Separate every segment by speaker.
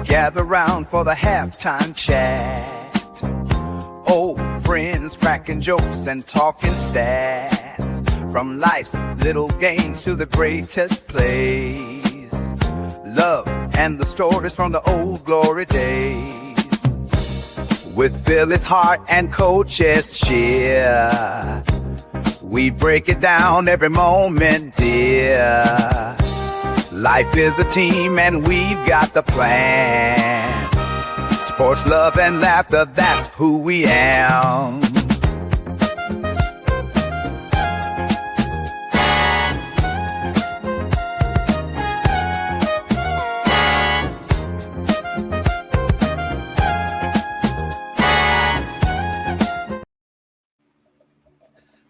Speaker 1: gather round for the halftime chat. Old friends cracking jokes and talking stats, from life's little games to the greatest plays. Love and the stories from the old glory days. With Phillies heart and coach's cheer, we break it down every moment, dear. Life is a team and we've got the plan. Sports, love, and laughter, that's who we am.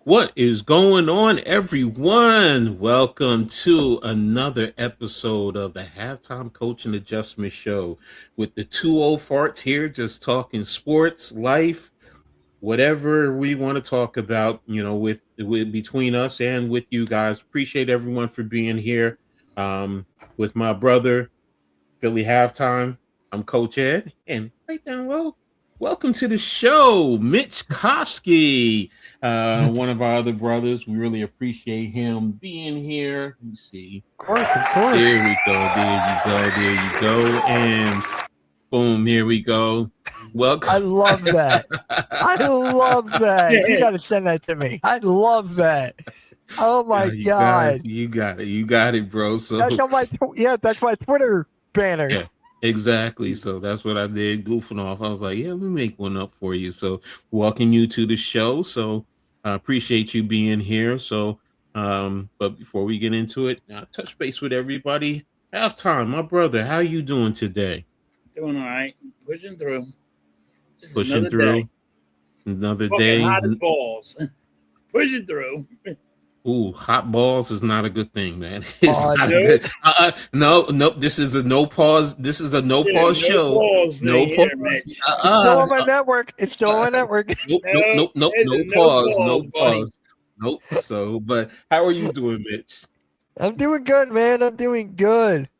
Speaker 2: What is going on, everyone? Welcome to another episode of the Halftime Coaching Adjustment Show with the two old farts here, just talking sports, life, whatever we want to talk about, with between us and with you guys. Appreciate everyone for being here. With my brother, Philly Halftime. I'm Coach Ed, and right down low. Welcome to the show, Mitch Kofsky, one of our other brothers. We really appreciate him being here. Let me see.
Speaker 3: Of course.
Speaker 2: There we go. There you go. And boom, here we go. Welcome.
Speaker 3: I love that. You got to send that to me. I love that. Oh my God.
Speaker 2: You got it, bro. So
Speaker 3: that's on that's my Twitter banner.
Speaker 2: Yeah. Exactly. So that's what I did, goofing off. I was like, let me make one up for you. So welcome you to the show. So I appreciate you being here. So, but before we get into it, touch base with everybody. Halftime, my brother, how you doing today?
Speaker 4: Doing all right. Pushing through.
Speaker 2: Another day.
Speaker 4: Hot as balls. Pushing through.
Speaker 2: Ooh, hot balls is not a good thing, man. It's not good. No. This is a no pause. This is a no pause show. No pause.
Speaker 3: It's still on my network.
Speaker 2: Nope. No pause. Nope. So, but how are you doing, Mitch?
Speaker 3: I'm doing good, man. I'm doing good.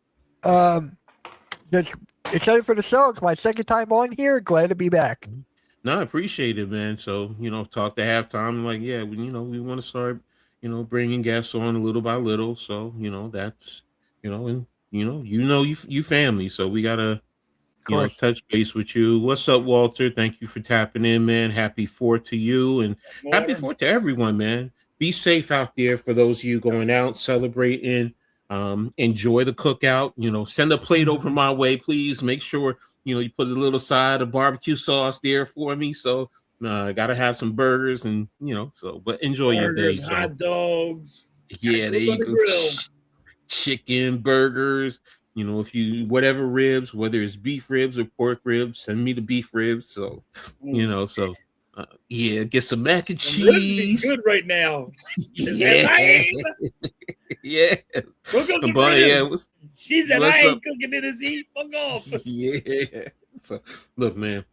Speaker 3: Just excited for the show. It's my second time on here. Glad to be back.
Speaker 2: No, I appreciate it, man. So, talk to halftime. Like, we want to start. Bringing guests on little by little. So, that's, and, you family. So we got to, touch base with you. What's up, Walter? Thank you for tapping in, man. Happy 4th to you and happy 4th to everyone, man. Be safe out there for those of you going out, celebrating, enjoy the cookout, send a plate over my way, please. Make sure, you put a little side of barbecue sauce there for me. So, gotta have some burgers and but enjoy your day. So.
Speaker 4: Hot dogs.
Speaker 2: Yeah, there you go. Chicken, burgers, if you whatever ribs, whether it's beef ribs or pork ribs, send me the beef ribs. So get some mac and cheese.
Speaker 4: Good right now.
Speaker 2: Yeah. Yeah.
Speaker 4: She said I ain't cooking it as eat. Fuck off.
Speaker 2: Yeah. So look, man.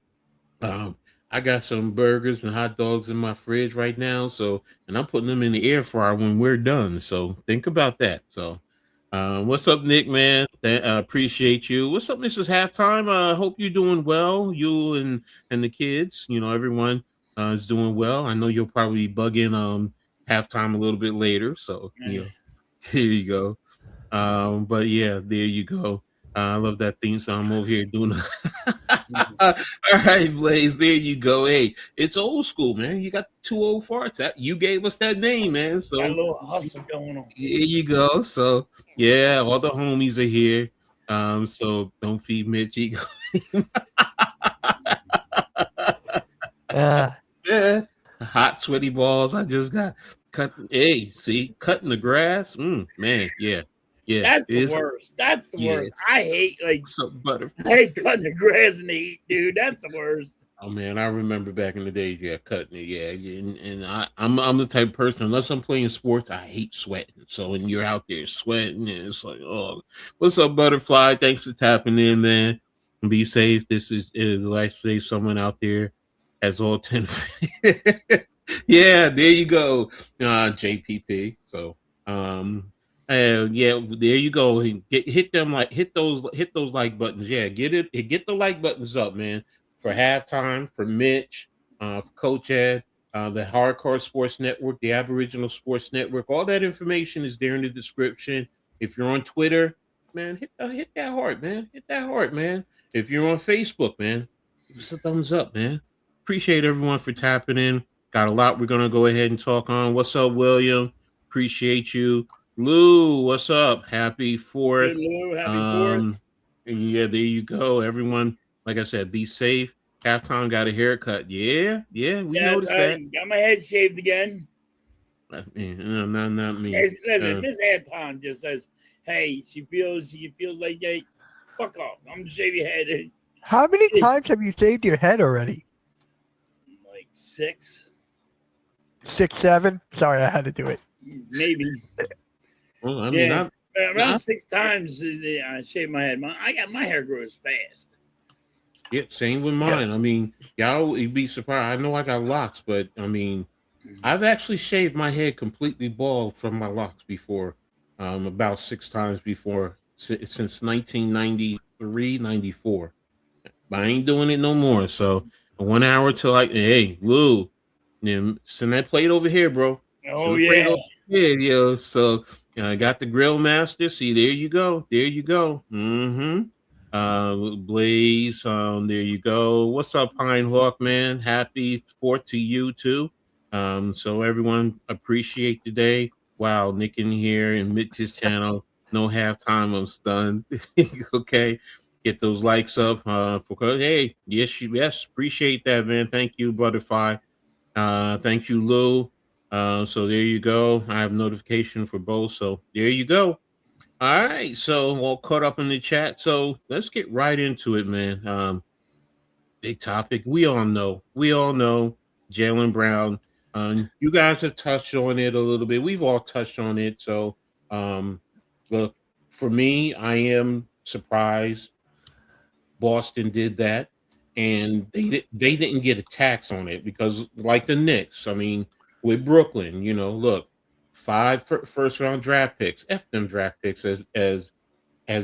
Speaker 2: I got some burgers and hot dogs in my fridge right now. So, and I'm putting them in the air fryer when we're done. So think about that. So, what's up, Nick, man? Appreciate you. What's up, Mrs. Halftime? Hope you're doing well. You and the kids, everyone is doing well. I know you'll probably bug in halftime a little bit later. So, here you go. But yeah, there you go. I love that theme song. I'm over here doing all right, Blaze, there you go. Hey, it's old school, man. You got two old farts. You gave us that name, man. So
Speaker 4: got a little hustle going on.
Speaker 2: There you go. So yeah, all the homies are here. So don't feed Mitch ego. Yeah. Hot sweaty balls. I just got cut. Hey, see, cutting the grass. Man, yeah. Yeah,
Speaker 4: that's the worst. That's the worst. I hate
Speaker 2: some butter.
Speaker 4: I hate cutting the grass in the heat, dude. That's the worst.
Speaker 2: Oh man, I remember back in the days, cutting it, and I'm the type of person. Unless I'm playing sports, I hate sweating. So when you're out there sweating, and it's like, oh, what's up, Butterfly? Thanks for tapping in, man. Be safe. This is like say someone out there has all 10. Yeah, there you go, JPP. So Yeah, there you go. Hit those like buttons. Yeah, get the like buttons up, man. For halftime, for Mitch, for Coach Ed, the Hardcore Sports Network, the Aboriginal Sports Network. All that information is there in the description. If you're on Twitter, man, hit that heart, man. Hit that heart, man. If you're on Facebook, man, give us a thumbs up, man. Appreciate everyone for tapping in. Got a lot we're gonna go ahead and talk on. What's up, William? Appreciate you. Lou, what's up? Happy
Speaker 4: Good,
Speaker 2: 4th.
Speaker 4: Lou. Happy 4th.
Speaker 2: Yeah, there you go. Everyone, like I said, be safe. Halftime got a haircut. Yeah, we noticed that.
Speaker 4: Got my head shaved again.
Speaker 2: Not me.
Speaker 4: Listen, Miss Anton just says, "Hey, she feels like, hey, fuck off. I'm gonna shave your head."
Speaker 3: How many times have you shaved your head already?
Speaker 4: Like 6,
Speaker 3: 6, 7. Sorry, I had to do it.
Speaker 4: maybe.
Speaker 2: Well, I mean,
Speaker 4: around 6 times I shave my head. My hair grows fast.
Speaker 2: yeah, same with mine. I mean, y'all would be surprised. I know I got locks, but I mean, I've actually shaved my head completely bald from my locks before, about 6 times before since 1993, 94. But I ain't doing it no more. So 1 hour till hey, Lou, send that plate over here, bro.
Speaker 4: Oh yeah.
Speaker 2: Yeah, yo. So I got the grill master. See, there you go. Mm-hmm. Blaze, there you go. What's up, Pine Hawk, man? Happy 4th to you too. So everyone appreciate the day. Wow, Nick in here and Mitch's channel. No halftime, I'm stunned. Okay. Get those likes up. Hey, yes, appreciate that, man. Thank you, Butterfly. Thank you, Lou. So there you go. I have notification for both. So there you go. All right. So all caught up in the chat. So let's get right into it, man. Big topic. We all know Jaylen Brown. You guys have touched on it a little bit. We've all touched on it. So look, for me, I am surprised Boston did that, and they didn't get a tax on it because, like the Knicks, I mean, with Brooklyn, look, 5 first round draft picks, F them draft picks, as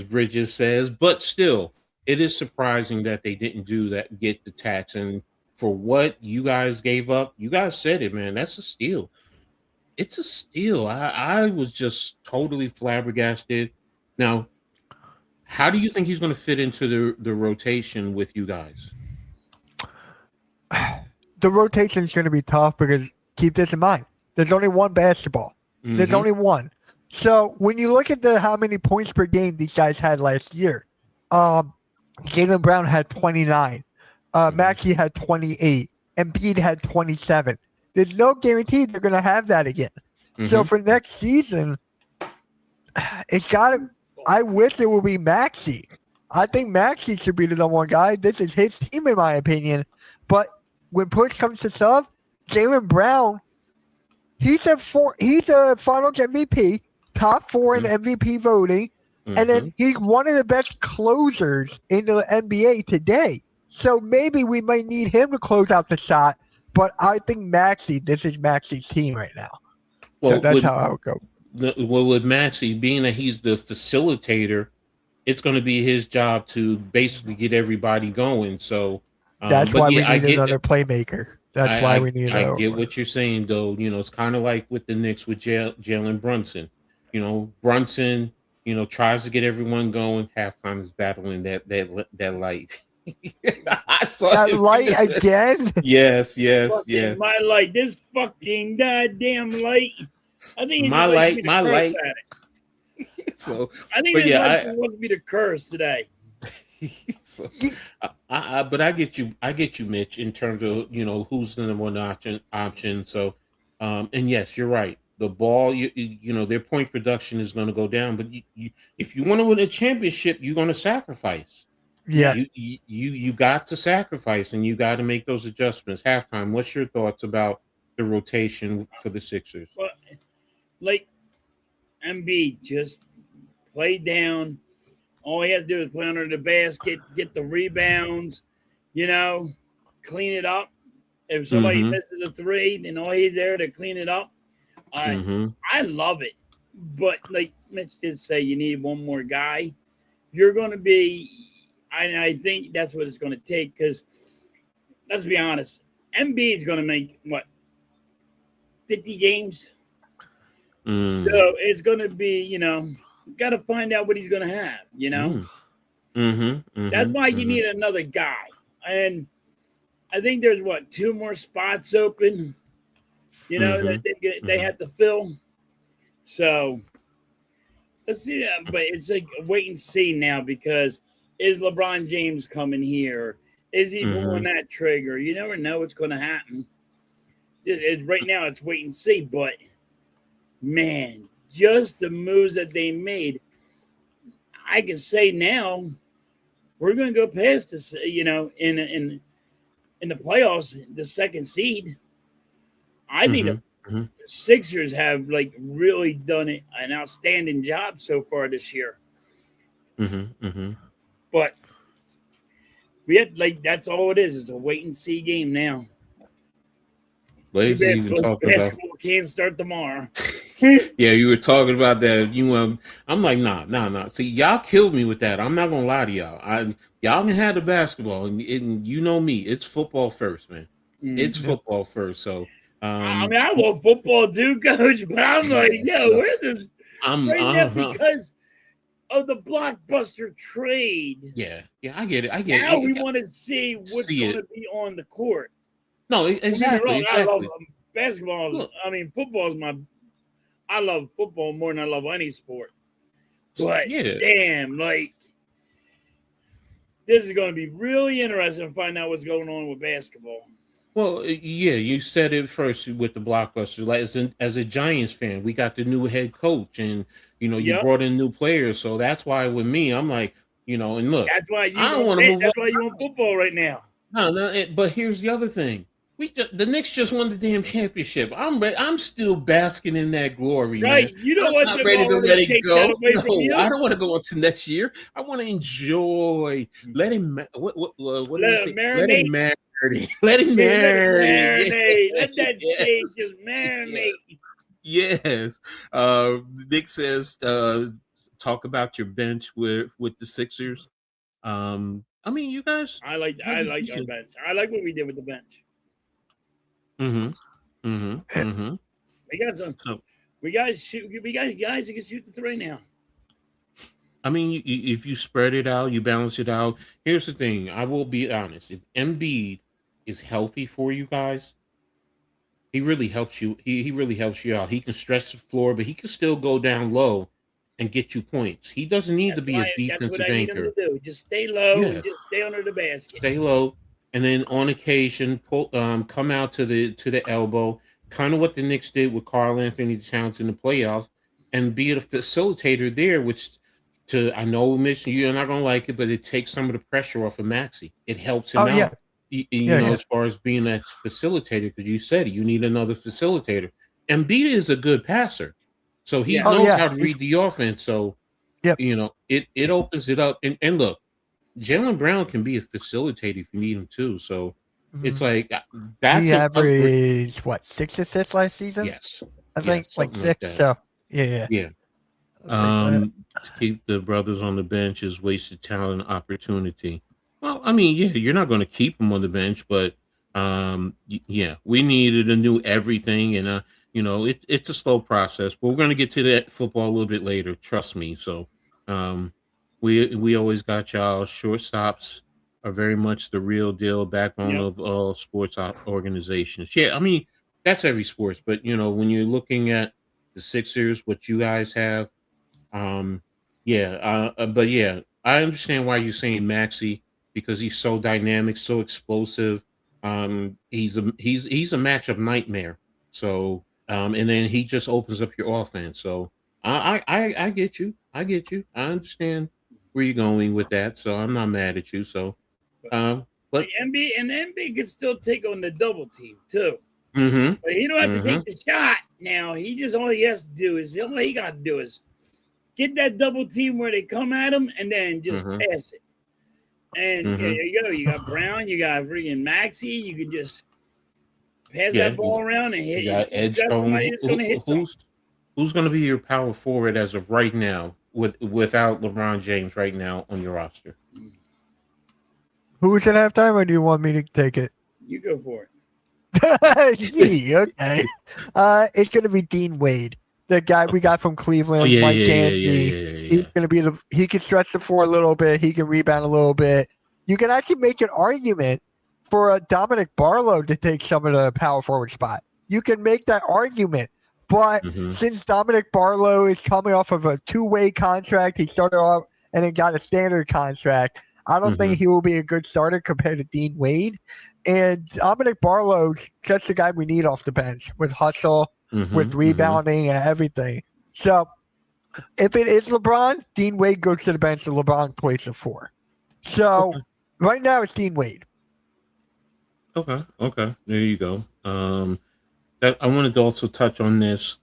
Speaker 2: Bridges says, but still, it is surprising that they didn't do that, get the tax, and for what you guys gave up, you guys said it, man. That's a steal. It's a steal. I was just totally flabbergasted. Now, how do you think he's going to fit into the rotation with you guys?
Speaker 3: The rotation is going to be tough because keep this in mind. There's only one basketball. Mm-hmm. There's only one. So when you look at how many points per game these guys had last year, Jaylen Brown had 29. Maxey had 28. Embiid had 27. There's no guarantee they're going to have that again. Mm-hmm. So for next season, it's got to – I wish it would be Maxey. I think Maxey should be the number one guy. This is his team, in my opinion. But when push comes to shove, Jaylen Brown, he's a Finals MVP, top 4 in MVP voting, and then he's one of the best closers in the NBA today. So maybe we might need him to close out the shot. But I think this is Maxey's team right now. Well, so that's how I would go.
Speaker 2: Well, with Maxey, being that he's the facilitator, it's going to be his job to basically get everybody going. So
Speaker 3: that's why we need another playmaker. That's why we need.
Speaker 2: I get what you're saying, though. It's kind of like with the Knicks with Jalen Brunson. Brunson, tries to get everyone going. Halftime is battling that light.
Speaker 3: I saw that light again.
Speaker 2: Yes.
Speaker 4: My light, this fucking goddamn light. I think
Speaker 2: my light. So
Speaker 4: I think this wants me to curse today.
Speaker 2: So, but I get you, Mitch, in terms of who's the number one option. So, and yes, you're right. The ball, their point production is going to go down. But if you want to win a championship, you're going to sacrifice.
Speaker 3: Yeah,
Speaker 2: you got to sacrifice, and you got to make those adjustments. Halftime. What's your thoughts about the rotation for the Sixers?
Speaker 4: Well, like Embiid, just play down. All he has to do is play under the basket, get the rebounds, clean it up. If somebody misses a 3, then all he's there to clean it up. I love it. But like Mitch did say, you need one more guy. You're going to be, I think that's what it's going to take because let's be honest, MB is going to make what 50 games. So it's going to be, got to find out what he's going to have. That's why you need another guy, and I think there's two more spots open. That they have to fill. So let's see that, but it's like a wait and see now because is LeBron James coming here? Is he pulling that trigger? You never know what's going to happen. Right now, it's wait and see. But man, just the moves that they made, I can say now we're going to go past this. In the playoffs, the second seed. I think the Sixers have really done an outstanding job so far this year. But we had that's all it is. It's a wait and see game now.
Speaker 2: Blaze is even talking
Speaker 4: basketball can't start tomorrow.
Speaker 2: Yeah, you were talking about that. I'm like, nah. See, y'all killed me with that. I'm not gonna lie to y'all. Y'all can have the basketball, and you know me. It's football first, man. It's football first. So,
Speaker 4: I love football too, Coach. But I'm like, where's this? Now because of the blockbuster trade.
Speaker 2: Yeah, I get it.
Speaker 4: Now we want to see what's going to be on the court.
Speaker 2: No, exactly.
Speaker 4: I love basketball. Look, football is I love football more than I love any sport. But damn, this is going to be really interesting to find out what's going on with basketball.
Speaker 2: Well, yeah, you said it first with the blockbuster. As a Giants fan, we got the new head coach, and you brought in new players. So that's why with me, I'm like, and look,
Speaker 4: that's why you want football right now.
Speaker 2: No, but here's the other thing. The Knicks just won the damn championship. I'm still basking in that glory,
Speaker 4: right?
Speaker 2: Man.
Speaker 4: You don't want
Speaker 2: not ready to let it go.
Speaker 4: No,
Speaker 2: I don't want to go on to next year. I want to enjoy. Let him. What
Speaker 4: let him marinate.
Speaker 2: Let him marinate. Let him marinate.
Speaker 4: Let that stage just marinate.
Speaker 2: Yes. Nick says, talk about your bench with the Sixers. You guys.
Speaker 4: I like our bench. I like what we did with the bench. We got some. We got guys who can shoot the three now.
Speaker 2: If you spread it out, you balance it out. Here's the thing. I will be honest. If Embiid is healthy for you guys, he really helps you. He really helps you out. He can stretch the floor, but he can still go down low and get you points. He doesn't need to be a defensive anchor. That's what I need him to
Speaker 4: do. Just stay low and just stay under the basket.
Speaker 2: Stay low. And then on occasion, come out to the elbow, kind of what the Knicks did with Karl Anthony Towns in the playoffs, and be a facilitator there. I know, Mitch, you're not gonna like it, but it takes some of the pressure off of Maxey. It helps him out, as far as being that facilitator. Because you said you need another facilitator. Embiid is a good passer, so he knows how to read the offense. So, it opens it up. And look. Jaylen Brown can be a facilitator if you need him too. So it's like that's
Speaker 3: he averaged 6 assists last season?
Speaker 2: Yes.
Speaker 3: I think 6. So yeah.
Speaker 2: To keep the brothers on the bench is wasted talent and opportunity. Well, you're not going to keep them on the bench, but we needed a new everything, and it's a slow process. But we're going to get to that football a little bit later. Trust me. So we always got y'all. Shortstops are very much the real deal, backbone of all sports organizations. Yeah, that's every sports. But when you're looking at the Sixers, what you guys have, I understand why you're saying Maxey because he's so dynamic, so explosive. He's a matchup nightmare. So and then he just opens up your offense. So I get you. I understand where you're going with that, so I'm not mad at you. So, but
Speaker 4: MB can still take on the double team too. But he don't have to take the shot now. All he has to do is get that double team where they come at him and then just pass it. And there you go. You got Brown, you got freaking Maxey. You can just pass that ball around and hit.
Speaker 2: You got Edge.
Speaker 4: Who's
Speaker 2: who's going to be your power forward as of right now without LeBron James right now on your roster?
Speaker 3: Who's at halftime, or do you want me to take it?
Speaker 4: You go for it.
Speaker 3: Gee, okay. It's gonna be Dean Wade, the guy we got from
Speaker 2: Oh
Speaker 3: Cleveland,
Speaker 2: yeah,
Speaker 3: Mike
Speaker 2: yeah, yeah, yeah,
Speaker 3: Dancy.
Speaker 2: yeah, yeah,
Speaker 3: He's
Speaker 2: yeah.
Speaker 3: gonna be he can stretch the floor a little bit. He can rebound a little bit. You can actually make an argument for Dominic Barlow to take some of the power forward spot. You can make that argument. But
Speaker 2: Mhm.
Speaker 3: since Dominic Barlow is coming off of a two-way contract, he started off and then got a standard contract. I don't think
Speaker 2: Mhm.
Speaker 3: he will be a good starter compared to Dean Wade. And Dominic Barlow's just the guy we need off the bench with hustle, with
Speaker 2: Mhm. Mhm.
Speaker 3: rebounding, and everything. So if it is LeBron, Dean Wade goes to the bench and LeBron plays the four. So
Speaker 2: Okay.
Speaker 3: right now it's Dean Wade.
Speaker 2: Okay. Okay. There you go. That I wanted to also touch on this.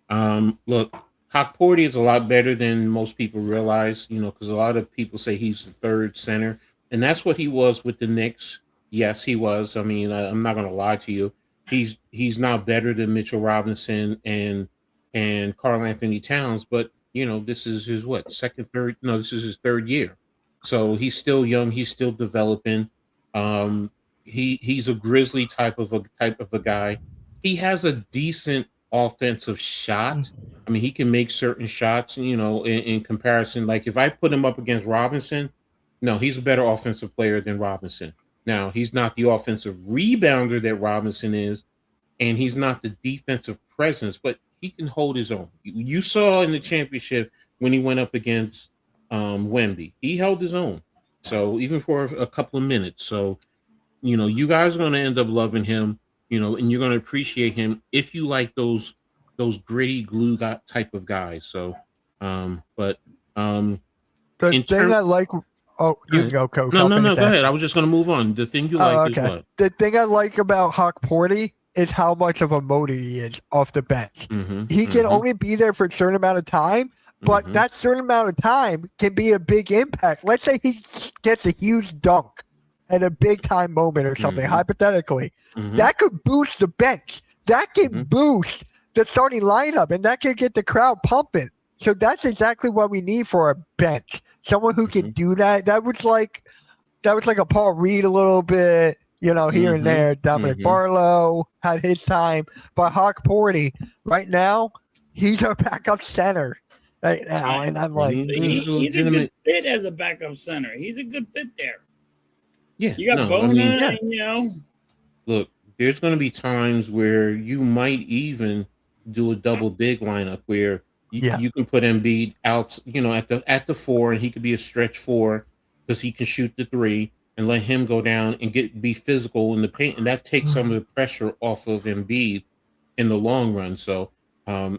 Speaker 2: Look, Porty is a lot better than most people realize, because a lot of people say he's the third center, and that's what he was with the Knicks. Yes, he was. I mean, I'm not going to lie to you. He's not better than Mitchell Robinson and Karl Anthony Towns, but this is his what second, third? No, this is his third year, so he's still young. He's still developing. Um, he's a Grizzly type of a guy. He has a decent offensive shot. I mean, he can make certain shots, in comparison. Like if I put him up against Robinson, no, he's a better offensive player than Robinson. Now, he's not the offensive rebounder that Robinson is, and he's not the defensive presence, but he can hold his own. You saw in the championship when he went up against Wemby, he held his own. So even for a couple of minutes. So you guys are going to end up loving him, and you're going to appreciate him if you like those gritty glue type of guys. So, but
Speaker 3: The
Speaker 2: in
Speaker 3: thing
Speaker 2: terms,
Speaker 3: I like. Oh, you can go, Coach.
Speaker 2: no,
Speaker 3: I'll
Speaker 2: no, no,
Speaker 3: finish
Speaker 2: go ahead.
Speaker 3: after.
Speaker 2: I was just going to move on. The thing you
Speaker 3: Oh,
Speaker 2: like is
Speaker 3: okay.
Speaker 2: what?
Speaker 3: The thing I like about Hawk Porty is how much of a motor he is off the bench.
Speaker 2: Mm-hmm,
Speaker 3: He can
Speaker 2: mm-hmm,
Speaker 3: only be there for a certain amount of time, but
Speaker 2: mm-hmm,
Speaker 3: that certain amount of time can be a big impact. Let's say he gets a huge dunk at a big time moment or something,
Speaker 2: mm-hmm,
Speaker 3: hypothetically.
Speaker 2: mm-hmm,
Speaker 3: That could boost the bench. That can
Speaker 2: mm-hmm,
Speaker 3: boost the starting lineup, and that can get the crowd pumping. So that's exactly what we need for a bench. Someone who can do that. That was like a Paul Reed a little bit, here and
Speaker 2: mm-hmm,
Speaker 3: there. Dominic
Speaker 2: mm-hmm.
Speaker 3: Barlow had his time, but Hawk Porty right now, he's our backup center right now, and I'm like,
Speaker 2: He's a
Speaker 4: He's a good
Speaker 2: legitimate.
Speaker 4: fit as a backup center. He's a good fit there.
Speaker 2: Yeah,
Speaker 4: You got
Speaker 2: no, I
Speaker 4: Bona,
Speaker 2: mean,
Speaker 3: yeah,
Speaker 2: look, there's going to be times where you might even do a double big lineup where you,
Speaker 3: yeah.
Speaker 2: you can put Embiid out, at the four, and he could be a stretch four because he can shoot the three, and let him go down and be physical in the paint, and that takes some of the pressure off of Embiid in the long run. So,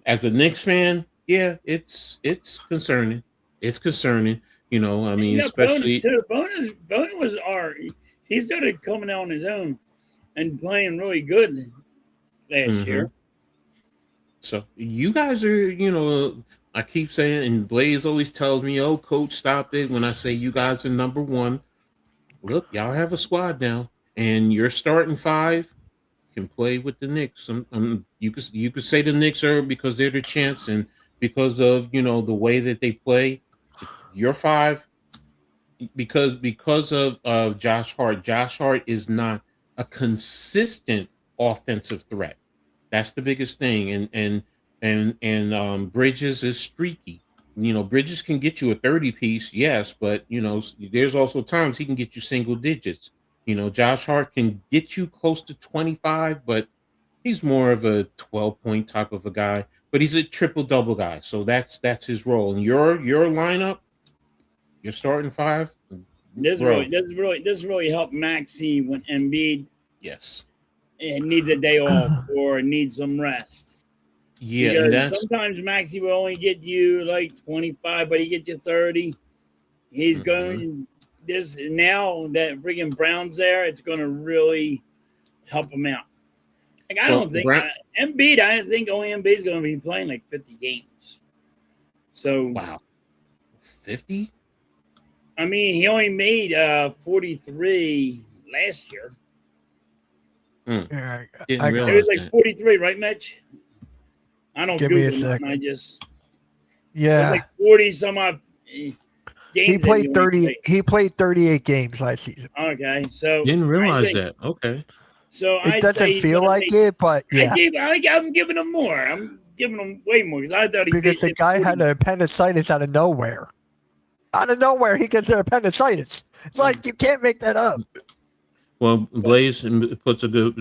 Speaker 2: as a Knicks fan, yeah, it's concerning. It's concerning. I
Speaker 4: You
Speaker 2: mean,
Speaker 4: got Bona
Speaker 2: especially.
Speaker 4: too. Bona was he started coming out on his own and playing really good last
Speaker 2: Mhm.
Speaker 4: year.
Speaker 2: So you guys are, I keep saying, and Blaze always tells me, "Oh, coach, stop it." When I say you guys are number one, look, y'all have a squad now, and your starting five can play with the Knicks. You could say the Knicks are because they're the champs, and because of the way that they play. Your five, because of Josh Hart. Josh Hart is not a consistent offensive threat. That's the biggest thing. And Bridges is streaky. Bridges can get you a 30 piece, yes, but there's also times he can get you single digits. Josh Hart can get you close to 25, but he's more of a 12-point type of a guy. But he's a triple double guy, so that's his role. And your lineup, your starting five, bro.
Speaker 4: This really helped Maxi when Embiid
Speaker 2: Yes.
Speaker 4: needs a day off or needs some rest.
Speaker 2: Yeah, and
Speaker 4: Because
Speaker 2: that's
Speaker 4: sometimes Maxi will only get you like 25, but he gets you 30. He's
Speaker 2: mhm.
Speaker 4: going this now that freaking Brown's there, it's going to really help him out. Like I
Speaker 2: Well,
Speaker 4: don't think Embiid. I think only Embiid is going to be playing like 50 games. So
Speaker 2: wow, 50.
Speaker 4: I mean, he only made 43 last year.
Speaker 3: Yeah,
Speaker 2: Didn't
Speaker 3: I
Speaker 4: It
Speaker 3: got
Speaker 4: was
Speaker 2: realize
Speaker 4: like
Speaker 2: that.
Speaker 4: 43, right, Mitch? I don't
Speaker 3: Give me a
Speaker 4: Google
Speaker 3: sec.
Speaker 4: nothing. I just
Speaker 3: Yeah.
Speaker 4: like 40 some odd games.
Speaker 3: He
Speaker 4: that
Speaker 3: played
Speaker 4: only
Speaker 3: 30.
Speaker 4: played.
Speaker 3: He played 38 games last season.
Speaker 4: Okay, so
Speaker 2: Didn't realize
Speaker 4: think,
Speaker 2: that. Okay.
Speaker 4: So
Speaker 3: It
Speaker 4: I
Speaker 3: doesn't
Speaker 4: say he's
Speaker 3: feel
Speaker 4: gonna
Speaker 3: like
Speaker 4: make.
Speaker 3: it, but yeah,
Speaker 4: I'm giving him more. I'm giving him way more because I thought he
Speaker 3: because the
Speaker 4: did
Speaker 3: guy
Speaker 4: 40.
Speaker 3: had an appendicitis out of nowhere. Out of nowhere, he gets an appendicitis. It's like you can't make that up.
Speaker 2: Well, Blaze puts a good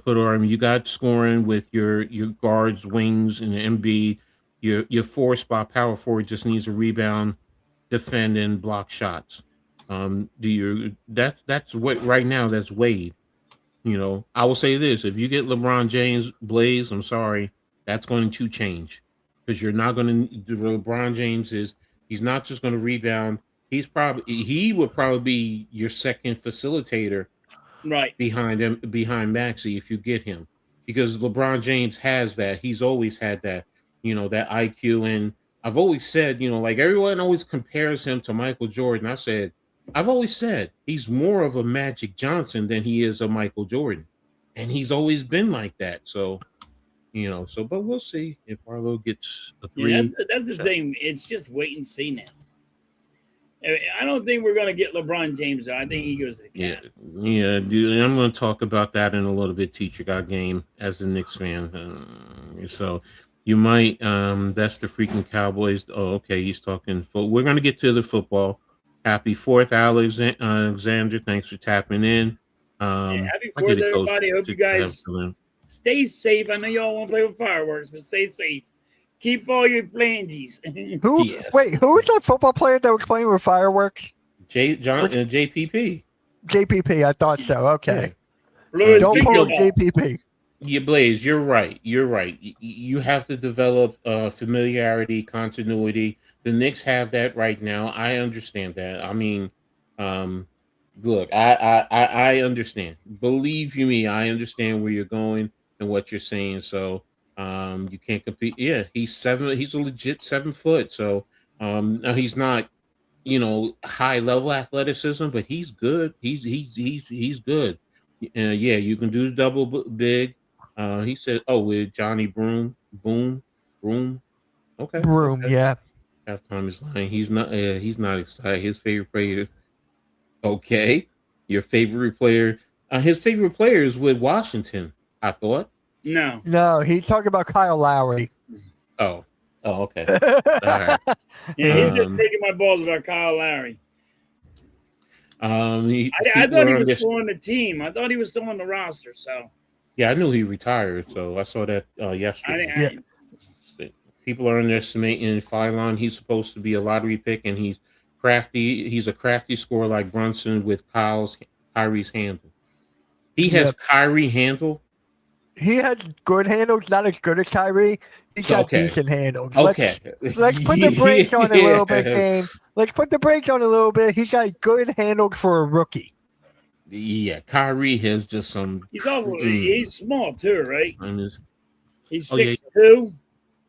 Speaker 2: put on. You got scoring with your guards, wings, and the MB. Your four spot power forward just needs a rebound, defend, and block shots. That's what right now. That's Wade. You know, I will say this: if you get LeBron James, Blaze, I'm sorry, that's going to change because you're not going to. LeBron James he's not just going to rebound. He would probably be your second facilitator
Speaker 4: Right.
Speaker 2: behind Maxey if you get him, because LeBron James has that. He's always had that, that IQ. And I've always said, like everyone always compares him to Michael Jordan. I've always said he's more of a Magic Johnson than he is a Michael Jordan, and he's always been like that. So, but we'll see if Arlo gets a
Speaker 4: Yeah,
Speaker 2: three.
Speaker 4: that's the thing. It's just wait and see now. I don't think we're going to get LeBron James, though. I think he goes to the Cavs.
Speaker 2: Yeah, dude. And I'm going to talk about that in a little bit. Teacher got game as a Knicks fan, so you might. That's the freaking Cowboys. Oh, okay. He's talking. We're going to get to the football. Happy 4th, Alexander. Thanks for tapping in.
Speaker 4: Happy 4th, everybody. I hope you guys stay safe. I know y'all want to play with fireworks, but stay safe. Keep all your flanges.
Speaker 3: Wait, who was that football player that was playing with fireworks?
Speaker 2: JPP.
Speaker 3: JPP, I thought so. Okay.
Speaker 4: Yeah.
Speaker 3: Don't pull JPP.
Speaker 2: Yeah, Blaze, you're right. You're right. You have to develop familiarity, continuity. The Knicks have that right now. I understand that. I mean, look, I understand. Believe you me, I understand where you're going and what you're saying. So you can't compete. Yeah, he's a legit 7 foot. So now he's not, high level athleticism, but he's good. He's good. Yeah, you can do the double big. He said, "Oh, with Johnny Broom. Okay,
Speaker 3: Broom,
Speaker 2: okay.
Speaker 3: yeah.
Speaker 2: Halftime is lying. He's not. He's not excited. His favorite player. Okay, your favorite player. His favorite player is with Washington. I thought.
Speaker 4: No,
Speaker 3: he's talking about Kyle Lowry.
Speaker 2: Oh, okay. All right.
Speaker 4: Yeah, he's just taking my balls about Kyle Lowry. I thought he was still on the team. I thought he was still on the roster. So
Speaker 2: yeah, I knew he retired. So I saw that yesterday. People are underestimating Philon. He's supposed to be a lottery pick, and he's crafty. He's a crafty scorer like Brunson with Kyrie's handle. He has Kyrie handle.
Speaker 3: He has good handles, not as good as Kyrie. He's got decent handles. Let's put the brakes on a little bit, game. Let's put the brakes on a little bit. He's got good handles for a rookie.
Speaker 2: Yeah, Kyrie has just some.
Speaker 4: He's small too, right? He's
Speaker 3: 6'2",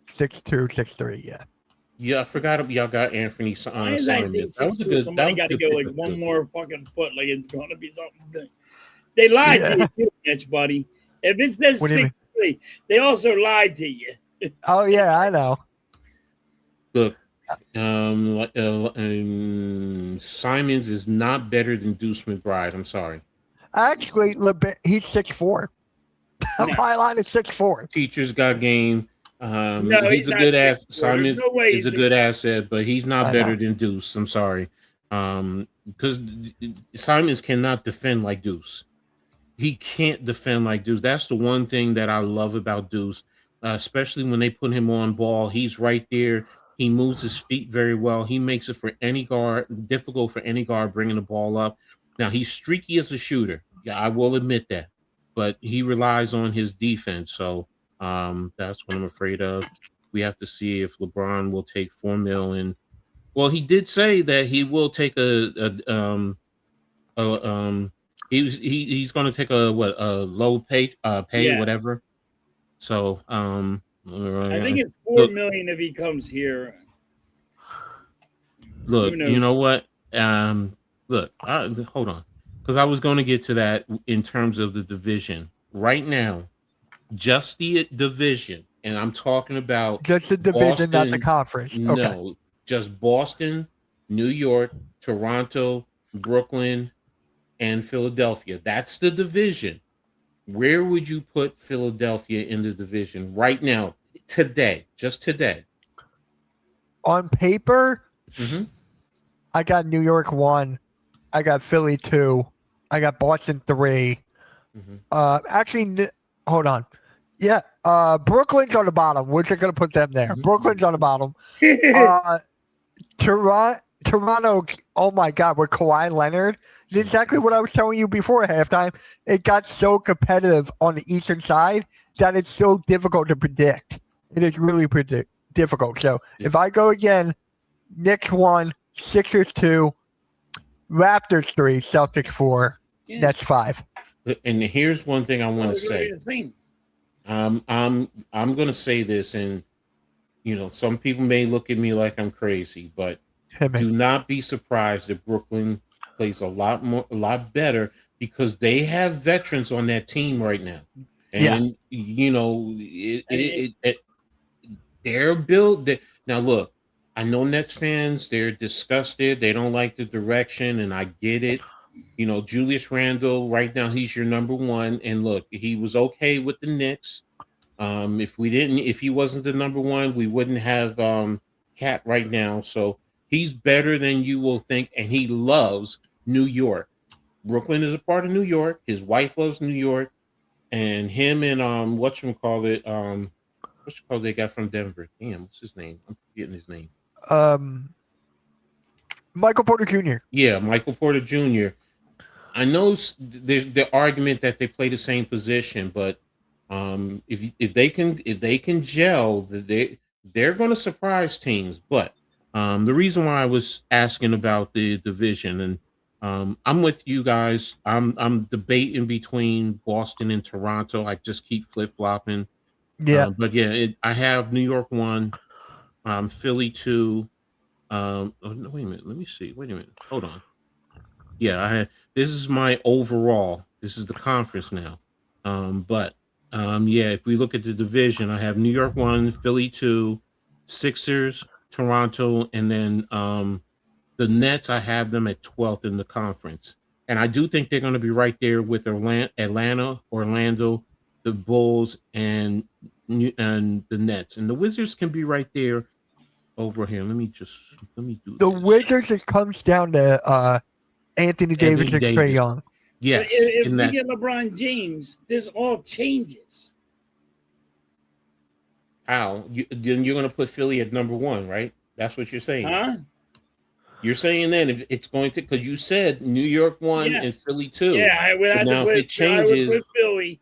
Speaker 3: 6'3", yeah.
Speaker 2: Yeah, I forgot y'all got Anthony Simon.
Speaker 4: That was a good. Somebody got to go like one more fucking foot, like it's going to be something big. They lied to you too much, buddy. If it says 6'3", they also lied to you.
Speaker 3: Oh yeah, I know.
Speaker 2: Look, Simons is not better than Deuce McBride. I'm sorry.
Speaker 3: Actually, he's 6'4". My line is 6'4".
Speaker 2: Teacher's got game. He's a good asset. Simons is a good asset, but he's not better than Deuce. I'm sorry. Because Simons cannot defend like Deuce. He can't defend like Deuce. That's the one thing that I love about Deuce, especially when they put him on ball. He's right there. He moves his feet very well. He makes it for any guard difficult for any guard bringing the ball up. Now, he's streaky as a shooter. Yeah, I will admit that. But he relies on his defense. So that's what I'm afraid of. We have to see if LeBron will take $4 million. Well, he did say that he will take he's going to take a low pay whatever. So
Speaker 4: I think it's $4 million if he comes here.
Speaker 2: Look, you know what? Look, hold on, because I was going to get to that in terms of the division. Right now, just the division and I'm talking about
Speaker 3: Just the division, not the
Speaker 2: Boston.
Speaker 3: conference. Okay.
Speaker 2: No, just Boston, New York, Toronto, Brooklyn, and Philadelphia. That's the division. Where would you put Philadelphia in the division right now, today, just today?
Speaker 3: On paper,
Speaker 2: Mm-hmm.
Speaker 3: I got New York 1. I got Philly 2. I got Boston 3.
Speaker 2: Mm-hmm.
Speaker 3: Actually, hold on. Yeah, Brooklyn's on the bottom. We're just gonna put them there.
Speaker 2: Mm-hmm.
Speaker 3: Brooklyn's on the bottom. Toronto. Oh my God, with Kawhi Leonard. It's exactly what I was telling you before halftime. It got so competitive on the eastern side that it's so difficult to predict. It is really difficult. So if I go again, Knicks 1, Sixers 2, Raptors 3, Celtics 4.
Speaker 4: Yeah.
Speaker 3: That's 5.
Speaker 2: And here's one thing I want to say. I'm going to say this, and some people may look at me like I'm crazy, but do not be surprised if Brooklyn plays a lot better, because they have veterans on that team right now, and they're built. Now look, I know Nets fans, they're disgusted. They don't like the direction, and I get it. Julius Randle, right now, he's your number one. And look, he was okay with the Knicks. If he wasn't the number one, we wouldn't have Cat right now. So he's better than you will think, and he loves New York. Brooklyn is a part of New York. His wife loves New York, and him and they got from Denver. Damn, what's his name? I'm forgetting his name.
Speaker 3: Michael Porter Jr.
Speaker 2: Yeah, Michael Porter Jr. I know there's the argument that they play the same position, but if they can gel, they're going to surprise teams. But the reason why I was asking about the division, and I'm with you guys. I'm debating between Boston and Toronto. I just keep flip flopping.
Speaker 3: Yeah.
Speaker 2: But yeah, I have New York 1, Philly 2. Oh, no, wait a minute. Let me see. Wait a minute. Hold on. Yeah, this is my overall. This is the conference now. Yeah, if we look at the division, I have New York 1, Philly 2, Sixers, Toronto, and then the Nets. I have them at 12th in the conference, and I do think they're going to be right there with Atlanta, Orlando, the Bulls, and the Nets, and the Wizards can be right there over here. Let me do
Speaker 3: the
Speaker 2: this.
Speaker 3: Wizards. It comes down to Anthony Davis and Trae Young.
Speaker 2: Yes.
Speaker 4: If we get LeBron James, this all changes.
Speaker 2: How? Then you're going to put Philly at number 1, right? That's what you're saying.
Speaker 4: Huh?
Speaker 2: You're saying that if it's going to, because you said New York 1 and Philly 2.
Speaker 4: Yeah, I would have
Speaker 2: now
Speaker 4: to
Speaker 2: if it changes,
Speaker 4: I would put Philly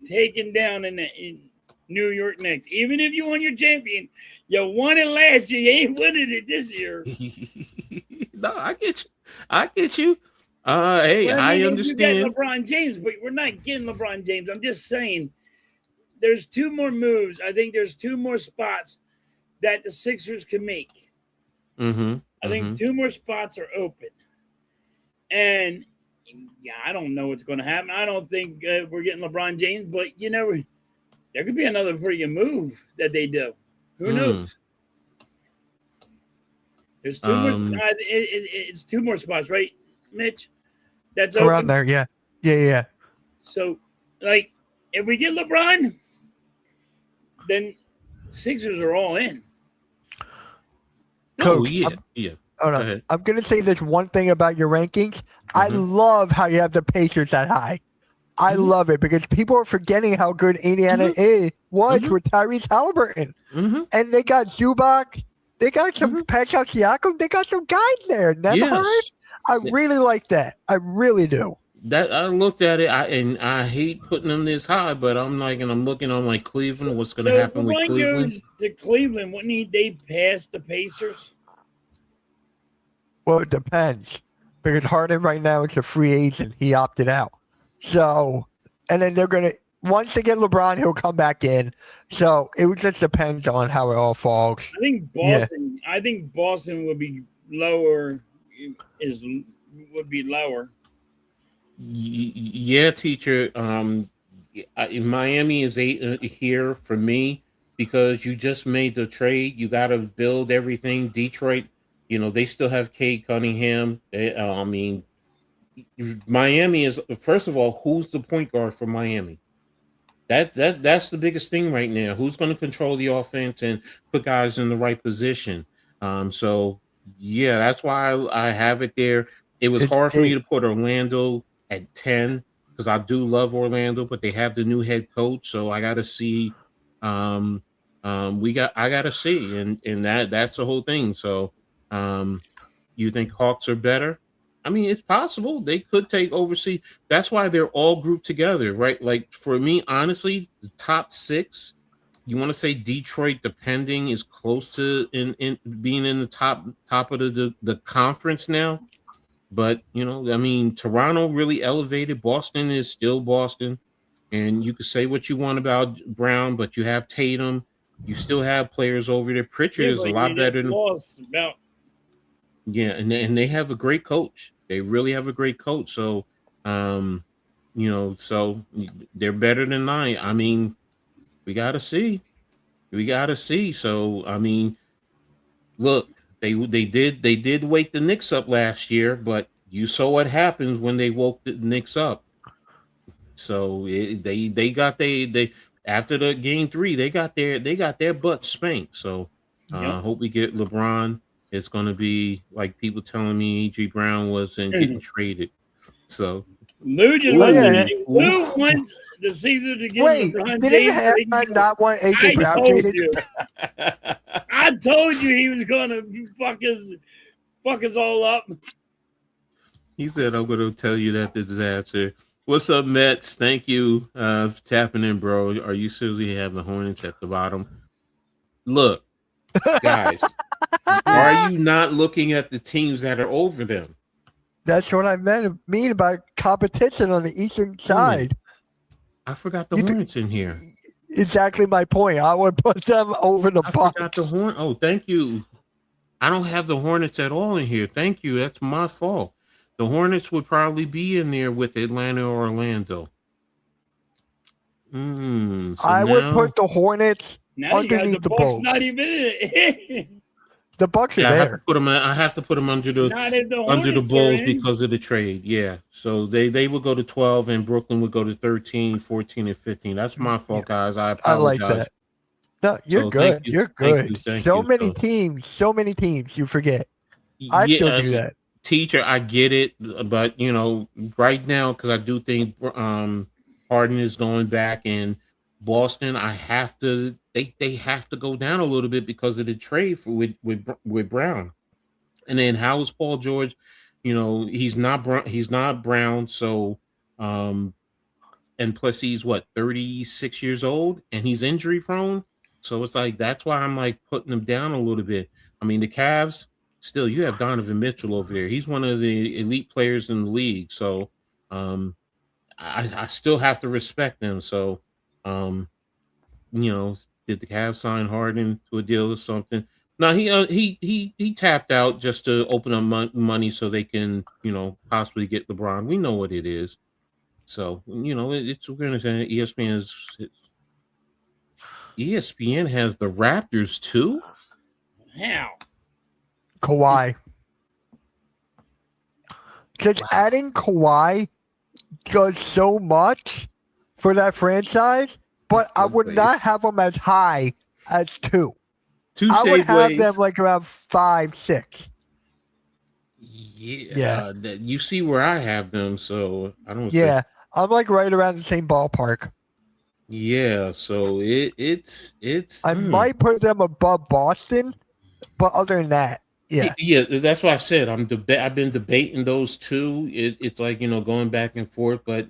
Speaker 4: taken down in New York next. Even if you won your champion, you won it last year. You ain't winning it this year.
Speaker 2: No, I get you. Hey, I understand.
Speaker 4: You get LeBron James, but we're not getting LeBron James. I'm just saying there's 2 more moves. I think there's 2 more spots that the Sixers can make.
Speaker 2: Mm-hmm.
Speaker 4: I think 2 more spots are open. And, yeah, I don't know what's going to happen. I don't think we're getting LeBron James, but, there could be another freaking move that they do. Who knows? There's 2 more. It's 2 more spots, right, Mitch? That's
Speaker 3: around
Speaker 4: open?
Speaker 3: there. Yeah.
Speaker 4: So, if we get LeBron, then Sixers are all in.
Speaker 3: Coach,
Speaker 2: yeah.
Speaker 3: Hold on. I'm going to say this one thing about your rankings. I love how you have the Pacers that high. I love it because people are forgetting how good Indiana was with Tyrese Halliburton. And they got Zubac. They got some Pascal Siakam. They got some guys there. I really like that. I really do.
Speaker 2: That I looked at it, I hate putting them this high, but I'm looking on like Cleveland. What's going to happen with Cleveland?
Speaker 4: Goes to Cleveland, wouldn't they pass the Pacers?
Speaker 3: Well, it depends because Harden right now is a free agent. He opted out. So, and then they're going to once they get LeBron, he'll come back in. So it just depends on how it all falls.
Speaker 4: I think Boston. Yeah. I think Boston would be lower. Would be lower.
Speaker 2: Yeah, teacher. Miami is 8 here for me. because you just made the trade. You got to build everything. Detroit, they still have Cade Cunningham. I mean, Miami is, first of all, who's the point guard for Miami? That's the biggest thing right now. Who's going to control the offense and put guys in the right position? So yeah, that's why I have it there. It was hard for me to put Orlando at 10 because I do love Orlando, but they have the new head coach, so I got to see. I got to see, and that's the whole thing. So, you think Hawks are better? I mean, it's possible they could take overseas. That's why they're all grouped together, right? Like for me, honestly, the top 6, you want to say Detroit, depending, is close to in being in the top of the conference now. But I mean, Toronto really elevated. Boston is still Boston, and you could say what you want about Brown, but you have Tatum. You still have players over there. Pritchard is a lot better than. Yeah, and they have a great coach. They really have a great coach. So, so they're better than 9. I mean, we gotta see. So, I mean, look, they did wake the Knicks up last year, but you saw what happens when they woke the Knicks up. So they got they after the game 3, they got their butt spanked. So, hope we get LeBron. It's going to be like people telling me E.G. Brown wasn't getting traded. So
Speaker 4: Lou wants the season to get LeBron
Speaker 3: James. Not want A.J. Brown traded?
Speaker 4: I told you he was going to fuck us all up.
Speaker 2: He said, "I'm going to tell you that the disaster." What's up, Mets? Thank you for tapping in, bro. Are you seriously having the Hornets at the bottom? Look, guys. Are you not looking at the teams that are over them?
Speaker 3: That's what I mean about competition on the eastern side.
Speaker 2: I forgot the Hornets in here.
Speaker 3: Exactly my point. I would put them over the Bucks.
Speaker 2: I forgot the Hornets. Oh, thank you. I don't have the Hornets at all in here. Thank you. That's my fault. The Hornets would probably be in there with Atlanta or Orlando.
Speaker 3: I would put the Hornets underneath the Bulls.
Speaker 4: Not even in it.
Speaker 3: The Bucks are there.
Speaker 2: I have to put them under the Bulls because of the trade. Yeah. So they would go to 12 and Brooklyn would go to 13, 14, and 15. That's my fault, guys. I apologize.
Speaker 3: I like that. No, you're good. You're good. So many teams you forget. I still do that.
Speaker 2: Teacher, I get it, but right now, because I do think Harden is going back, and Boston, I have to. They have to go down a little bit because of the trade with Brown, and then how is Paul George? He's not Brown, so and plus he's 36 years old, and he's injury prone, so it's like that's why I'm like putting him down a little bit. I mean, the Cavs. Still, you have Donovan Mitchell over there. He's one of the elite players in the league. So I still have to respect them. So, did the Cavs sign Harden to a deal or something? No, he tapped out just to open up money so they can, possibly get LeBron. We know what it is. So, it's we're going to say ESPN has the Raptors too?
Speaker 4: How?
Speaker 3: Kawhi. Because adding Kawhi does so much for that franchise, but I would not have them as high as 2. I would have them like around 5, 6.
Speaker 2: Yeah. You see where I have them, so I don't.
Speaker 3: Yeah, I'm like right around the same ballpark.
Speaker 2: Yeah, so it's.
Speaker 3: I might put them above Boston, but other than that.
Speaker 2: Yeah, that's what I said. I've been debating those two. It's like going back and forth, but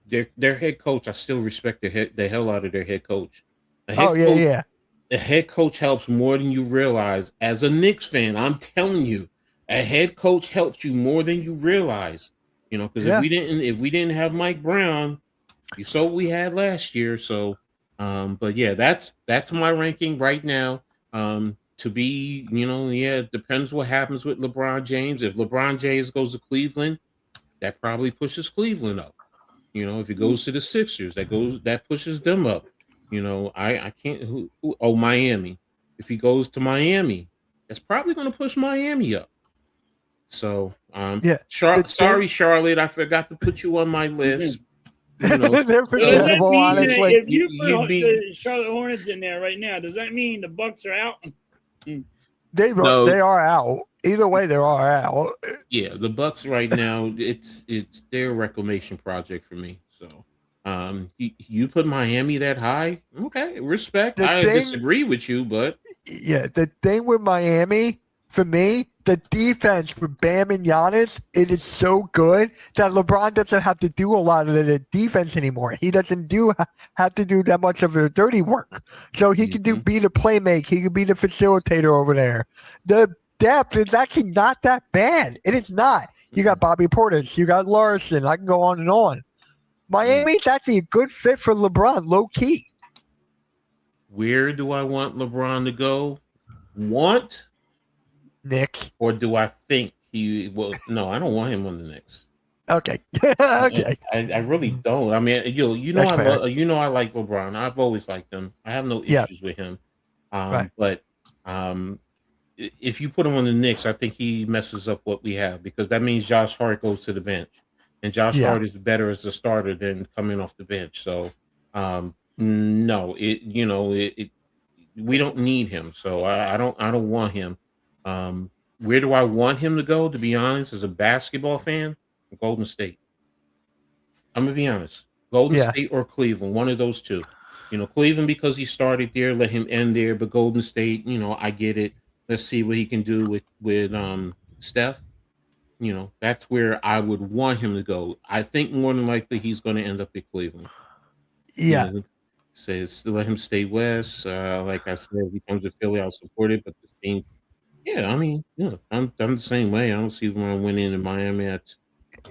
Speaker 2: their head coach. I still respect the hell out of their head coach.
Speaker 3: Yeah.
Speaker 2: The head coach helps more than you realize. As a Knicks fan, I'm telling you, a head coach helps you more than you realize. Because if we didn't have Mike Brown, you saw what we had last year. So, but yeah, that's my ranking right now. To be, it depends what happens with LeBron James. If LeBron James goes to Cleveland, that probably pushes Cleveland up. If he goes to the Sixers, that pushes them up. I can't. Oh, Miami. If he goes to Miami, that's probably going to push Miami up. So,
Speaker 3: Yeah. The
Speaker 2: sorry,
Speaker 3: thing,
Speaker 2: Charlotte, I forgot to put you on my list.
Speaker 3: they're
Speaker 4: So does that
Speaker 3: forgettable,
Speaker 4: mean that
Speaker 3: honestly.
Speaker 4: if you put
Speaker 2: you'd be
Speaker 4: the Charlotte Hornets in there right now, does that mean the Bucks are out?
Speaker 3: They
Speaker 2: no.
Speaker 3: are out. Either way, they are out.
Speaker 2: Yeah, the Bucks right now, it's their reclamation project for me. So, you put Miami that high, okay, respect.
Speaker 3: The
Speaker 2: I
Speaker 3: thing,
Speaker 2: disagree with you, but
Speaker 3: yeah, the thing with Miami, for me, the defense with Bam and Giannis, it is so good that LeBron doesn't have to do a lot of the defense anymore. He doesn't have to do that much of the dirty work. So he can
Speaker 2: Mhm.
Speaker 3: be the playmake. He can be the facilitator over there. The depth is actually not that bad. It is not. You got Bobby Portis. You got Larson. I can go on and on. Miami's actually a good fit for LeBron, low key.
Speaker 2: Where do I want LeBron to go? Want
Speaker 3: Knicks.
Speaker 2: or do I think he will? No, I don't want him on the Knicks.
Speaker 3: Okay. Okay.
Speaker 2: I really don't. I mean,
Speaker 3: That's fair.
Speaker 2: I like LeBron. I've always liked him. I have no
Speaker 3: Yeah.
Speaker 2: issues with him.
Speaker 3: Right.
Speaker 2: But if you put him on the Knicks, I think he messes up what we have because that means Josh Hart goes to the bench, and Josh
Speaker 3: Yeah.
Speaker 2: Hart is better as a starter than coming off the bench. So, no, we don't need him. So I don't want him. Where do I want him to go? To be honest, as a basketball fan, Golden State. I'm gonna be honest. Golden
Speaker 3: Yeah.
Speaker 2: State or Cleveland, one of those two. Cleveland because he started there, let him end there. But Golden State, I get it. Let's see what he can do with Steph. That's where I would want him to go. I think more than likely he's going to end up at Cleveland.
Speaker 3: Yeah.
Speaker 2: Says let him stay west. Like I said, if he comes to Philly, I'll support it. But this team, yeah, I mean, yeah, I'm the same way. I don't see them winning in Miami.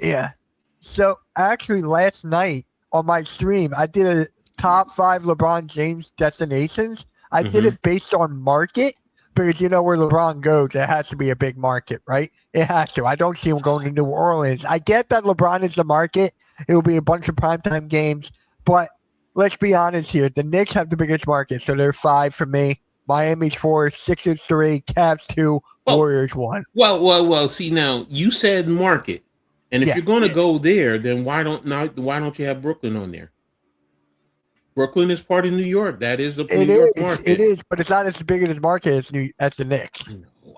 Speaker 3: Yeah. So actually, last night on my stream, I did a top 5 LeBron James destinations. I did it based on market because where LeBron goes, it has to be a big market, right? It has to. I don't see him going to New Orleans. I get that LeBron is the market. It will be a bunch of primetime games, but let's be honest here. The Knicks have the biggest market, so they're 5 for me. Miami's 4, Sixers 3, Cavs 2, Warriors 1.
Speaker 2: Well. See, now you said market, and if you're going to go there, then why don't you have Brooklyn on there? Brooklyn is part of New York. That is the New York market.
Speaker 3: It is, but it's not as big as market as the Knicks.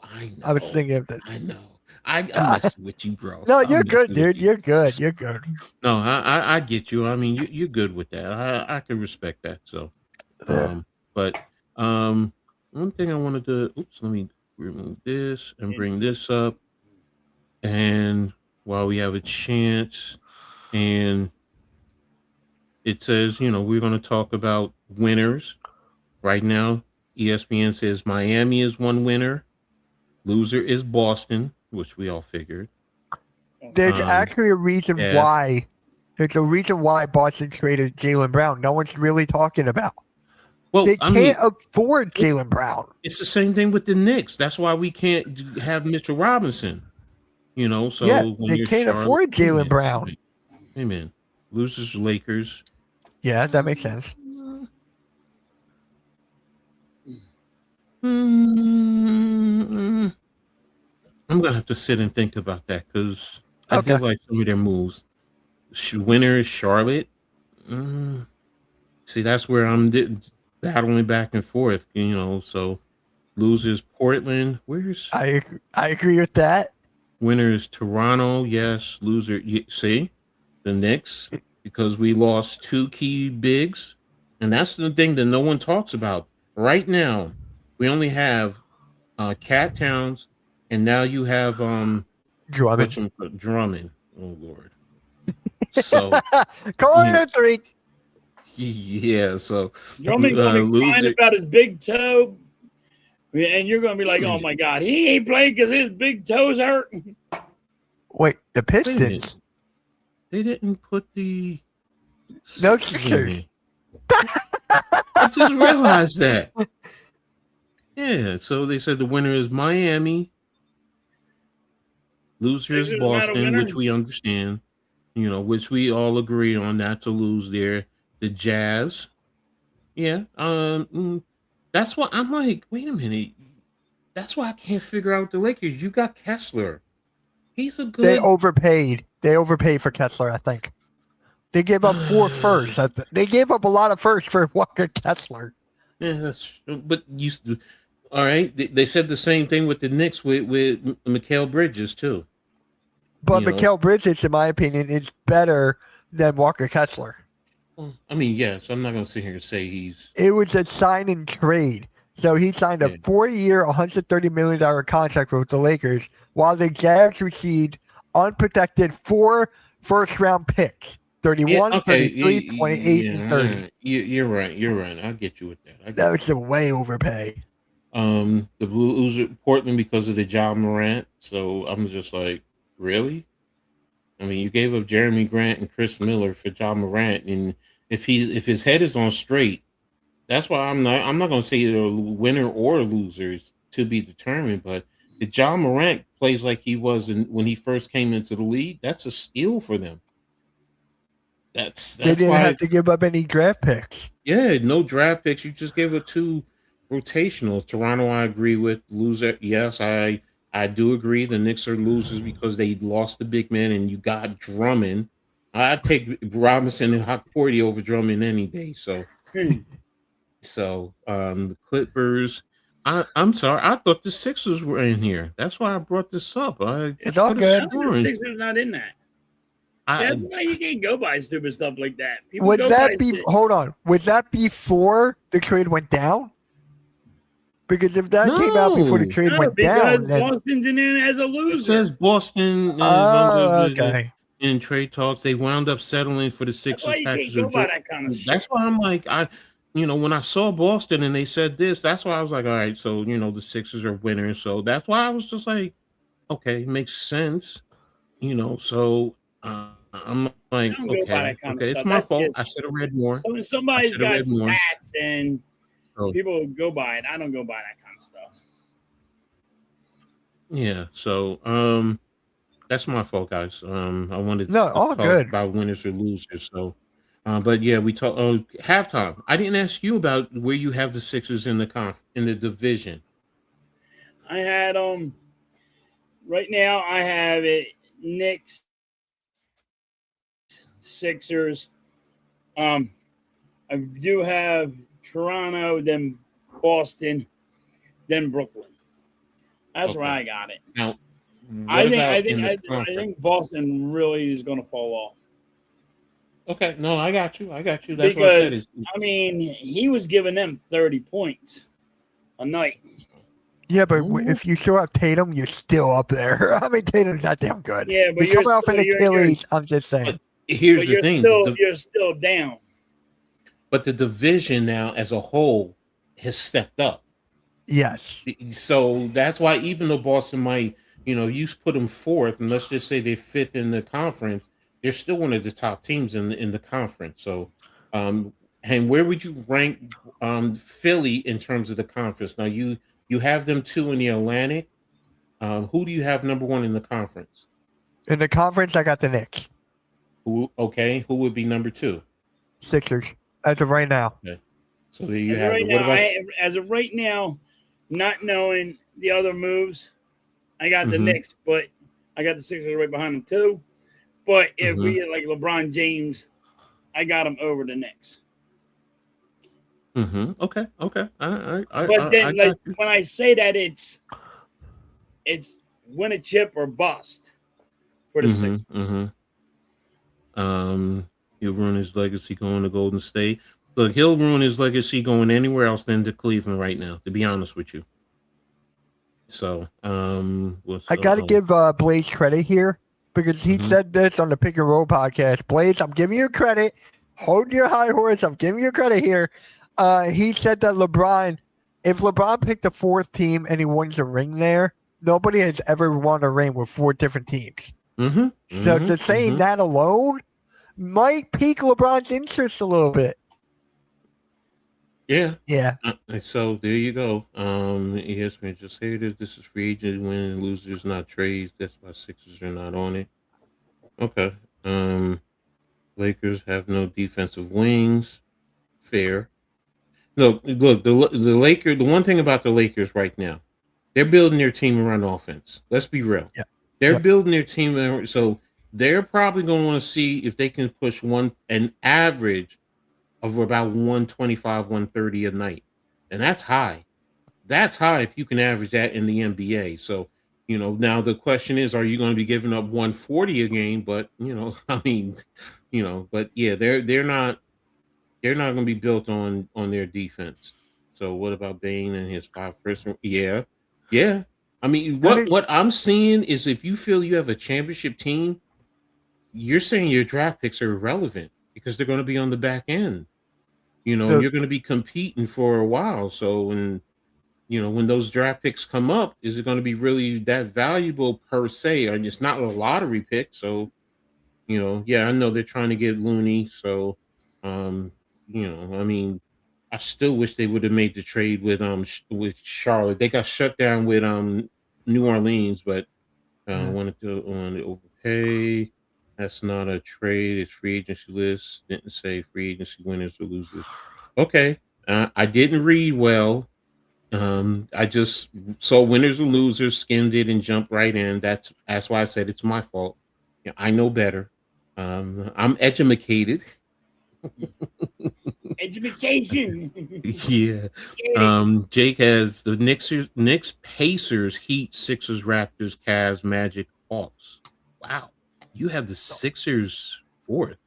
Speaker 2: I know.
Speaker 3: I was thinking of that.
Speaker 2: I know. I'm messing with you, bro.
Speaker 3: No, you're good, dude. You're good. You're good.
Speaker 2: No, I get you. I mean, you're good with that. I can respect that. So, but one thing I wanted to. Oops, let me remove this and bring this up. And while we have a chance, and it says, we're going to talk about winners. Right now, ESPN says Miami is one winner. Loser is Boston, which we all figured.
Speaker 3: There's actually a reason why. There's a reason why Boston traded Jaylen Brown. No one's really talking about. Well, they can't afford Jaylen Brown.
Speaker 2: It's the same thing with the Knicks. That's why we can't have Mitchell Robinson. So
Speaker 3: yeah,
Speaker 2: when
Speaker 3: they can't afford Jaylen Brown.
Speaker 2: Amen. Losers, Lakers.
Speaker 3: Yeah, that makes sense.
Speaker 2: I'm gonna have to sit and think about that because I did like some of their moves. Winner is Charlotte. See, that's where I'm battling back and forth. So losers Portland. Where's
Speaker 3: I agree with that.
Speaker 2: Winner is Toronto. Yes. Loser. See the Knicks because we lost 2 key bigs, and that's the thing that no one talks about right now. We only have Cat Towns, and now you have Drummond. Oh Lord! So
Speaker 3: calling it 3.
Speaker 2: Yeah. So
Speaker 4: Drummond going to be crying about his big toe, and you're going to be like, "Oh my God, he ain't playing because his big toes hurt."
Speaker 3: Wait, the Pistons?
Speaker 2: They didn't put the
Speaker 3: Sixers.
Speaker 2: I just realized that. Yeah, so they said the winner is Miami. Loser is Boston, which we understand. Which we all agree on not to lose there. The Jazz. Yeah. That's why I'm like, wait a minute. That's why I can't figure out the Lakers. You got Kessler. He's a
Speaker 3: They
Speaker 2: good.
Speaker 3: overpaid. They overpaid for Kessler, I think. They gave up 4 firsts. They gave up a lot of firsts for Walker Kessler.
Speaker 2: Yeah, but all right. They said the same thing with the Knicks with Mikal Bridges too.
Speaker 3: But
Speaker 2: You know,
Speaker 3: Mikal Bridges, in my opinion, is better than Walker Kessler.
Speaker 2: well, I mean, yes. I'm not gonna sit here and say he's.
Speaker 3: It was a sign and trade. So he signed a
Speaker 2: Yeah.
Speaker 3: 4-year, $130 million contract with the Lakers, while the Jazz received unprotected 4 first-round picks:
Speaker 2: Yeah.
Speaker 3: 31,
Speaker 2: Okay.
Speaker 3: 33, 28, and 30.
Speaker 2: You're right. You're right. I get you with that. I
Speaker 3: That
Speaker 2: get
Speaker 3: was a way overpay.
Speaker 2: the Blues are Portland because of the John Morant. So I'm just like, really? I mean, you gave up Jeremy Grant and Chris Miller for John Morant, and if his head is on straight, that's why I'm not going to say they're a winner or a loser. It's to be determined. But if John Morant plays like he was when he first came into the league, that's a steal for them.
Speaker 3: They
Speaker 2: That's
Speaker 3: didn't
Speaker 2: why
Speaker 3: have to give up any draft picks.
Speaker 2: yeah, no draft picks. You just gave it two rotational. Toronto, I agree with. Loser, yes, I do agree. The Knicks are losers because they lost the big man, and you got Drummond. I'd take Robinson and Hakordi over Drummond any day. The Clippers. I'm sorry. I thought the Sixers were in here. That's why I brought this up. I
Speaker 3: It's all
Speaker 2: could have
Speaker 3: good.
Speaker 4: How come the
Speaker 2: sworn.
Speaker 4: Sixers not in that? That's
Speaker 2: I
Speaker 4: why you can't go by stupid stuff like that. People
Speaker 3: Would
Speaker 4: go
Speaker 3: that
Speaker 4: by
Speaker 3: be? Hold on. Would that before the trade went down? Because if that came out before the
Speaker 2: no.
Speaker 3: trade
Speaker 4: no,
Speaker 3: went
Speaker 4: because
Speaker 3: down, then
Speaker 4: Boston's in there as a
Speaker 2: It says
Speaker 4: loser.
Speaker 2: Boston is
Speaker 3: oh,
Speaker 2: under
Speaker 3: okay.
Speaker 2: in trade talks. They wound up settling for the
Speaker 4: That's why
Speaker 2: Sixers
Speaker 4: you can't
Speaker 2: package
Speaker 4: go
Speaker 2: of
Speaker 4: by
Speaker 2: Joe.
Speaker 4: that kind of
Speaker 2: That's
Speaker 4: shit.
Speaker 2: why I'm like, when I saw Boston and they said this, that's why I was like, all right, so the Sixers are winners. So that's why I was just like, okay, makes sense. So I'm
Speaker 4: I
Speaker 2: like,
Speaker 4: don't go by
Speaker 2: okay,
Speaker 4: that kind of
Speaker 2: okay, it's
Speaker 4: stuff.
Speaker 2: my
Speaker 4: That's
Speaker 2: fault.
Speaker 4: just
Speaker 2: I should have read more. I
Speaker 4: somebody's
Speaker 2: should have
Speaker 4: got
Speaker 2: read more.
Speaker 4: stats and
Speaker 2: So
Speaker 4: people go by it. I don't go by that kind of stuff.
Speaker 2: yeah, so that's my fault, guys. I wanted
Speaker 3: No,
Speaker 2: to
Speaker 3: all
Speaker 2: talk
Speaker 3: good.
Speaker 2: about winners or losers. So, but yeah, we talk. Halftime. I didn't ask you about where you have the Sixers in the division.
Speaker 4: I had right now I have it Knicks, Sixers. Um, I do have Toronto, then Boston, then Brooklyn. That's where
Speaker 2: Okay.
Speaker 4: I got it.
Speaker 2: Now,
Speaker 4: I
Speaker 2: what
Speaker 4: think I
Speaker 2: about
Speaker 4: think
Speaker 2: in the
Speaker 4: I, I
Speaker 2: conference?
Speaker 4: think Boston really is going to fall off
Speaker 2: Okay, no, I got you. I got you. That's what I
Speaker 4: because
Speaker 2: said. Is
Speaker 4: I mean he was giving them 30 points a night.
Speaker 3: Yeah, but if you show up Tatum, you're still up there. I mean, Tatum's not damn good.
Speaker 4: Yeah, but
Speaker 3: He's coming off an Achilles. I'm just saying.
Speaker 2: but here's
Speaker 4: but
Speaker 2: the thing.
Speaker 4: you're still down.
Speaker 2: But the division now as a whole has stepped up.
Speaker 3: Yes.
Speaker 2: So that's why even though Boston might, you put them fourth, and let's just say they're fifth in the conference, they're still one of the top teams in the conference. So, and where would you rank Philly in terms of the conference? Now you have them two in the Atlantic. Who do you have number one in the conference?
Speaker 3: In the conference, I got the Knicks,
Speaker 2: Who would be number two?
Speaker 3: Sixers, as of right now.
Speaker 2: Okay. So there you have it. What about?
Speaker 4: As of right now, not knowing the other moves, I got the
Speaker 2: Mm-hmm,
Speaker 4: Knicks, but I got the Sixers right behind them too. But if
Speaker 2: mm-hmm,
Speaker 4: we get like LeBron James, I got him over the Knicks.
Speaker 2: mm-hmm. Okay, okay.
Speaker 4: But
Speaker 2: I
Speaker 4: then, like
Speaker 2: got you.
Speaker 4: when I say that, it's win a chip or bust for the Sixers.
Speaker 2: Mm-hmm, mm-hmm. He'll ruin his legacy going to Golden State. Look, he'll ruin his legacy going anywhere else than to Cleveland right now, to be honest with you. So,
Speaker 3: I got to give Blaze credit here because he
Speaker 2: mhm.
Speaker 3: said this on the Pick and Roll podcast. Blaze, I'm giving you credit. Hold your high horse. I'm giving you credit here. He said that if LeBron picked the fourth team and he wins a ring there, nobody has ever won a ring with 4 different teams.
Speaker 2: Mm-hmm,
Speaker 3: So
Speaker 2: mm-hmm,
Speaker 3: to saying that alone might pique LeBron's interest a little bit.
Speaker 2: yeah.
Speaker 3: Yeah.
Speaker 2: So there you go. ESPN just say this. This is free agent win and losers, not trades. That's why Sixers are not on it. Okay. Lakers have no defensive wings. Fair. Look, the Lakers. The one thing about the Lakers right now, they're building their team around offense. Let's be real.
Speaker 3: Yeah.
Speaker 2: They're
Speaker 3: Yep.
Speaker 2: building their team so they're probably going to want to see if they can push an average of about 125, 130 a night. And that's high. That's high if you can average that in the NBA. So, now the question is, are you going to be giving up 140 a game? But, I mean, but yeah, they're not going to be built on their defense. So what about Bain and his 5 first? Yeah. Yeah. I mean,
Speaker 3: I
Speaker 2: what
Speaker 3: mean,
Speaker 2: what I'm seeing is if you feel you have a championship team, you're saying your draft picks are irrelevant because they're going to be on the back end, and
Speaker 3: the
Speaker 2: you're going to be competing for a while. So when those draft picks come up, is it going to be really that valuable per se? Or it's not a lottery pick. So, yeah, I know they're trying to get Looney. So, I mean, I still wish they would have made the trade with Charlotte. They got shut down with New Orleans, but
Speaker 3: yeah.
Speaker 2: wanted to overpay. That's not a trade. It's free agency list. Didn't say free agency winners or losers. Okay. I didn't read well. I just saw winners or losers, skimmed it, and jumped right in. That's why I said it's my fault. Yeah, I know better. I'm educated.
Speaker 4: Education.
Speaker 2: Yeah.
Speaker 4: Get it.
Speaker 2: Jake has the Knicks, Pacers, Heat, Sixers, Raptors, Cavs, Magic, Hawks. Wow. You have the Sixers fourth.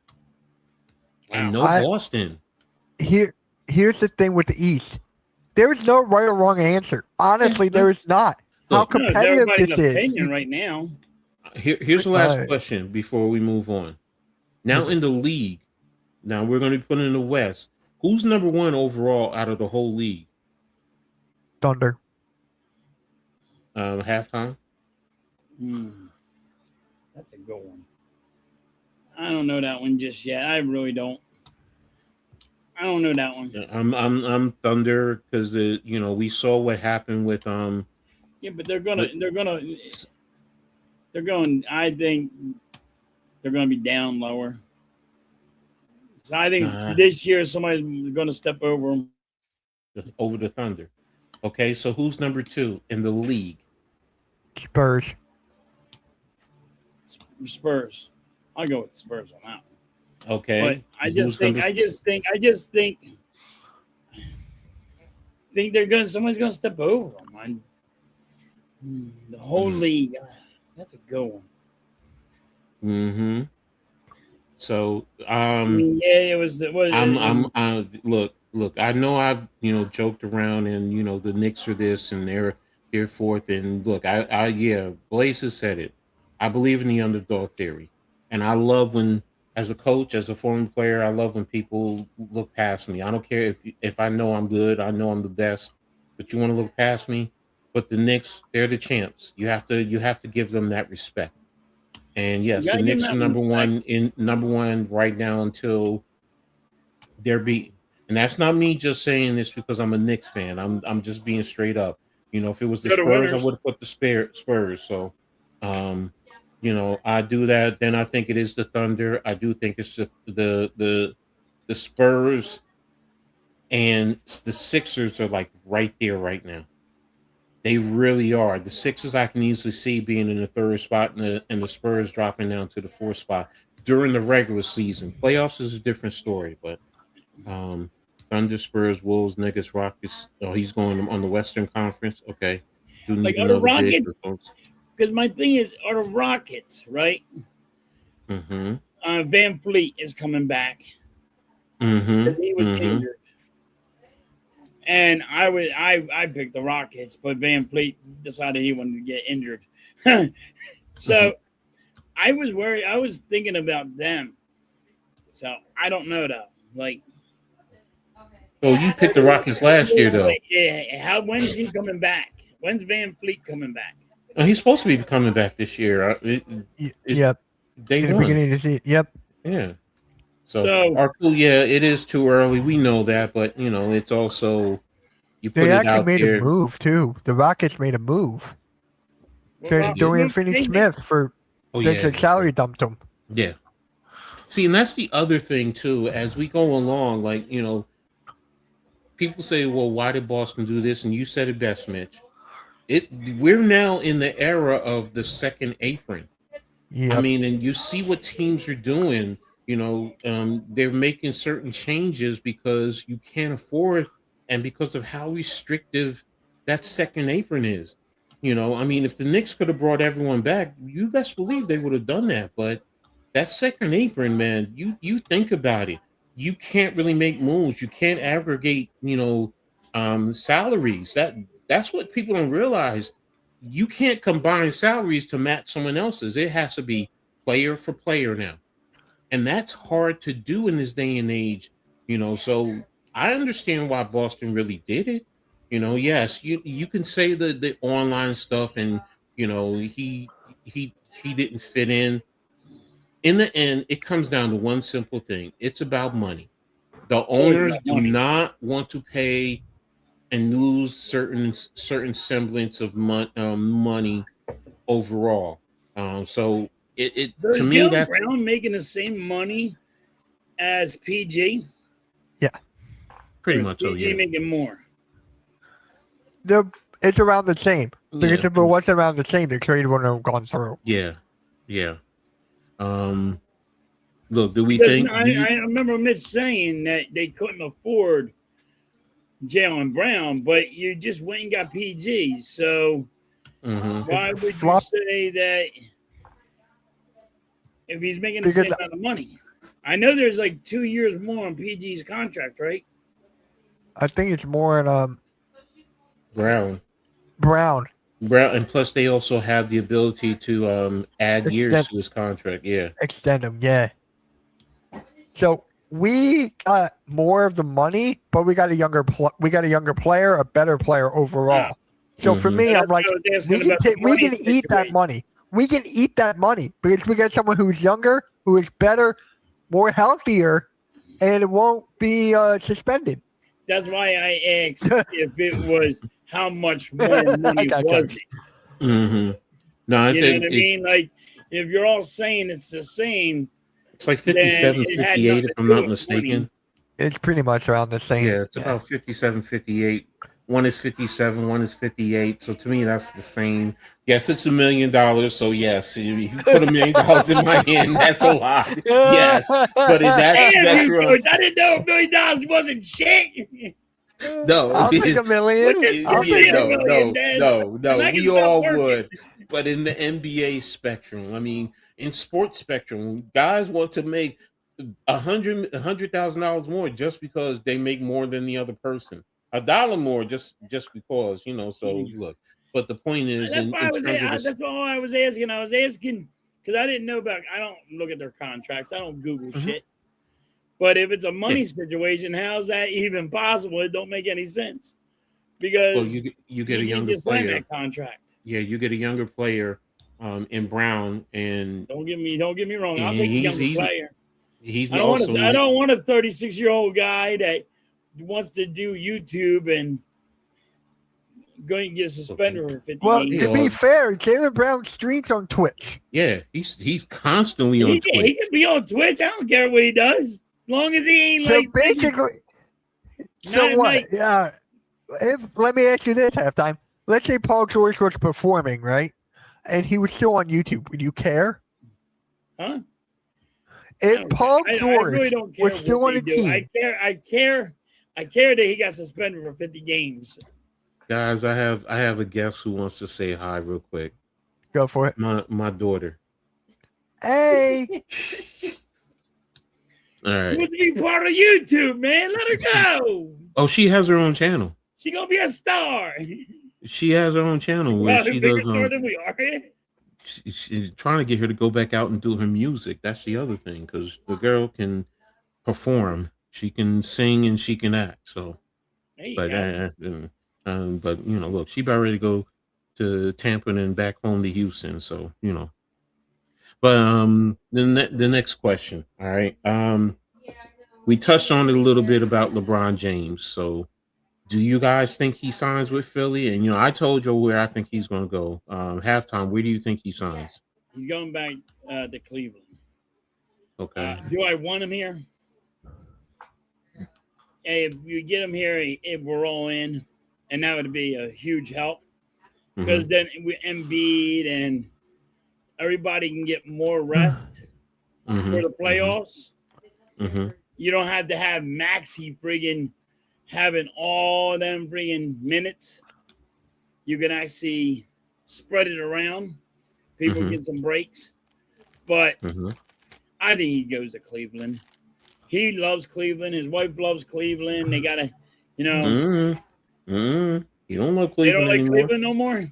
Speaker 2: And
Speaker 4: Wow.
Speaker 2: no Boston.
Speaker 3: Here's the thing with the East. There is no right or wrong answer. Honestly, there is not. How
Speaker 2: Look,
Speaker 4: No, it's
Speaker 3: competitive
Speaker 4: everybody's
Speaker 3: this is.
Speaker 4: opinion right now.
Speaker 2: here's the last
Speaker 3: Right.
Speaker 2: question before we move on. Now in the league, now we're going to be putting in the West. Who's number one overall out of the whole league?
Speaker 3: Thunder.
Speaker 2: Halftime?
Speaker 4: That's a good one. I don't know that one just yet. I really don't. I don't know that one.
Speaker 2: Yeah, I'm Thunder because we saw what happened with
Speaker 4: Yeah, but they're going. I think they're gonna be down lower. So I think this year somebody's gonna step over them.
Speaker 2: over the Thunder. Okay, so who's number two in the league?
Speaker 3: Spurs.
Speaker 4: Spurs. I'll go with Spurs on that one.
Speaker 2: Okay,
Speaker 4: But I
Speaker 2: who's
Speaker 4: just think somebody's gonna step over them. The whole league. That's a good one.
Speaker 2: Mm-hmm. So
Speaker 4: I mean, yeah, it was.
Speaker 2: look. I know I've joked around and the Knicks are this and they're fourth and look, yeah, Blaze has said it. I believe in the underdog theory, and I love when, as a coach, as a former player, I love when people look past me. I don't care if I know I'm good, I know I'm the best, but you want to look past me. But the Knicks, they're the champs. You have to give them that respect. And yes, the Knicks are number one right now until they're beaten. And that's not me just saying this because I'm a Knicks fan. I'm just being straight up. If it was the Spurs, I would have put the Spurs. So, I do that. Then I think it is the Thunder. I do think it's the Spurs and the Sixers are like right there right now. They really are. The Sixers I can easily see being in the third spot and the Spurs dropping down to the fourth spot during the regular season. Playoffs is a different story, but Thunder, Spurs, Wolves, Nuggets, Rockets. Oh, he's going on the Western Conference. Okay.
Speaker 4: Are the Rockets? Because my thing is, are the Rockets, right?
Speaker 2: Mm-hmm.
Speaker 4: Van Fleet is coming back.
Speaker 2: Mm-hmm.
Speaker 4: He was injured. And I picked the Rockets, but Van Fleet decided he wanted to get injured. So I was worried. I was thinking about them. So I don't know though.
Speaker 2: So you picked the Rockets last year though.
Speaker 4: Yeah. When's he coming back? When's Van Fleet coming back?
Speaker 2: He's supposed to be coming back this year.
Speaker 3: Yep.
Speaker 2: Day
Speaker 3: in the
Speaker 2: one.
Speaker 3: beginning of the season. Yep.
Speaker 2: Yeah. So yeah, it is too early. We know that, but it's also you put
Speaker 3: They
Speaker 2: it
Speaker 3: actually
Speaker 2: out
Speaker 3: made
Speaker 2: there.
Speaker 3: a move too. The Rockets made a move. Dorian Finney-Smith for salary dumped him.
Speaker 2: Yeah. See, and that's the other thing too. As we go along, people say, well, why did Boston do this? And you said it best, Mitch. We're now in the era of the second apron. I
Speaker 3: Yep.
Speaker 2: mean, and you see what teams are doing. They're making certain changes because you can't afford, and because of how restrictive that second apron is. I mean, if the Knicks could have brought everyone back, you best believe they would have done that. But that second apron, man, you think about it. You can't really make moves. You can't aggregate, salaries. That's what people don't realize. You can't combine salaries to match someone else's. It has to be player for player now. And that's hard to do in this day and age, So I understand why Boston really did it. Yes, you can say the online stuff and he didn't fit in. In the end, it comes down to one simple thing. It's about money. The
Speaker 4: Always
Speaker 2: owners
Speaker 4: about
Speaker 2: do
Speaker 4: money.
Speaker 2: not want to pay and lose certain semblance of money overall. So it
Speaker 4: So
Speaker 2: to
Speaker 4: is
Speaker 2: me
Speaker 4: Jalen
Speaker 2: that's
Speaker 4: Brown making the same money as PG?
Speaker 3: Yeah.
Speaker 2: pretty
Speaker 4: Or is
Speaker 2: much so.
Speaker 4: PG
Speaker 2: Yeah,
Speaker 4: making more?
Speaker 3: It's around the same. Because
Speaker 2: yeah,
Speaker 3: if it wasn't around the same, the trade wouldn't have gone through.
Speaker 2: yeah, yeah. Um, Look, do we
Speaker 4: Because
Speaker 2: think? Do you?
Speaker 4: I remember Mitch saying that they couldn't afford Jalen Brown, but you just went and got PG. So
Speaker 2: Mhm.
Speaker 4: why
Speaker 3: It's
Speaker 4: would you
Speaker 3: flop
Speaker 4: say that if he's making the
Speaker 3: because
Speaker 4: same amount of money? I know there's like 2 years more on PG's contract, right?
Speaker 3: I think it's more in
Speaker 2: Brown,
Speaker 3: Brown.
Speaker 2: and plus they also have the ability to add years
Speaker 3: Extend
Speaker 2: to his contract. Yeah.
Speaker 3: extend him, yeah. So we got more of the money, but we got a younger player, a better player
Speaker 4: Ah,
Speaker 3: overall. So for
Speaker 2: Mm-hmm.
Speaker 3: me,
Speaker 4: that's
Speaker 3: I'm
Speaker 4: why
Speaker 3: like,
Speaker 4: I was asking about the
Speaker 3: we
Speaker 4: money
Speaker 3: can eat that
Speaker 4: situation.
Speaker 3: money. We can eat that money because we got someone who's younger, who is better, more healthier, and it won't be suspended.
Speaker 4: That's why I asked if it was how much more
Speaker 3: I
Speaker 4: money
Speaker 3: got
Speaker 4: was
Speaker 3: you.
Speaker 4: it.
Speaker 2: Mm-hmm. No, I
Speaker 4: You know
Speaker 2: think
Speaker 4: what I mean? Like if you're all saying it's the same,
Speaker 2: it's like
Speaker 4: then
Speaker 2: 57,
Speaker 4: it had
Speaker 2: 58,
Speaker 4: nothing
Speaker 2: if
Speaker 4: to
Speaker 2: I'm
Speaker 4: do
Speaker 2: not
Speaker 4: with money.
Speaker 2: mistaken.
Speaker 3: It's pretty much around the same.
Speaker 2: Yeah, it's
Speaker 3: Yeah.
Speaker 2: about 57, 58. One is 57, one is 58. So to me, that's the same. Yes, it's $1 million. So yes, if you put $1 million in my hand, that's a lot. Yes, but in that
Speaker 4: Damn, you
Speaker 2: spectrum,
Speaker 4: coach! I didn't know $1 million wasn't shit.
Speaker 2: no,
Speaker 3: I'll take a
Speaker 4: What
Speaker 3: million.
Speaker 4: just
Speaker 3: I'll
Speaker 4: give
Speaker 3: take
Speaker 4: me a
Speaker 3: it.
Speaker 4: million, then, and I can
Speaker 2: we
Speaker 4: stop
Speaker 2: all
Speaker 4: working.
Speaker 2: would. But in the NBA spectrum, I mean, in sports spectrum, guys want to make $100,000 more just because they make more than the other person. $1 more just because, So look, but the point is,
Speaker 4: That's why
Speaker 2: in terms of this,
Speaker 4: that's why I was asking. I was asking because I didn't know about. I don't look at their contracts. I don't Google
Speaker 2: Mhm.
Speaker 4: shit. But if it's a
Speaker 2: yeah,
Speaker 4: money situation, how's that even possible? It don't make any sense
Speaker 2: well,
Speaker 4: because
Speaker 2: you get a
Speaker 4: PG
Speaker 2: younger
Speaker 4: just signed
Speaker 2: player.
Speaker 4: that contract.
Speaker 2: Yeah, you get a younger player, in Brown,
Speaker 4: Don't get me wrong.
Speaker 2: and
Speaker 4: I'll take a younger player.
Speaker 2: he's
Speaker 4: I
Speaker 2: also
Speaker 4: don't want a 36-year-old guy that wants to do YouTube and going to get suspended for 50
Speaker 3: Well,
Speaker 2: he
Speaker 3: to
Speaker 4: games.
Speaker 3: be
Speaker 2: all
Speaker 3: fair, Jalen Brown streams on Twitch.
Speaker 2: yeah, he's constantly on Twitch.
Speaker 4: He can be on Twitch. I don't care what he does, as long as he ain't
Speaker 3: So
Speaker 4: like making
Speaker 3: basically, so
Speaker 4: not
Speaker 3: what?
Speaker 4: like
Speaker 3: Yeah. Let me ask you this halftime. Let's say Paul George was performing, right? And he was still on YouTube. Would you care?
Speaker 4: huh? I
Speaker 3: If
Speaker 4: don't care.
Speaker 3: Paul
Speaker 4: I really
Speaker 3: George
Speaker 4: don't care
Speaker 3: was
Speaker 4: what
Speaker 3: still on
Speaker 4: they
Speaker 3: the
Speaker 4: do.
Speaker 3: team,
Speaker 4: I care that he got suspended for 50 games.
Speaker 2: Guys, I have a guest who wants to say hi real quick.
Speaker 3: go for it.
Speaker 2: My daughter.
Speaker 3: Hey,
Speaker 2: All
Speaker 4: She
Speaker 2: right.
Speaker 4: wants to be part of YouTube, man. Let her go.
Speaker 2: Oh, she has her own channel.
Speaker 4: She gonna be a star.
Speaker 2: She has her own channel where
Speaker 4: Probably
Speaker 2: she
Speaker 4: bigger
Speaker 2: does
Speaker 4: star than we are.
Speaker 2: she's trying to get her to go back out and do her music. That's the other thing, because the girl can perform. She can sing and she can act. So,
Speaker 4: There you
Speaker 2: but
Speaker 4: go.
Speaker 2: but look, she about ready to go to Tampa and back home to Houston. So but the next question. All right. We touched on it a little bit about LeBron James. So, do you guys think he signs with Philly? And I told you where I think he's going to go. Halftime, where do you think he signs?
Speaker 4: He's going back to Cleveland.
Speaker 2: Okay.
Speaker 4: Do I want him here? hey, if you get him here, if we're all in, and that would be a huge help because then we Embiid and everybody can get more rest for the playoffs. You don't have to have Maxey friggin' having all them friggin' minutes. You can actually spread it around. People get some breaks. But I think he goes to Cleveland. He loves Cleveland. His wife loves Cleveland. They got to, you know.
Speaker 2: You don't love Cleveland
Speaker 4: They don't like
Speaker 2: anymore.
Speaker 4: Cleveland no more?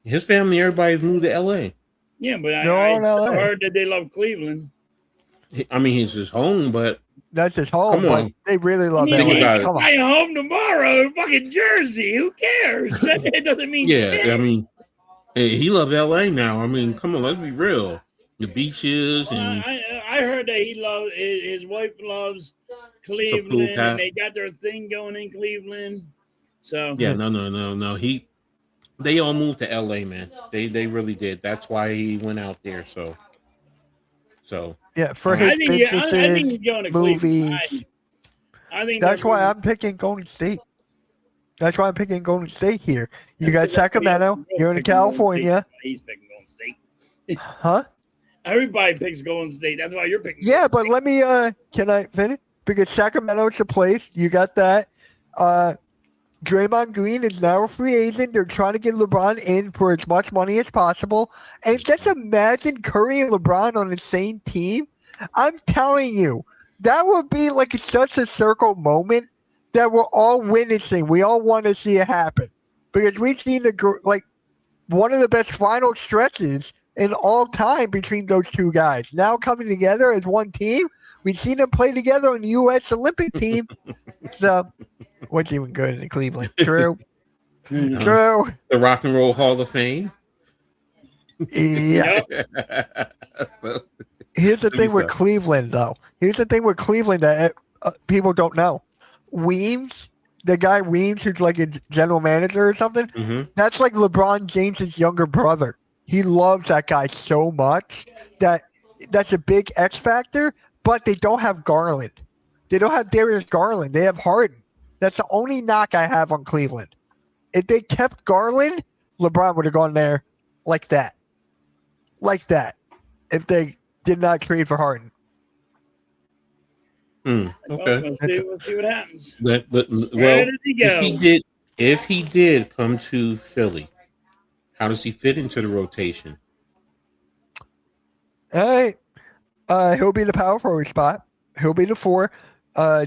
Speaker 2: His family, everybody's moved to L.A.
Speaker 4: Yeah, but
Speaker 3: No,
Speaker 4: I
Speaker 3: no,
Speaker 4: heard that they love Cleveland.
Speaker 2: I mean, he's his home, but
Speaker 3: That's his home,
Speaker 2: Come
Speaker 3: but
Speaker 2: on.
Speaker 3: they really love
Speaker 4: I mean,
Speaker 3: LA.
Speaker 4: he
Speaker 2: got it.
Speaker 3: Come on.
Speaker 4: buy a home tomorrow in fucking Jersey. Who cares? It doesn't mean shit.
Speaker 2: yeah, I mean, hey, he loves L.A. now. I mean, come on, let's be real. The beaches
Speaker 4: Well,
Speaker 2: and
Speaker 4: I heard that he loves his wife loves Cleveland, and they got their thing going in Cleveland. So
Speaker 2: yeah, no. They all moved to L.A., man. They really did. That's why he went out there. So
Speaker 3: Yeah, for his
Speaker 4: I think
Speaker 3: businesses,
Speaker 4: he's going to
Speaker 3: movies.
Speaker 4: Cleveland. I think
Speaker 3: That's why I'm picking Golden State. That's why I'm picking Golden State here. You got Sacramento. You're in California.
Speaker 4: He's picking Golden State.
Speaker 3: Huh?
Speaker 4: Everybody picks Golden State. That's why you're picking.
Speaker 3: Yeah, but let me can I finish? Because Sacramento's the place. You got that. Draymond Green is now a free agent. They're trying to get LeBron in for as much money as possible. And just imagine Curry and LeBron on the same team. I'm telling you, that would be like such a circle moment that we're all witnessing. We all want to see it happen because we've seen one of the best final stretches in all time between those two guys. Now coming together as one team. We've seen them play together on the U.S. Olympic team. So, what's even good in Cleveland? True. True.
Speaker 2: the Rock and Roll Hall of Fame.
Speaker 3: Yeah.
Speaker 2: So,
Speaker 3: Here's the thing with Cleveland, though. Here's the thing with Cleveland that people don't know. Weems, the guy Weems, who's like a general manager or something, that's like LeBron James's younger brother. He loves that guy so much that's a big X factor, but they don't have Garland. They don't have Darius Garland. They have Harden. That's the only knock I have on Cleveland. If they kept Garland, LeBron would have gone there like that. Like that. If they did not trade for Harden.
Speaker 2: Okay.
Speaker 4: We'll see what happens.
Speaker 2: Well,
Speaker 4: Where does he go?
Speaker 2: if he did come to Philly, how does he fit into the rotation?
Speaker 3: All right. He'll be the power forward spot. He'll be the 4.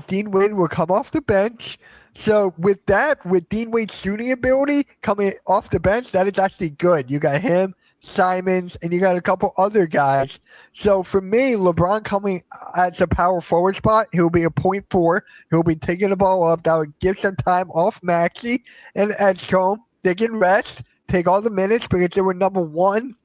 Speaker 3: Dean Wade will come off the bench. So with Dean Wade's shooting ability coming off the bench, that is actually good. You got him, Simons, and you got a couple other guys. So for me, LeBron coming at the power forward spot, he'll be a point 4. He'll be taking the ball up. That would give some time off Maxey and Edstrom. They can rest, take all the minutes because they were number 1,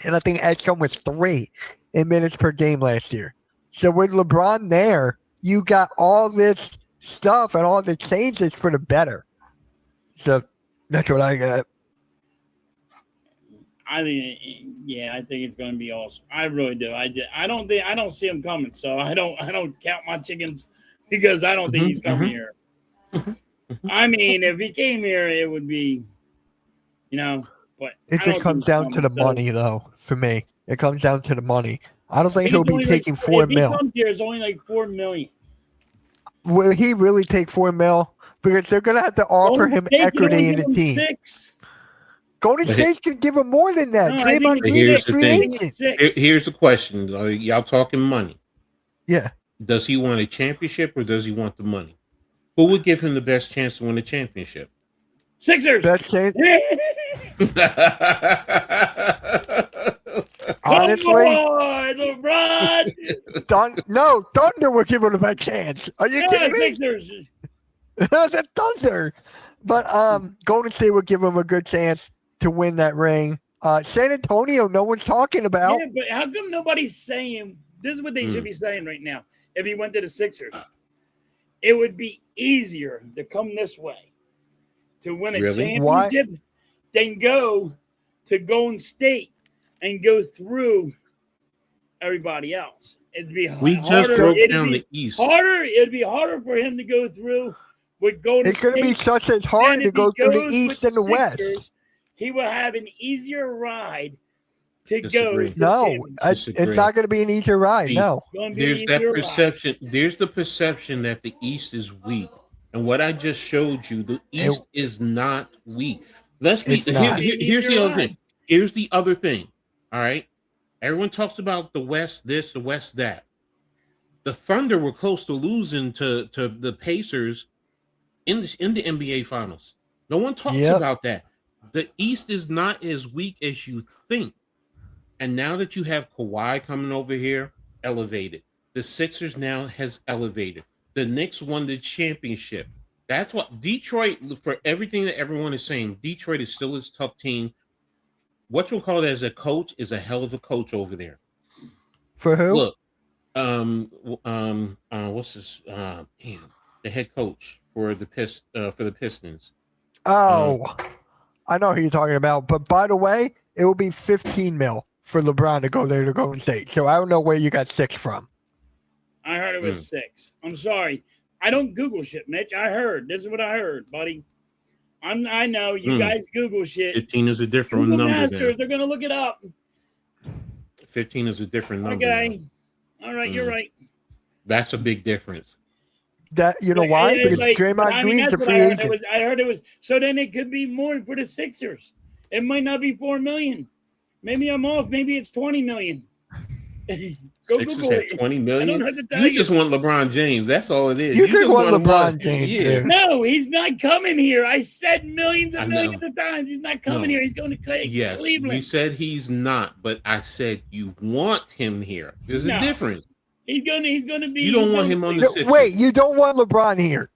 Speaker 3: and I think Edstrom was 3 in minutes per game last year. So with LeBron there, you got all this stuff and all the changes for the better. So that's what I got.
Speaker 4: I think it's going to be awesome. I really do. I don't see him coming. So I don't count my chickens because I don't think he's coming here. I mean, if he came here, it would be, but
Speaker 3: it just comes down to the money, though. For me, it comes down to the money. I don't think he'll be taking $4 million.
Speaker 4: If he comes here, it's only like $4 million.
Speaker 3: Will he really take $4 million? Because they're going to have to offer him equity in the team.
Speaker 4: 6.
Speaker 3: Golden State can give him more than that.
Speaker 4: No,
Speaker 2: here's the thing. Here's the question. Y'all talking money.
Speaker 3: Yeah.
Speaker 2: Does he want a championship or does he want the money? Who would give him the best chance to win a championship?
Speaker 4: Sixers.
Speaker 3: Best chance.
Speaker 4: Honestly, LeBron.
Speaker 3: No, Thunder will give him the best chance. Are you kidding me?
Speaker 4: Sixers.
Speaker 3: The Thunder. But Golden State will give him a good chance to win that ring. San Antonio, no one's talking about.
Speaker 4: Yeah, but how come nobody's saying this is what they should be saying right now? If he went to the Sixers, it would be easier to come this way to win a championship than go to Golden State and go through everybody else. it'd be
Speaker 2: We just
Speaker 4: harder.
Speaker 2: broke
Speaker 4: It'd
Speaker 2: down
Speaker 4: be
Speaker 2: the East.
Speaker 4: harder. It'd be harder for him to go through with Golden
Speaker 3: It's going to be
Speaker 4: State.
Speaker 3: such as hard
Speaker 4: And
Speaker 3: to
Speaker 4: if he
Speaker 3: go through the
Speaker 4: goes with
Speaker 3: East and the West.
Speaker 4: Sixers, he will have an easier ride to
Speaker 2: Disagree.
Speaker 4: go. To
Speaker 3: No,
Speaker 4: the
Speaker 3: it's
Speaker 2: Disagree.
Speaker 3: not going to be an easy ride.
Speaker 2: See,
Speaker 3: No.
Speaker 4: It's gonna be
Speaker 2: There's
Speaker 4: an
Speaker 2: that
Speaker 4: easier ride.
Speaker 2: perception. There's the perception that the East is weak, and what I just showed you, the East is not weak. Let's be.
Speaker 3: It's not.
Speaker 2: Here's the other thing. Here's the other thing. All right. Everyone talks about the West this, the West that. The Thunder were close to losing to the Pacers in the NBA Finals. No one talks about that. The East is not as weak as you think. And now that you have Kawhi coming over here, elevated. The Sixers now has elevated. The Knicks won the championship. That's what Detroit, for everything that everyone is saying, Detroit is still a tough team. What you'll call it as a coach is a hell of a coach over there.
Speaker 3: For who?
Speaker 2: Look, what's this? The head coach for the Pistons.
Speaker 3: Oh, I know who you're talking about. But by the way, it will be 15 mil for LeBron to go there to Golden State. So I don't know where you got 6 from.
Speaker 4: I heard it was 6. I'm sorry. I don't Google shit, Mitch. I heard. This is what I heard, buddy. I know you guys Google shit.
Speaker 2: 15 is a different
Speaker 4: Google
Speaker 2: number.
Speaker 4: Masters, they're gonna look it up.
Speaker 2: 15 is a different number.
Speaker 4: Okay. All right, you're right.
Speaker 2: That's a big difference.
Speaker 3: That you know why? Because Draymond Green's a free agent.
Speaker 4: I heard it was. So then it could be more for the Sixers. It might not be 4 million. Maybe I'm off. Maybe it's 20 million. Go
Speaker 2: Sixers
Speaker 4: Google
Speaker 2: have
Speaker 4: it.
Speaker 2: 20 million.
Speaker 4: I don't have to tell
Speaker 2: You just want LeBron James. That's all it is.
Speaker 3: You just want
Speaker 2: him
Speaker 3: LeBron
Speaker 2: on-
Speaker 3: James,
Speaker 2: Yeah.
Speaker 3: dude.
Speaker 4: No, he's not coming here. I said millions
Speaker 2: I
Speaker 4: and
Speaker 2: know.
Speaker 4: millions of times. He's not coming
Speaker 2: No.
Speaker 4: here. He's going to
Speaker 2: Yes,
Speaker 4: Cleveland.
Speaker 2: you said he's not, but I said you want him here. There's a difference.
Speaker 4: He's gonna be.
Speaker 2: You don't want him on the Sixers.
Speaker 3: Wait, you don't want LeBron here.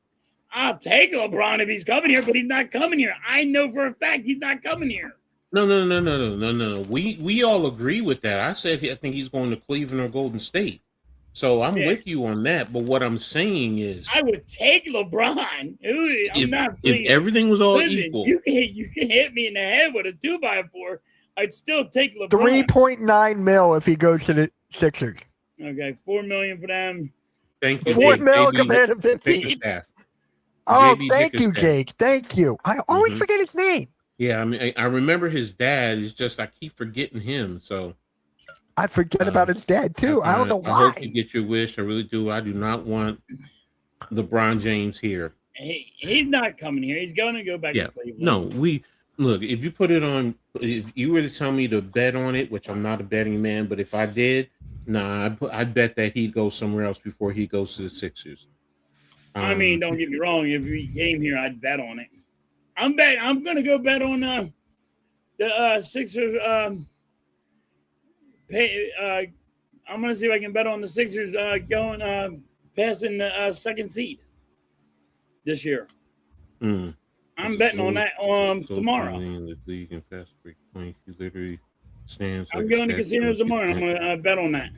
Speaker 4: I'll take LeBron if he's coming here, but he's not coming here. I know for a fact he's not coming here.
Speaker 2: No. We all agree with that. I said I think he's going to Cleveland or Golden State. So I'm with you on that. But what I'm saying is,
Speaker 4: I would take LeBron.
Speaker 2: If everything was all equal,
Speaker 4: you can hit me in the head with a 2x4. I'd still take LeBron.
Speaker 3: 3.9 mil if he goes to the Sixers.
Speaker 4: Okay, 4 million for them.
Speaker 2: thank you.
Speaker 3: 4
Speaker 2: Jake.
Speaker 3: mil
Speaker 2: JB
Speaker 3: compared to
Speaker 2: Dickerstaff.
Speaker 3: 15. Oh,
Speaker 2: JB
Speaker 3: thank you,
Speaker 2: Dickerstaff.
Speaker 3: Jake. Thank you. I always forget his name.
Speaker 2: Yeah, I mean, I remember his dad. It's just I keep forgetting him. So
Speaker 3: I forget about his dad too. I don't know
Speaker 2: I
Speaker 3: why.
Speaker 2: hope you get your wish. I really do. I do not want LeBron James here.
Speaker 4: He's not coming here. He's going to go back to Cleveland.
Speaker 2: No, look, if you put it on, if you were to tell me to bet on it, which I'm not a betting man, but if I did, I'd bet that he'd go somewhere else before he goes to the Sixers.
Speaker 4: I mean, don't get me wrong. If he came here, I'd bet on it. I'm going to go bet on the Sixers. I'm going to see if I can bet on the Sixers going passing the second seed this year. I'm betting on that tomorrow.
Speaker 2: The league and fast break point, he literally stands.
Speaker 4: I'm going to casinos tomorrow. I'm going to bet on that.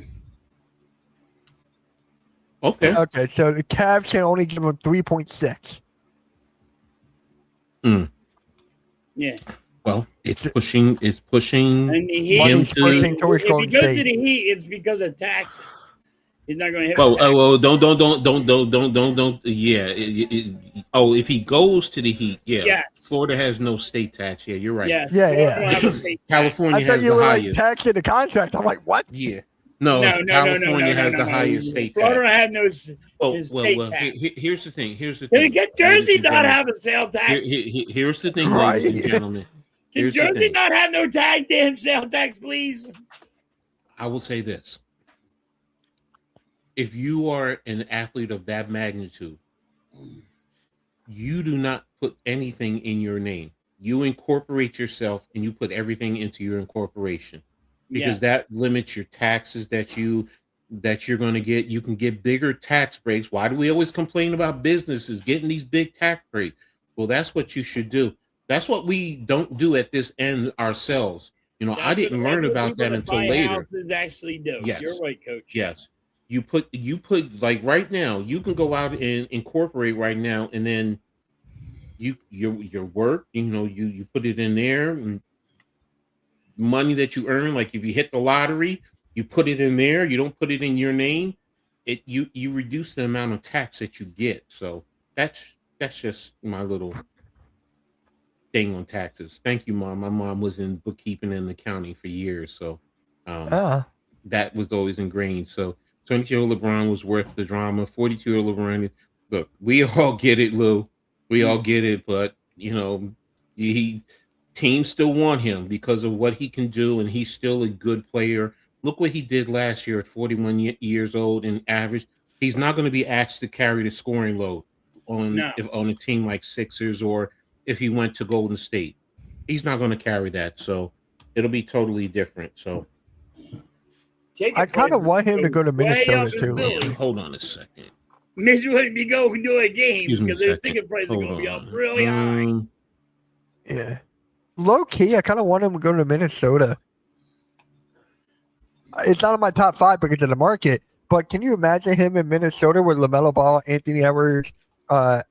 Speaker 2: Okay.
Speaker 3: Okay, so the Cavs can only give him 3.6.
Speaker 4: Yeah.
Speaker 2: Well, it's pushing. It's pushing.
Speaker 4: And the
Speaker 3: Money's
Speaker 4: Heat,
Speaker 3: pushing towards
Speaker 4: if he
Speaker 3: Golden
Speaker 4: goes to
Speaker 3: State.
Speaker 4: the Heat, it's because of taxes. He's not going to hit.
Speaker 2: Well, don't. Yeah. If he goes to the Heat, yeah.
Speaker 4: Yes.
Speaker 2: Florida has no state tax. Yeah, you're right.
Speaker 4: Yes.
Speaker 3: Yeah.
Speaker 2: California
Speaker 3: I thought
Speaker 2: has
Speaker 3: you
Speaker 2: the
Speaker 3: were like
Speaker 2: highest.
Speaker 3: taxing the contract. I'm like, what?
Speaker 2: Yeah. No, California has the highest state tax.
Speaker 4: Florida have no
Speaker 2: state tax. Here's the thing.
Speaker 4: Can Jersey not have a sale tax?
Speaker 2: Here's the thing,
Speaker 3: Right.
Speaker 2: ladies and gentlemen.
Speaker 4: Can Jersey not have no damn sale tax, please?
Speaker 2: I will say this. If you are an athlete of that magnitude, you do not put anything in your name. You incorporate yourself and you put everything into your incorporation because that limits your taxes that you're going to get. You can get bigger tax breaks. Why do we always complain about businesses getting these big tax breaks? Well, that's what you should do. That's what we don't do at this end ourselves. I didn't learn about that until later.
Speaker 4: Houses actually do.
Speaker 2: Yes.
Speaker 4: You're right, Coach.
Speaker 2: Yes. You put like right now, you can go out and incorporate right now, and then your work, you put it in there, and money that you earn, like if you hit the lottery, You put it in there. You don't put it in your name. You reduce the amount of tax that you get. So that's just my little thing on taxes. Thank you, Mom. My mom was in bookkeeping in the county for years, so um,
Speaker 3: Ah,
Speaker 2: that was always ingrained. So 22-year-old LeBron was worth the drama. 42-year-old LeBron, look, we all get it, Lou. We all get it, but he teams still want him because of what he can do, and he's still a good player. Look what he did last year at 41 years old and average. He's not going to be asked to carry the scoring load
Speaker 4: No.
Speaker 2: on a team like Sixers, or if he went to Golden State. He's not going to carry that, so it'll be totally different. So
Speaker 4: Take
Speaker 3: I
Speaker 4: it
Speaker 3: kind of want him to go to
Speaker 4: way up
Speaker 3: Minnesota
Speaker 4: in
Speaker 3: too.
Speaker 4: Philly.
Speaker 2: hold on a second.
Speaker 4: Mitch wouldn't be going to a game
Speaker 2: Excuse me a
Speaker 4: because their
Speaker 2: second.
Speaker 4: ticket prices are
Speaker 2: Hold
Speaker 4: going to be up
Speaker 2: on.
Speaker 4: really high.
Speaker 3: Yeah. Low key, I kind of want him to go to Minnesota. It's not in my top 5 because of the market, but can you imagine him in Minnesota with LaMelo Ball, Anthony Edwards, Jaden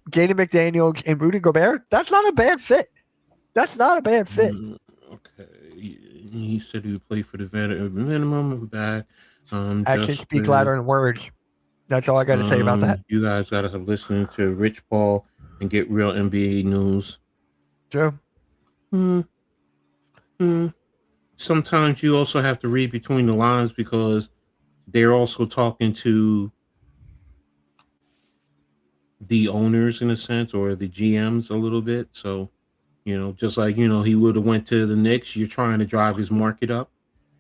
Speaker 3: McDaniels, and Rudy Gobert? That's not a bad fit. That's not a bad fit.
Speaker 2: Okay. He said he would play for the minimum back.
Speaker 3: Actions speak louder than words. That's all I got to say about that.
Speaker 2: You guys got to listen to Rich Paul and get real NBA news.
Speaker 3: True.
Speaker 2: Sometimes you also have to read between the lines because they're also talking to the owners in a sense, or the GMs a little bit. So, just like, he would have went to the Knicks, you're trying to drive his market up.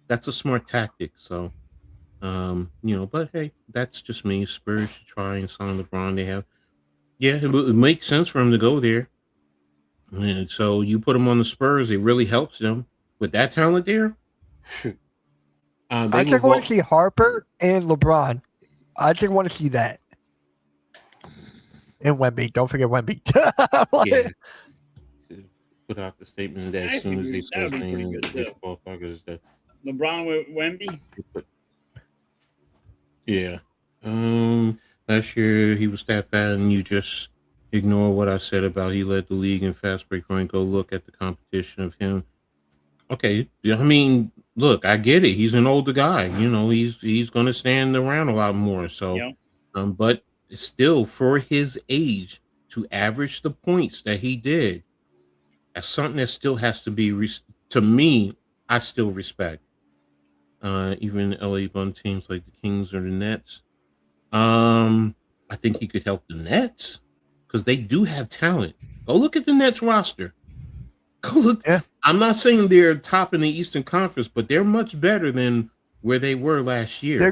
Speaker 2: That's a smart tactic. So, but hey, that's just me. Spurs should try and sign LeBron. It makes sense for him to go there. And so you put him on the Spurs, it really helps them with that talent there.
Speaker 3: I just want to see Harper and LeBron. I just want to see that. And Wemby. Don't forget Wemby.
Speaker 2: Yeah. Put out the statement that as soon as they
Speaker 4: That'd
Speaker 2: start
Speaker 4: be pretty
Speaker 2: saying
Speaker 4: good,
Speaker 2: Rich
Speaker 4: too.
Speaker 2: Paul Parker's that.
Speaker 4: LeBron with Wemby.
Speaker 2: Yeah. Last year he was that bad, and you just ignore what I said about he led the league in fast break run. Go look at the competition of him. Okay, I mean, look, I get it. He's an older guy. He's going to stand around a lot more. So,
Speaker 4: Yeah.
Speaker 2: But still, for his age, to average the points that he did, that's something that still has to be to me. I still respect. Even LA Bun teams like the Kings or the Nets. I think he could help the Nets because they do have talent. Go look at the Nets roster. Go look.
Speaker 3: Yeah.
Speaker 2: I'm not saying they're top in the Eastern Conference, but they're much better than where they were last year.
Speaker 3: They're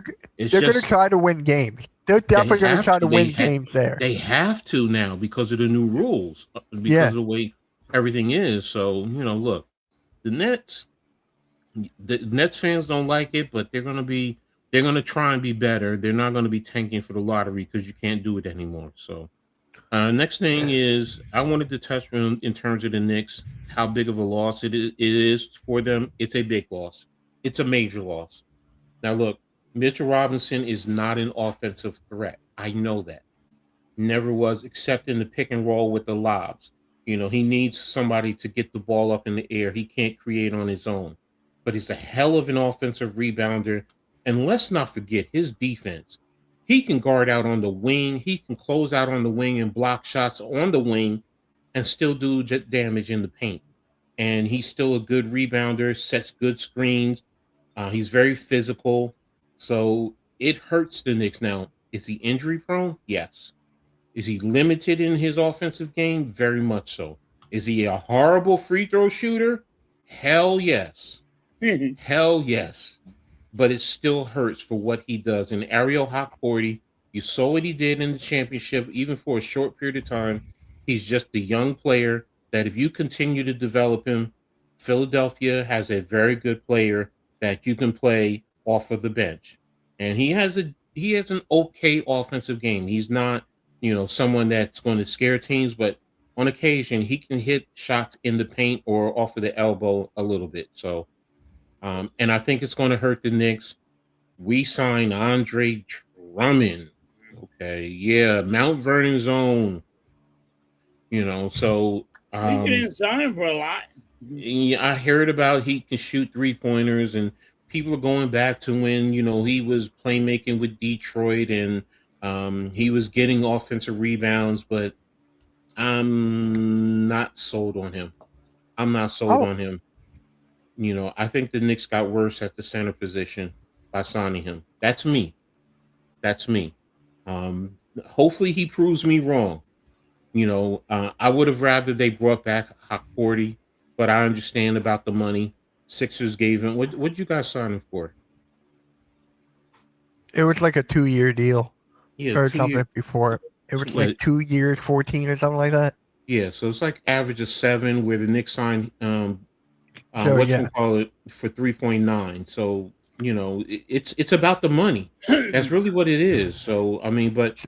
Speaker 3: going to try to win games. They're definitely going to try to win games there.
Speaker 2: They have to now because of the new rules, because of the way everything is. So, look, the Nets fans don't like it, but they're going to try and be better. They're not going to be tanking for the lottery because you can't do it anymore. So, next thing is I wanted to touch on in terms of the Knicks, how big of a loss it is for them. It's a big loss. It's a major loss. Now, look, Mitchell Robinson is not an offensive threat. I know that. Never was, except in the pick and roll with the lobs. He needs somebody to get the ball up in the air. He can't create on his own. But he's a hell of an offensive rebounder. And let's not forget his defense. He can guard out on the wing. He can close out on the wing and block shots on the wing and still do damage in the paint. And he's still a good rebounder, sets good screens. He's very physical. So it hurts the Knicks. Now, is he injury prone? Yes. Is he limited in his offensive game? Very much so. Is he a horrible free throw shooter? Hell yes. Hell yes. But it still hurts for what he does. And Ariel Hawk-Porty, you saw what he did in the championship, even for a short period of time. He's just a young player that if you continue to develop him, Philadelphia has a very good player that you can play off of the bench. And he has an okay offensive game. He's not, someone that's going to scare teams, but on occasion he can hit shots in the paint or off of the elbow a little bit. So, and I think it's going to hurt the Knicks. We signed Andre Drummond. Okay, yeah, Mount Vernon's own. So
Speaker 4: You didn't sign him for a lot.
Speaker 2: Yeah, I heard about he can shoot 3-pointers, and people are going back to when he was playmaking with Detroit, and he was getting offensive rebounds. But I'm not sold on him. I'm not sold
Speaker 3: Oh,
Speaker 2: on him. I think the Knicks got worse at the center position by signing him. That's me. That's me. Hopefully he proves me wrong. I would have rather they brought back Hakordi, but I understand about the money. Sixers gave him what you guys sign him for?
Speaker 3: it was like a 2-year deal
Speaker 2: Yeah,
Speaker 3: or
Speaker 2: 2 years.
Speaker 3: something before. It was
Speaker 2: What?
Speaker 3: like 2 years, 14 or something like that.
Speaker 2: Yeah, so it's like average of 7, where the Knicks signed
Speaker 3: So
Speaker 2: what you
Speaker 3: yeah.
Speaker 2: call it for 3.9. So it's about the money. That's really what it is. So I mean, but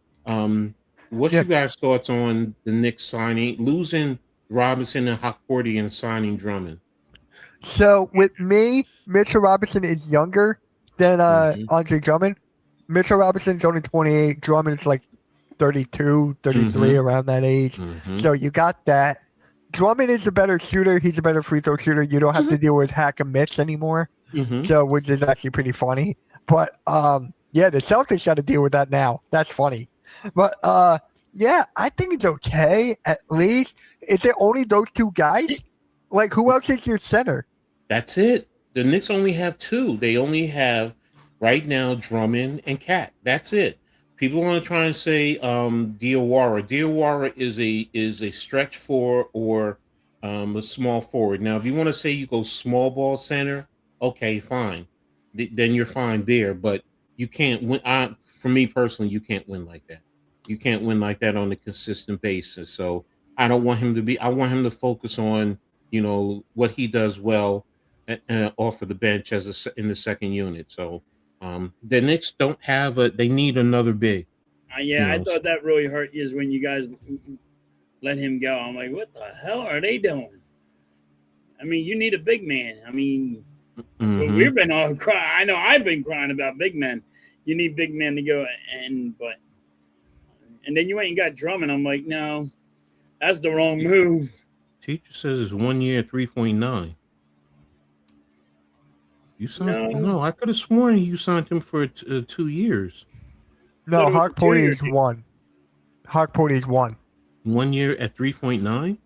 Speaker 2: what's
Speaker 3: Yeah.
Speaker 2: you guys' thoughts on the Knicks signing, losing Robinson and Hakordi and signing Drummond?
Speaker 3: So with me, Mitchell Robinson is younger than
Speaker 2: Hmm.
Speaker 3: Andre Drummond. Mitchell Robinson's only 28. Drummond's like 32, 33,
Speaker 2: Hmm.
Speaker 3: around that age.
Speaker 2: Hmm.
Speaker 3: So you got that. Drummond is a better shooter. He's a better free throw shooter. You don't have to deal with hack and mitts anymore.
Speaker 2: Hmm.
Speaker 3: So which is actually pretty funny. But yeah, the Celtics got to deal with that now. That's funny. But yeah, I think it's okay at least. Is it only those two guys? Like who else is your center?
Speaker 2: That's it. The Knicks only have 2. They only have right now Drummond and Cat. That's it. People want to try and say Diawara. Diawara is a stretch 4 or a small forward. Now, if you want to say you go small ball center, okay, fine. Then you're fine there. But you can't win. For me personally, you can't win like that. You can't win like that on a consistent basis. So I don't want him to be. I want him to focus on what he does well off of the bench in the second unit. So the Knicks don't have they need another big.
Speaker 4: Yeah,
Speaker 2: You
Speaker 4: I
Speaker 2: know.
Speaker 4: thought that really hurt you is when you guys let him go. I'm like, what the hell are they doing? I mean, you need a big man. I mean, that's what
Speaker 2: Mm-hmm.
Speaker 4: we've been all crying. I know I've been crying about big men. You need big men to go and then you ain't got Drummond. I'm like, no, that's the wrong move.
Speaker 2: Teacher says it's 1 year, 3.9. You signed?
Speaker 4: No,
Speaker 2: No, I could have sworn you signed him for 2 years.
Speaker 4: thought
Speaker 3: No,
Speaker 4: it was a
Speaker 3: Hawk Porty
Speaker 4: 2 year
Speaker 3: is
Speaker 4: deal.
Speaker 3: one. Hawk Porty is one.
Speaker 2: 1 year at 3.9.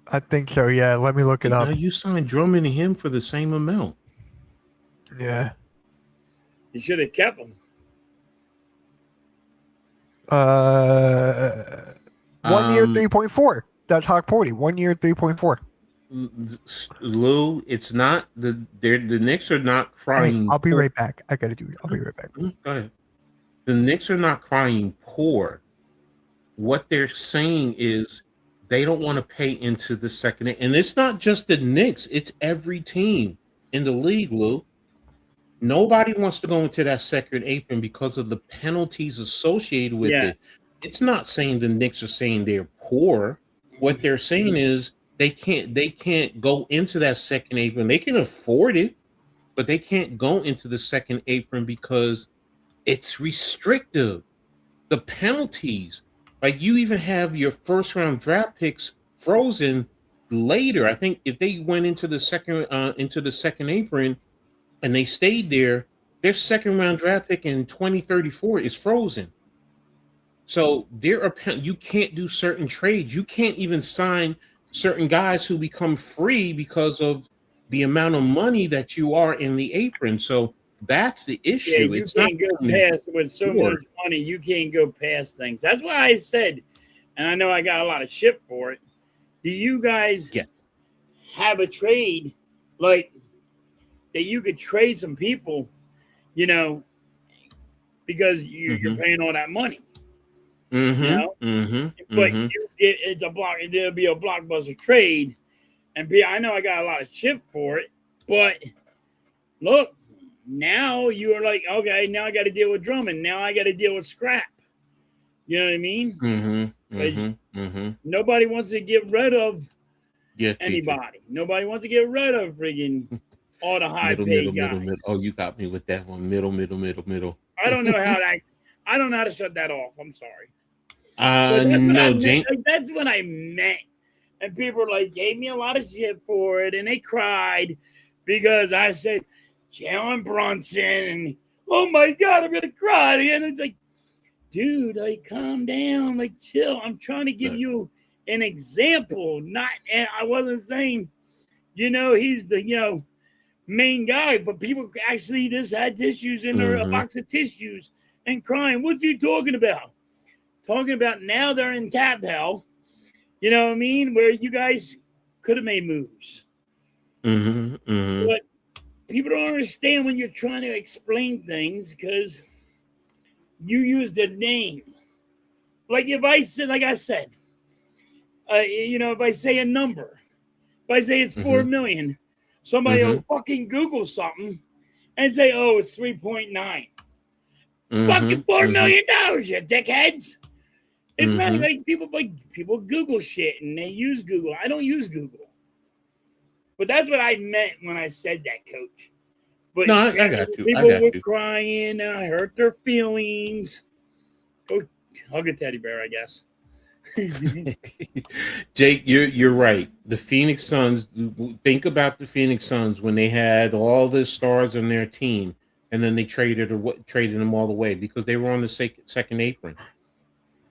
Speaker 3: I think so. Yeah, let me look it
Speaker 2: Now
Speaker 3: up.
Speaker 2: you signed Drummond and him for the same amount.
Speaker 3: Yeah.
Speaker 4: You should have kept him.
Speaker 3: 1 year,
Speaker 2: Um,
Speaker 3: 3.4. That's Hawk Porty. 1 year, 3.4.
Speaker 2: Lou, it's not the Knicks are not
Speaker 3: Hey,
Speaker 2: crying.
Speaker 3: I'll be
Speaker 2: poor.
Speaker 3: right back. I gotta do it. I'll be right back.
Speaker 2: Go ahead. The Knicks are not crying poor. What they're saying is they don't want to pay into the second, and it's not just the Knicks; it's every team in the league, Lou. Nobody wants to go into that second apron because of the penalties associated with it.
Speaker 4: Yes.
Speaker 2: It's not saying the Knicks are saying they're poor. What they're saying is they can't go into that second apron. They can afford it, but they can't go into the second apron because it's restrictive. The penalties, like you even have your first round draft picks frozen later. I think if they went into the second apron and they stayed there, their second round draft pick in 2034 is frozen. So you can't do certain trades. You can't even sign certain guys who become free because of the amount of money that you are in the apron. So that's the
Speaker 4: Yeah,
Speaker 2: issue.
Speaker 4: you
Speaker 2: It's not
Speaker 4: can't go
Speaker 2: saying
Speaker 4: past with so
Speaker 2: poor.
Speaker 4: much money. You can't go past things. That's why I said, and I know I got a lot of shit for it. Do you guys
Speaker 2: Yeah.
Speaker 4: have a trade like that? You could trade some people, you know, because you're
Speaker 2: Mm-hmm.
Speaker 4: paying all that money, you
Speaker 2: Mm-hmm.
Speaker 4: know.
Speaker 2: Mm-hmm.
Speaker 4: But
Speaker 2: Mm-hmm.
Speaker 4: you get it's a block. There'll be a blockbuster trade, and I know I got a lot of shit for it, but look. Now you're like, okay, now I got to deal with Drummond. Now I got to deal with Scrap. You know what I mean?
Speaker 2: Mm-hmm.
Speaker 4: Because
Speaker 2: Mm-hmm. Mm-hmm.
Speaker 4: nobody wants to get rid of
Speaker 2: Yeah, teacher.
Speaker 4: anybody. Nobody wants to get rid of friggin' all the high
Speaker 2: Middle, middle,
Speaker 4: paid
Speaker 2: middle,
Speaker 4: guys.
Speaker 2: middle. Oh, you got me with that one. Middle, middle, middle, middle.
Speaker 4: I don't know how that. I don't know how to shut that off. I'm sorry. But that's what I
Speaker 2: No,
Speaker 4: meant.
Speaker 2: Jane.
Speaker 4: Like, that's what I meant and people like gave me a lot of shit for it, and they cried because I said Jalen Brunson, and oh my god, I'm gonna cry again. It's like, dude, like calm down, like chill. I'm trying to give you an example, not. And I wasn't saying, he's the main guy, but people actually just had tissues in a box of tissues and crying. What you talking about? Talking about now they're in cap hell. You know what I mean? Where you guys could have made moves. But people don't understand when you're trying to explain things because you use the name. Like if I said, like I said, if I say a number, if I say it's 4 million, somebody will fucking Google something and say, oh, it's 3.9. Fucking $4 million, you dickheads. It's not like people Google shit and they use Google. I don't use Google. But that's what I meant when I said that, Coach. But
Speaker 2: no, I got you.
Speaker 4: People were crying and I hurt their feelings. Go hug a teddy bear, I guess.
Speaker 2: Jake, you're right. The Phoenix Suns. Think about the Phoenix Suns when they had all the stars on their team, and then they traded them all away because they were on the second apron.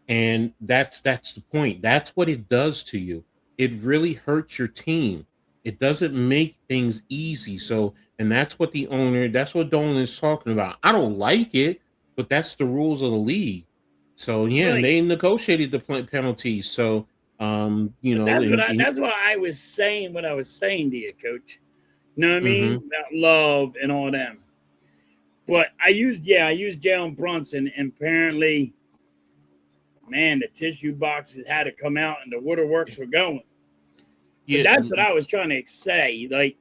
Speaker 2: And that's the point. That's what it does to you. It really hurts your team. It doesn't make things easy. So, and that's what Dolan is talking about. I don't like it, but that's the rules of the league. So yeah, right. They negotiated the penalties. So
Speaker 4: that's why I was saying what I was saying to you, Coach. You know what I mean? About love and all them. But I used Jalen Brunson, and apparently, man, the tissue boxes had to come out and the waterworks were going. Yeah, but that's what I was trying to say, like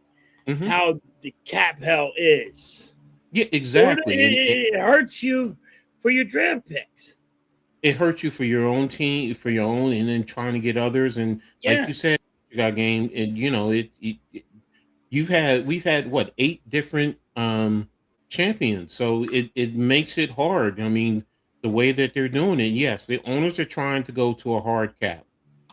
Speaker 4: how the cap hell is.
Speaker 2: Yeah, exactly.
Speaker 4: It hurts you for your draft picks.
Speaker 2: It hurts you for your own team, and then trying to get others. And like you said, you got game, and we've had what 8 different champions, so it makes it hard. I mean, the way that they're doing it, yes, the owners are trying to go to a hard cap,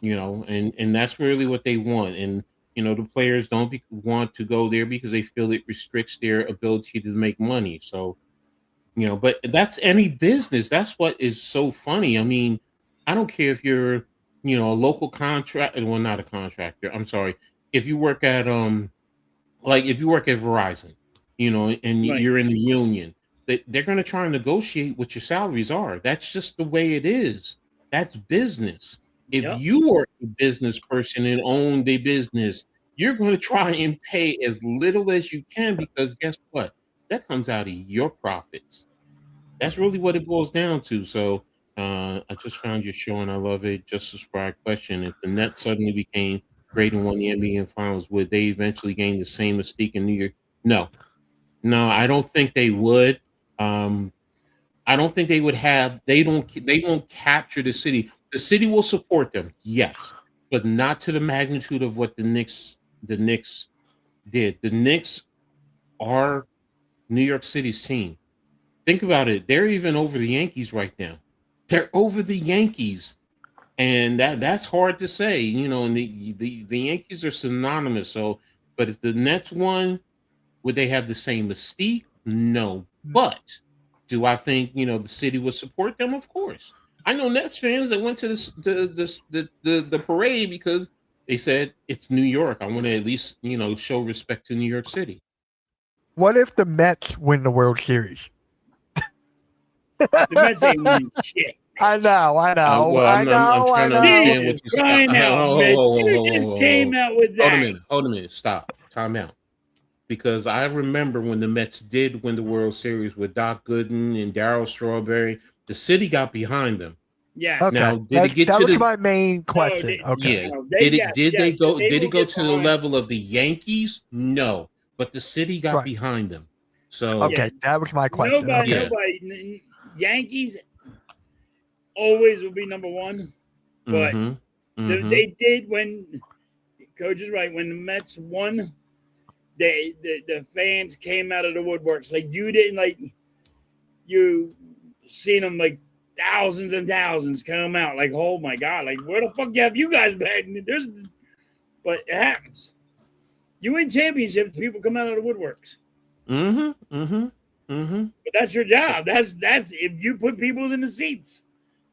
Speaker 2: and that's really what they want. And the players don't want to go there because they feel it restricts their ability to make money. So. But that's any business. That's what is so funny. I mean, I don't care if you're, a local contractor. Well, not a contractor. I'm sorry. If you work at if you work at Verizon, and you're in the union, they're going to try and negotiate what your salaries are. That's just the way it is. That's business. If you are a business person and own the business, you're going to try and pay as little as you can because guess what? That comes out of your profits. That's really what it boils down to. So I just found your show and I love it. Just subscribe. Question: if the Nets suddenly became great and won the NBA Finals, would they eventually gain the same mystique in New York? No, I don't think they would. I don't think they would have. They won't capture the city. The city will support them, yes, but not to the magnitude of what the Knicks did. The Knicks are New York City's team. Think about it. They're even over the Yankees right now. They're over the Yankees. And that's hard to say, and the Yankees are synonymous. So, but if the Nets won, would they have the same mystique? No. But do I think, the city would support them? Of course. I know Nets fans that went to the parade because they said it's New York. I want to at least, show respect to New York City.
Speaker 3: What if the Mets win the World Series?
Speaker 4: The Mets ain't winning shit.
Speaker 3: I know.
Speaker 2: I'm trying to understand what you're saying.
Speaker 4: You just came out with that.
Speaker 2: Hold a minute. Stop. Time out. Because I remember when the Mets did win the World Series with Doc Gooden and Darryl Strawberry, the city got behind them.
Speaker 4: Yeah.
Speaker 3: Okay.
Speaker 2: Now,
Speaker 3: that was my main question. Okay.
Speaker 2: Yeah. Did it go to the level of the Yankees? No. But the city got behind them. So
Speaker 3: that was my question.
Speaker 4: Nobody. Yankees always will be number one, but they did when Coach is right. When the Mets won, the fans came out of the woodworks. Like you didn't you seen them like thousands and thousands come out. Like, oh my god! Like where the fuck have you guys been? but it happens. You win championships, people come out of the woodworks. But that's your job. That's if you put people in the seats.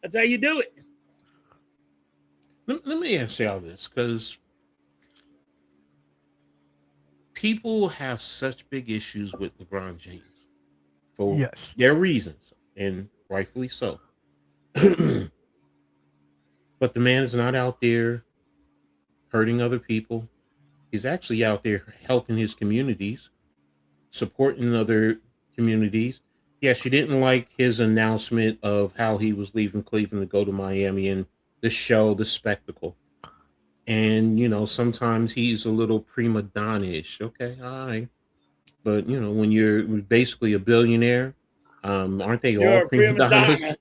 Speaker 4: That's how you do it.
Speaker 2: Let me ask y'all this, because people have such big issues with LeBron James for their reasons, and rightfully so. But the man is not out there hurting other people. He's actually out there helping his communities, supporting other communities. Yes, you didn't like his announcement of how he was leaving Cleveland to go to Miami and the show, the spectacle. And, sometimes he's a little prima donna-ish. Okay, all right. But, when you're basically a billionaire, aren't they all prima donnas?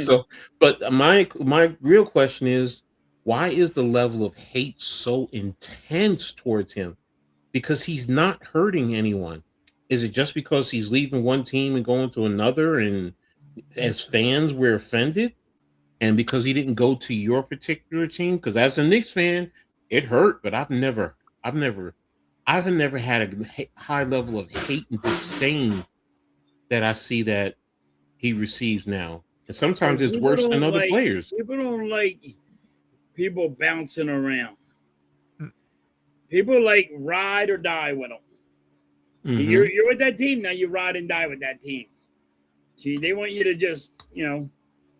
Speaker 2: So, but my real question is, why is the level of hate so intense towards him? Because he's not hurting anyone. Is it just because he's leaving one team and going to another, and as fans we're offended? And because he didn't go to your particular team? Because as a Knicks fan, it hurt, but I've never had a high level of hate and disdain that I see that he receives now. And sometimes it's worse than other players.
Speaker 4: People don't like people bouncing around. People like ride or die with them. You're with that team now. You ride and die with that team. See, they want you to just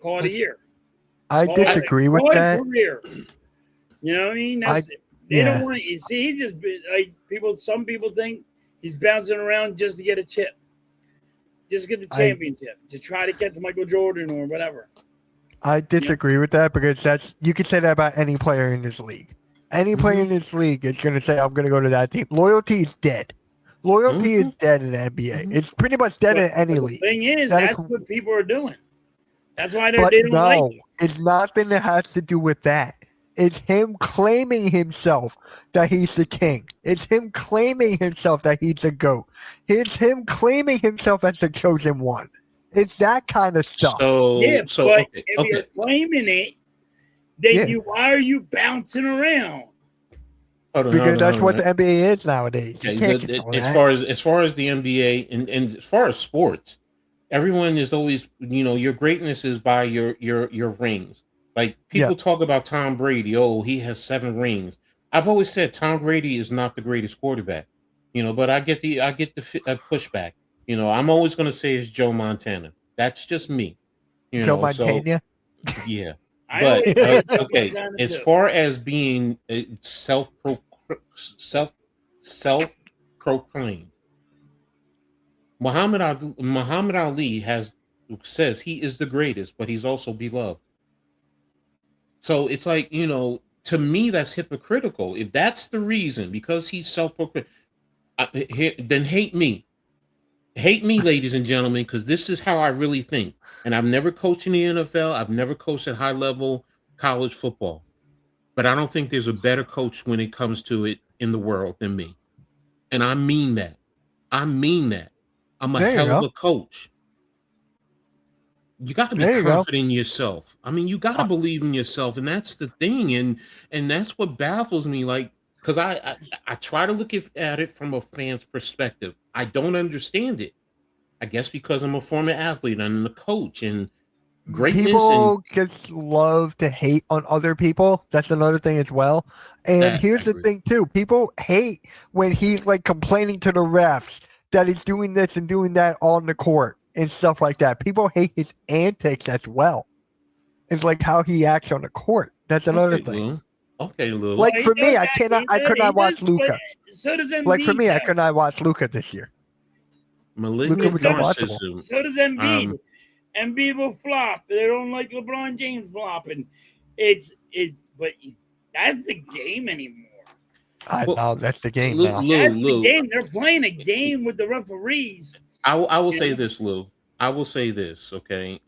Speaker 4: call it a year.
Speaker 3: I disagree with that.
Speaker 4: Career. You know what I mean? They don't want you. See, he's just like people. Some people think he's bouncing around just to get a chip, just to get the championship, to try to get to Michael Jordan or whatever.
Speaker 3: I disagree with that, because you could say that about any player in this league. Any player in this league is going to say, "I'm going to go to that team." Loyalty is dead. Loyalty is dead in the NBA. It's pretty much dead in any league.
Speaker 4: The thing is, that's what people are doing. That's why they don't like it.
Speaker 3: It's nothing that has to do with that. It's him claiming himself that he's the king. It's him claiming himself that he's the GOAT. It's him claiming himself as the chosen one. It's that kind of stuff.
Speaker 4: If you're claiming it, then why are you bouncing around?
Speaker 3: Because that's what the NBA is nowadays.
Speaker 2: As far as the NBA and as far as sports, everyone is always, your greatness is by your rings. Like people talk about Tom Brady. Oh, he has 7 rings. I've always said Tom Brady is not the greatest quarterback. But I get the pushback. I'm always going to say it's Joe Montana. That's just me.
Speaker 3: Joe Montana.
Speaker 2: Yeah. But okay, as far as being self-proclaimed, Muhammad Ali says he is the greatest, but he's also beloved. So it's like, to me, that's hypocritical. If that's the reason, because he's self-proclaimed, then hate me. Hate me, ladies and gentlemen, because this is how I really think. And I've never coached in the NFL. I've never coached at high-level college football. But I don't think there's a better coach when it comes to it in the world than me. And I mean that. I'm a hell of a coach. You got to be confident in yourself. I mean, you got to believe in yourself. And that's the thing. And that's what baffles me. Like, because I try to look at it from a fan's perspective. I don't understand it. I guess because I'm a former athlete and a coach, and greatness.
Speaker 3: People just love to hate on other people. That's another thing as well. And here's the thing too: people hate when he's like complaining to the refs that he's doing this and doing that on the court and stuff like that. People hate his antics as well. It's like how he acts on the court. That's another thing.
Speaker 2: Lou.
Speaker 3: Like for me, I could not watch Luka.
Speaker 4: So does Embiid.
Speaker 3: Like for me, I could not watch Luka this year.
Speaker 2: Malignant narcissism.
Speaker 4: So does Embiid. Embiid will flop. They don't like LeBron James flopping. But that's the game anymore.
Speaker 3: I know that's the game now.
Speaker 4: That's the game. They're playing a game with the referees.
Speaker 2: I will say this, Lou. I will say this, okay?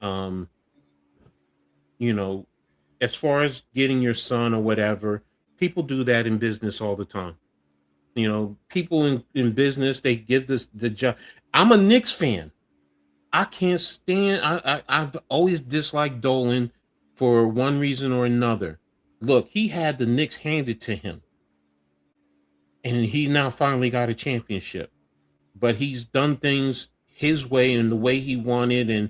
Speaker 2: As far as getting your son or whatever, people do that in business all the time. People in business, they give the job. I'm a Knicks fan. I can't stand. I've always disliked Dolan for one reason or another. Look, he had the Knicks handed to him. and he now finally got a championship. But he's done things his way and the way he wanted, and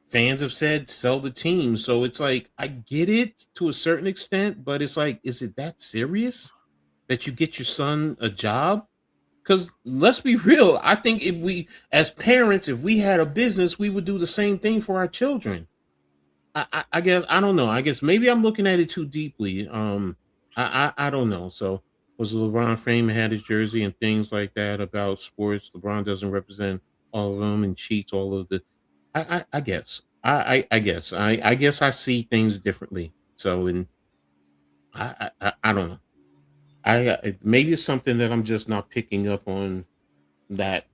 Speaker 2: fans have said sell the team. So it's like I get it to a certain extent, but it's like, is it that serious that you get your son a job? Because let's be real, I think if we, as parents, if we had a business, we would do the same thing for our children. I guess I don't know. I guess maybe I'm looking at it too deeply. I don't know. So was LeBron fame had his jersey and things like that about sports? LeBron doesn't represent all of them and cheats all of the. I guess I guess I see things differently. So and I don't know. Maybe it's something that I'm just not picking up on that,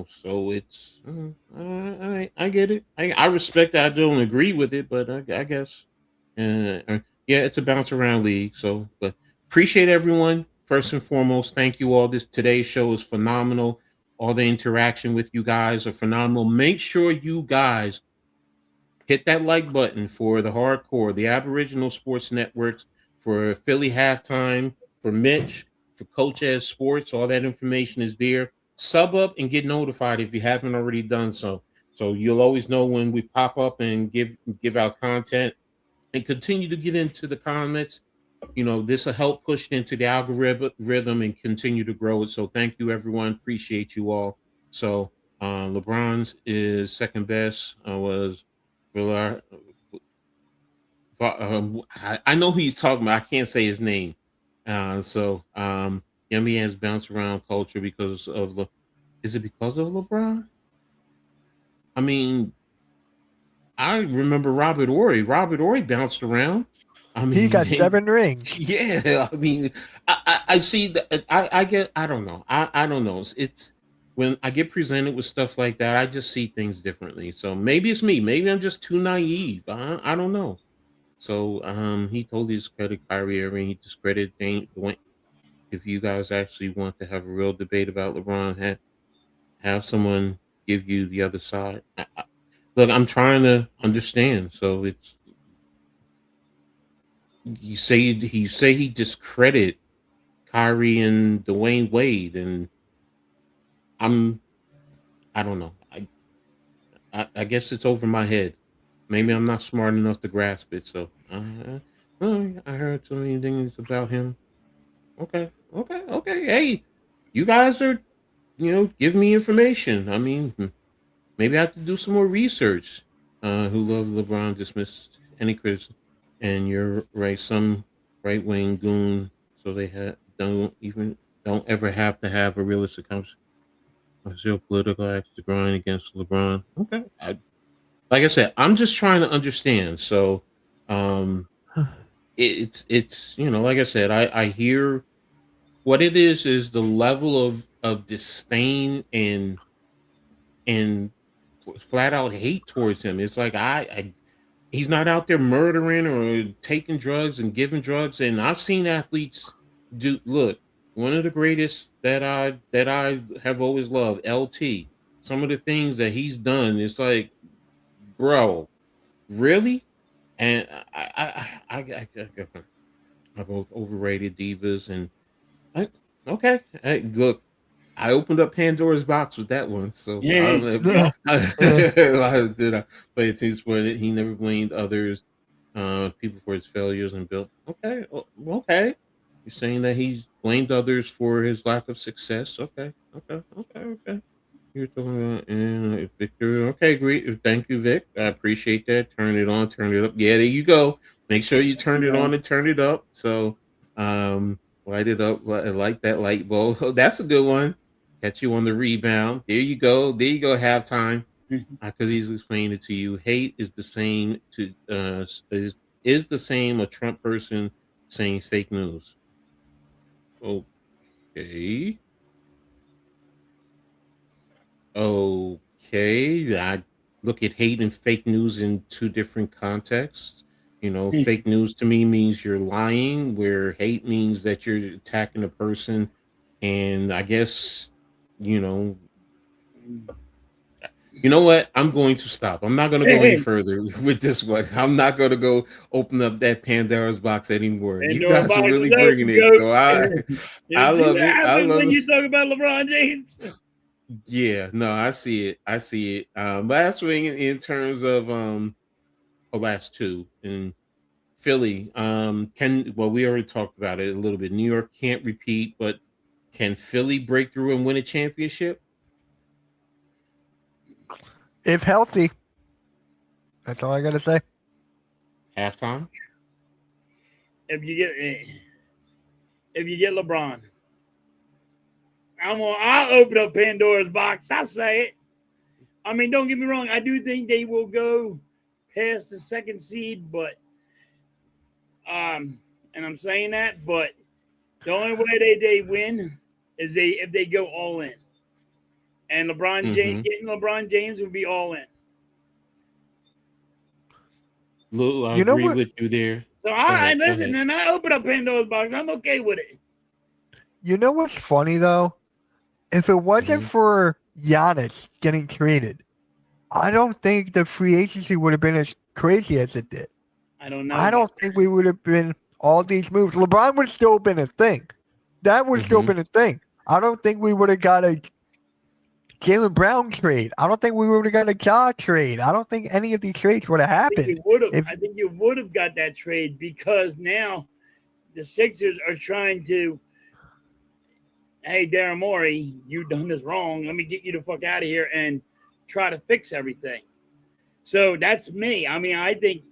Speaker 2: so it's I get it. I respect that. I don't agree with it, but I guess yeah, it's a bounce around league. So but appreciate everyone first and foremost. Thank you all. This today's show is phenomenal. All the interaction with you guys are phenomenal. Make sure you guys hit that like button for the hardcore, the Aboriginal Sports Networks, for Philly Halftime, for Mitch, for Coach Ed Sports. All that information is there. Sub up and get notified if you haven't already done so. So you'll always know when we pop up and give out content, and continue to get into the comments. This will help push it into the algorithm and continue to grow it. So thank you, everyone. Appreciate you all. So LeBron's is second best. Was Villar. I know who he's talking about. I can't say his name. Yummy has bounced around culture because of is it because of LeBron? I mean, I remember Robert Ory. Robert Ory bounced around. I mean,
Speaker 3: He got 7 rings.
Speaker 2: yeah. I mean, I see that. I get. I don't know. I don't know. It's when I get presented with stuff like that, I just see things differently. So maybe it's me. Maybe I'm just too naive. I don't know. So he totally discredited Kyrie Irving. He discredited Dwayne. If you guys actually want to have a real debate about LeBron, have someone give you the other side. Look, I'm trying to understand. So it's he discredit Kyrie and Dwayne Wade, and I'm I don't know. I guess it's over my head. Maybe I'm not smart enough to grasp it. So I heard so many things about him. Okay. Hey, you guys are give me information. I mean, maybe I have to do some more research. Who love LeBron dismissed any criticism, and you're right. Some right wing goon, so they don't ever have to have a realistic conversation. Political acts to grind against LeBron. Okay, like I said, I'm just trying to understand. So, it's like I said, I hear what it is the level of disdain and flat out hate towards him. It's like he's not out there murdering or taking drugs and giving drugs. And I've seen athletes do. Look, one of the greatest that I have always loved, LT. Some of the things that he's done, it's like, bro, really? And I both overrated divas and okay. Hey, look, I opened up Pandora's box with that one, so I
Speaker 4: Yeah.
Speaker 2: don't know. Did I play a team sport? He never blamed others, people for his failures and built. Okay, okay. You're saying that he's blamed others for his lack of success. Okay. You're talking about Victor. Okay, great. Thank you, Vic. I appreciate that. Turn it on, turn it up. Yeah, there you go. Make sure you turn it on and turn it up. So, light it up, like that light bulb. Oh, that's a good one. Catch you on the rebound. There you go. There you go. Halftime. I could easily explain it to you. Hate is the same to is the same a Trump person saying fake news. Okay. Okay. I look at hate and fake news in two different contexts. Fake news to me means you're lying, where hate means that you're attacking a person. And I guess, you know, You know what? I'm going to stop. I'm not going to go any further with this one. I'm not going to go open up that Pandora's box anymore. You
Speaker 4: Pandora
Speaker 2: guys are
Speaker 4: box is
Speaker 2: really bringing
Speaker 4: open,
Speaker 2: it,
Speaker 4: goat.
Speaker 2: so
Speaker 4: You
Speaker 2: I
Speaker 4: see
Speaker 2: love
Speaker 4: what
Speaker 2: it. I
Speaker 4: happens
Speaker 2: love
Speaker 4: when
Speaker 2: it.
Speaker 4: you talk about LeBron James?
Speaker 2: Yeah, no, I see it. I see it. Last thing in terms of last two in Philly. We already talked about it a little bit. New York can't repeat, but can Philly break through and win a championship?
Speaker 3: If healthy, that's all I got to say.
Speaker 2: Halftime?
Speaker 4: If you get LeBron, I'll open up Pandora's box. I say it. I mean, don't get me wrong. I do think they will go past the second seed, but and I'm saying that, but the only way they win is if they go all in. And getting LeBron James would be all in.
Speaker 2: Lou, I
Speaker 3: You know
Speaker 2: agree
Speaker 3: what?
Speaker 2: with you there.
Speaker 4: So
Speaker 2: Go
Speaker 4: I
Speaker 2: ahead. Go
Speaker 4: listen,
Speaker 2: ahead.
Speaker 4: and I open up Pandora's box. I'm okay with it.
Speaker 3: You know what's funny though? If it wasn't
Speaker 2: Mm-hmm.
Speaker 3: for Giannis getting traded, I don't think the free agency would have been as crazy as it did.
Speaker 4: I don't know.
Speaker 3: I don't think we would have been all these moves. LeBron would still have been a thing. That would still
Speaker 2: Mm-hmm.
Speaker 3: been a thing. I don't think we would have got a Jalen Brown trade. I don't think we would have got a Ja trade. I don't think any of these trades would have happened.
Speaker 4: I think you would have got that trade because now the Sixers are trying to, hey, Daryl Morey, you done this wrong. Let me get you the fuck out of here and try to fix everything. So that's me. I mean, I think,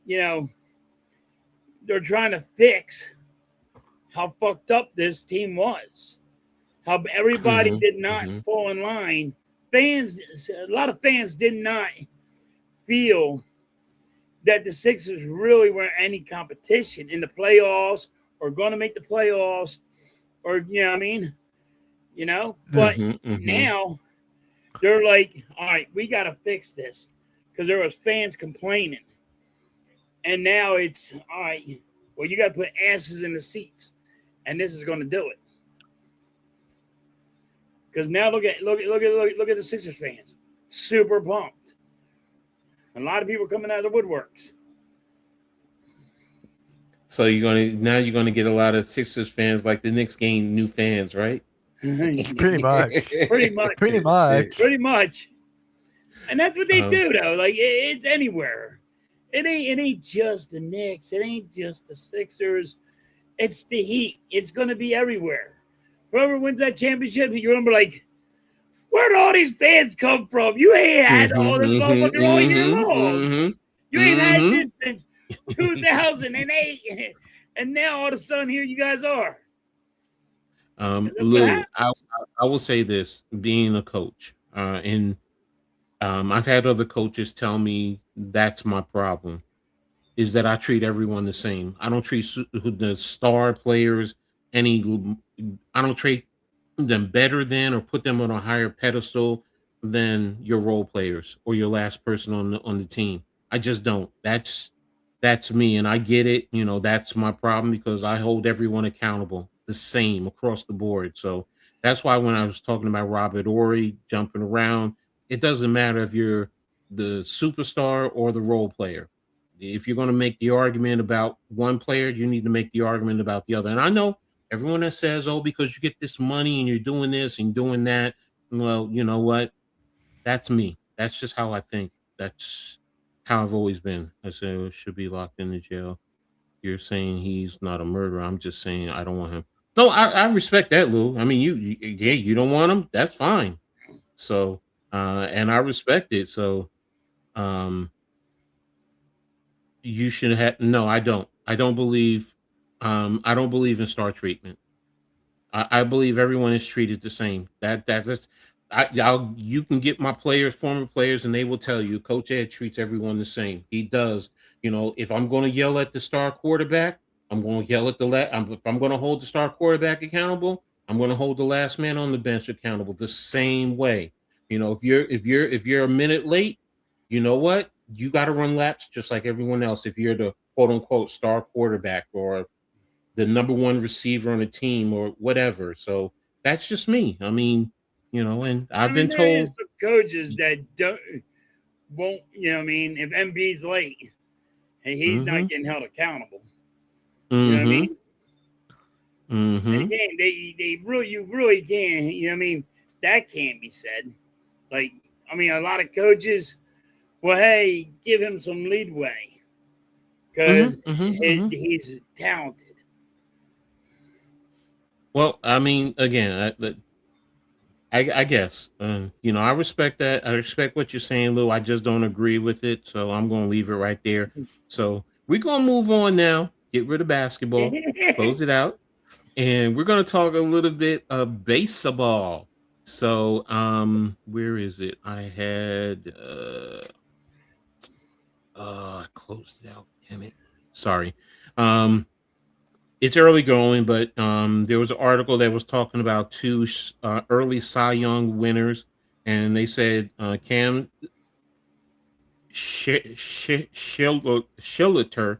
Speaker 4: they're trying to fix how fucked up this team was. How everybody did not fall in line. A lot of fans did not feel that the Sixers really were any competition in the playoffs or going to make the playoffs or, you know what I mean? But now they're like, all right, we got to fix this because there was fans complaining. And now it's, all right, well, you got to put asses in the seats and this is going to do it. Because now look at the Sixers fans, super pumped. A lot of people coming out of the woodworks.
Speaker 2: So you're gonna get a lot of Sixers fans like the Knicks gain new fans, right?
Speaker 3: Pretty much.
Speaker 4: Pretty much.
Speaker 3: Pretty much.
Speaker 4: Pretty much. And that's what they
Speaker 2: Um,
Speaker 4: do, though. Like it's anywhere. It ain't just the Knicks. It ain't just the Sixers. It's the Heat. It's gonna be everywhere. Whoever wins that championship, you're gonna be like, where'd all these fans come from? You ain't had all this motherfucker all year long. You ain't had this since 2008, and now all of a sudden here you guys are.
Speaker 2: Lou, I will say this: being a coach, and I've had other coaches tell me that's my problem. Is that I treat everyone the same. I don't treat the star players any. I don't treat them better than or put them on a higher pedestal than your role players or your last person on the team. I just don't. That's me, and I get it. That's my problem because I hold everyone accountable the same across the board. So that's why when I was talking about Robert Ory jumping around, it doesn't matter if you're the superstar or the role player. If you're going to make the argument about one player, you need to make the argument about the other. And I know everyone that says, "Oh, because you get this money and you're doing this and doing that," well, you know what? That's me. That's just how I think. That's how I've always been. I say should be locked in the jail. You're saying he's not a murderer. I'm just saying I don't want him. No, I respect that, Lou. I mean, you don't want him. That's fine. So, and I respect it. So, um, you should have. No, I don't. I don't believe in star treatment. I believe everyone is treated the same. You can get my players, former players, and they will tell you Coach Ed treats everyone the same. He does. If I'm going to yell at the star quarterback, I'm going to yell at if I'm going to hold the star quarterback accountable, I'm going to hold the last man on the bench accountable the same way. If you're a minute late, you know what? You got to run laps just like everyone else. If you're the quote unquote star quarterback or the number one receiver on a team or whatever. So that's just me. I mean, And
Speaker 4: I
Speaker 2: I've
Speaker 4: mean,
Speaker 2: been
Speaker 4: there
Speaker 2: told.
Speaker 4: is some coaches that won't, I mean, if MB's late and he's
Speaker 2: Mm-hmm.
Speaker 4: not getting held accountable, you know what I
Speaker 2: Mm-hmm.
Speaker 4: mean?
Speaker 2: Mm-hmm.
Speaker 4: They really, you really can, I mean, that can't be said. Like, I mean, a lot of coaches, well, hey, give him some leadway because
Speaker 2: Mm-hmm. Mm-hmm. Mm-hmm.
Speaker 4: he's talented.
Speaker 2: Well, I mean, again, I guess, I respect that. I respect what you're saying, Lou. I just don't agree with it, so I'm going to leave it right there. So we're going to move on now. Get rid of basketball, close it out, and we're going to talk a little bit of baseball. So, where is it? I had, I closed it out. Damn it. Sorry. Um, it's early going, but there was an article that was talking about two early Cy Young winners, and they said Cam Shilliter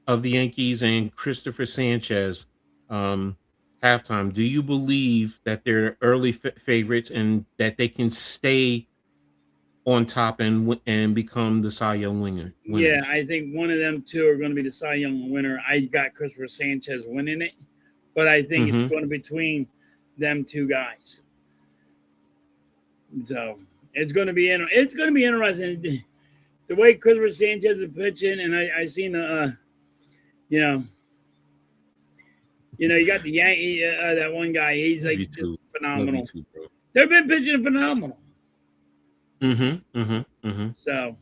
Speaker 2: of the Yankees and Christopher Sanchez halftime. Do you believe that they're early favorites and that they can stay on top and become the Cy Young
Speaker 4: Yeah,
Speaker 2: winners?
Speaker 4: I think one of them two are going to be the Cy Young winner. I got Christopher Sanchez winning it, but I think it's
Speaker 2: Mm-hmm.
Speaker 4: going to be between them two guys. So it's going to be interesting. The way Christopher Sanchez is pitching, and I seen you got the Yankee that one guy. He's
Speaker 2: Love
Speaker 4: like
Speaker 2: you
Speaker 4: just
Speaker 2: too. Love you
Speaker 4: phenomenal.
Speaker 2: too, bro.
Speaker 4: They've been pitching phenomenal.
Speaker 2: Mm-hmm. Mm-hmm. Mm-hmm.
Speaker 4: So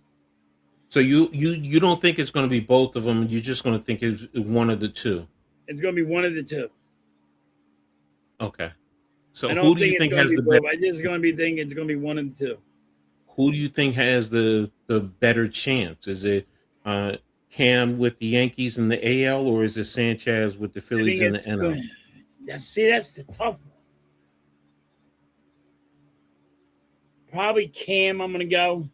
Speaker 2: So you don't think it's going to be both of them? You're just going to think it's one of the two.
Speaker 4: it's going to be one of the two.
Speaker 2: Okay.
Speaker 4: I
Speaker 2: So who
Speaker 4: don't
Speaker 2: do you
Speaker 4: think it's
Speaker 2: think
Speaker 4: going to
Speaker 2: has
Speaker 4: be
Speaker 2: the
Speaker 4: both.
Speaker 2: better?
Speaker 4: I just going to be thinking it's going to be one of the two.
Speaker 2: Who do you think has the better chance? Is it Cam with the Yankees in the AL, or is it Sanchez with the
Speaker 4: I
Speaker 2: Phillies
Speaker 4: think
Speaker 2: in the
Speaker 4: it's
Speaker 2: NL?
Speaker 4: good. That's the tough one. Probably Cam. I'm going to go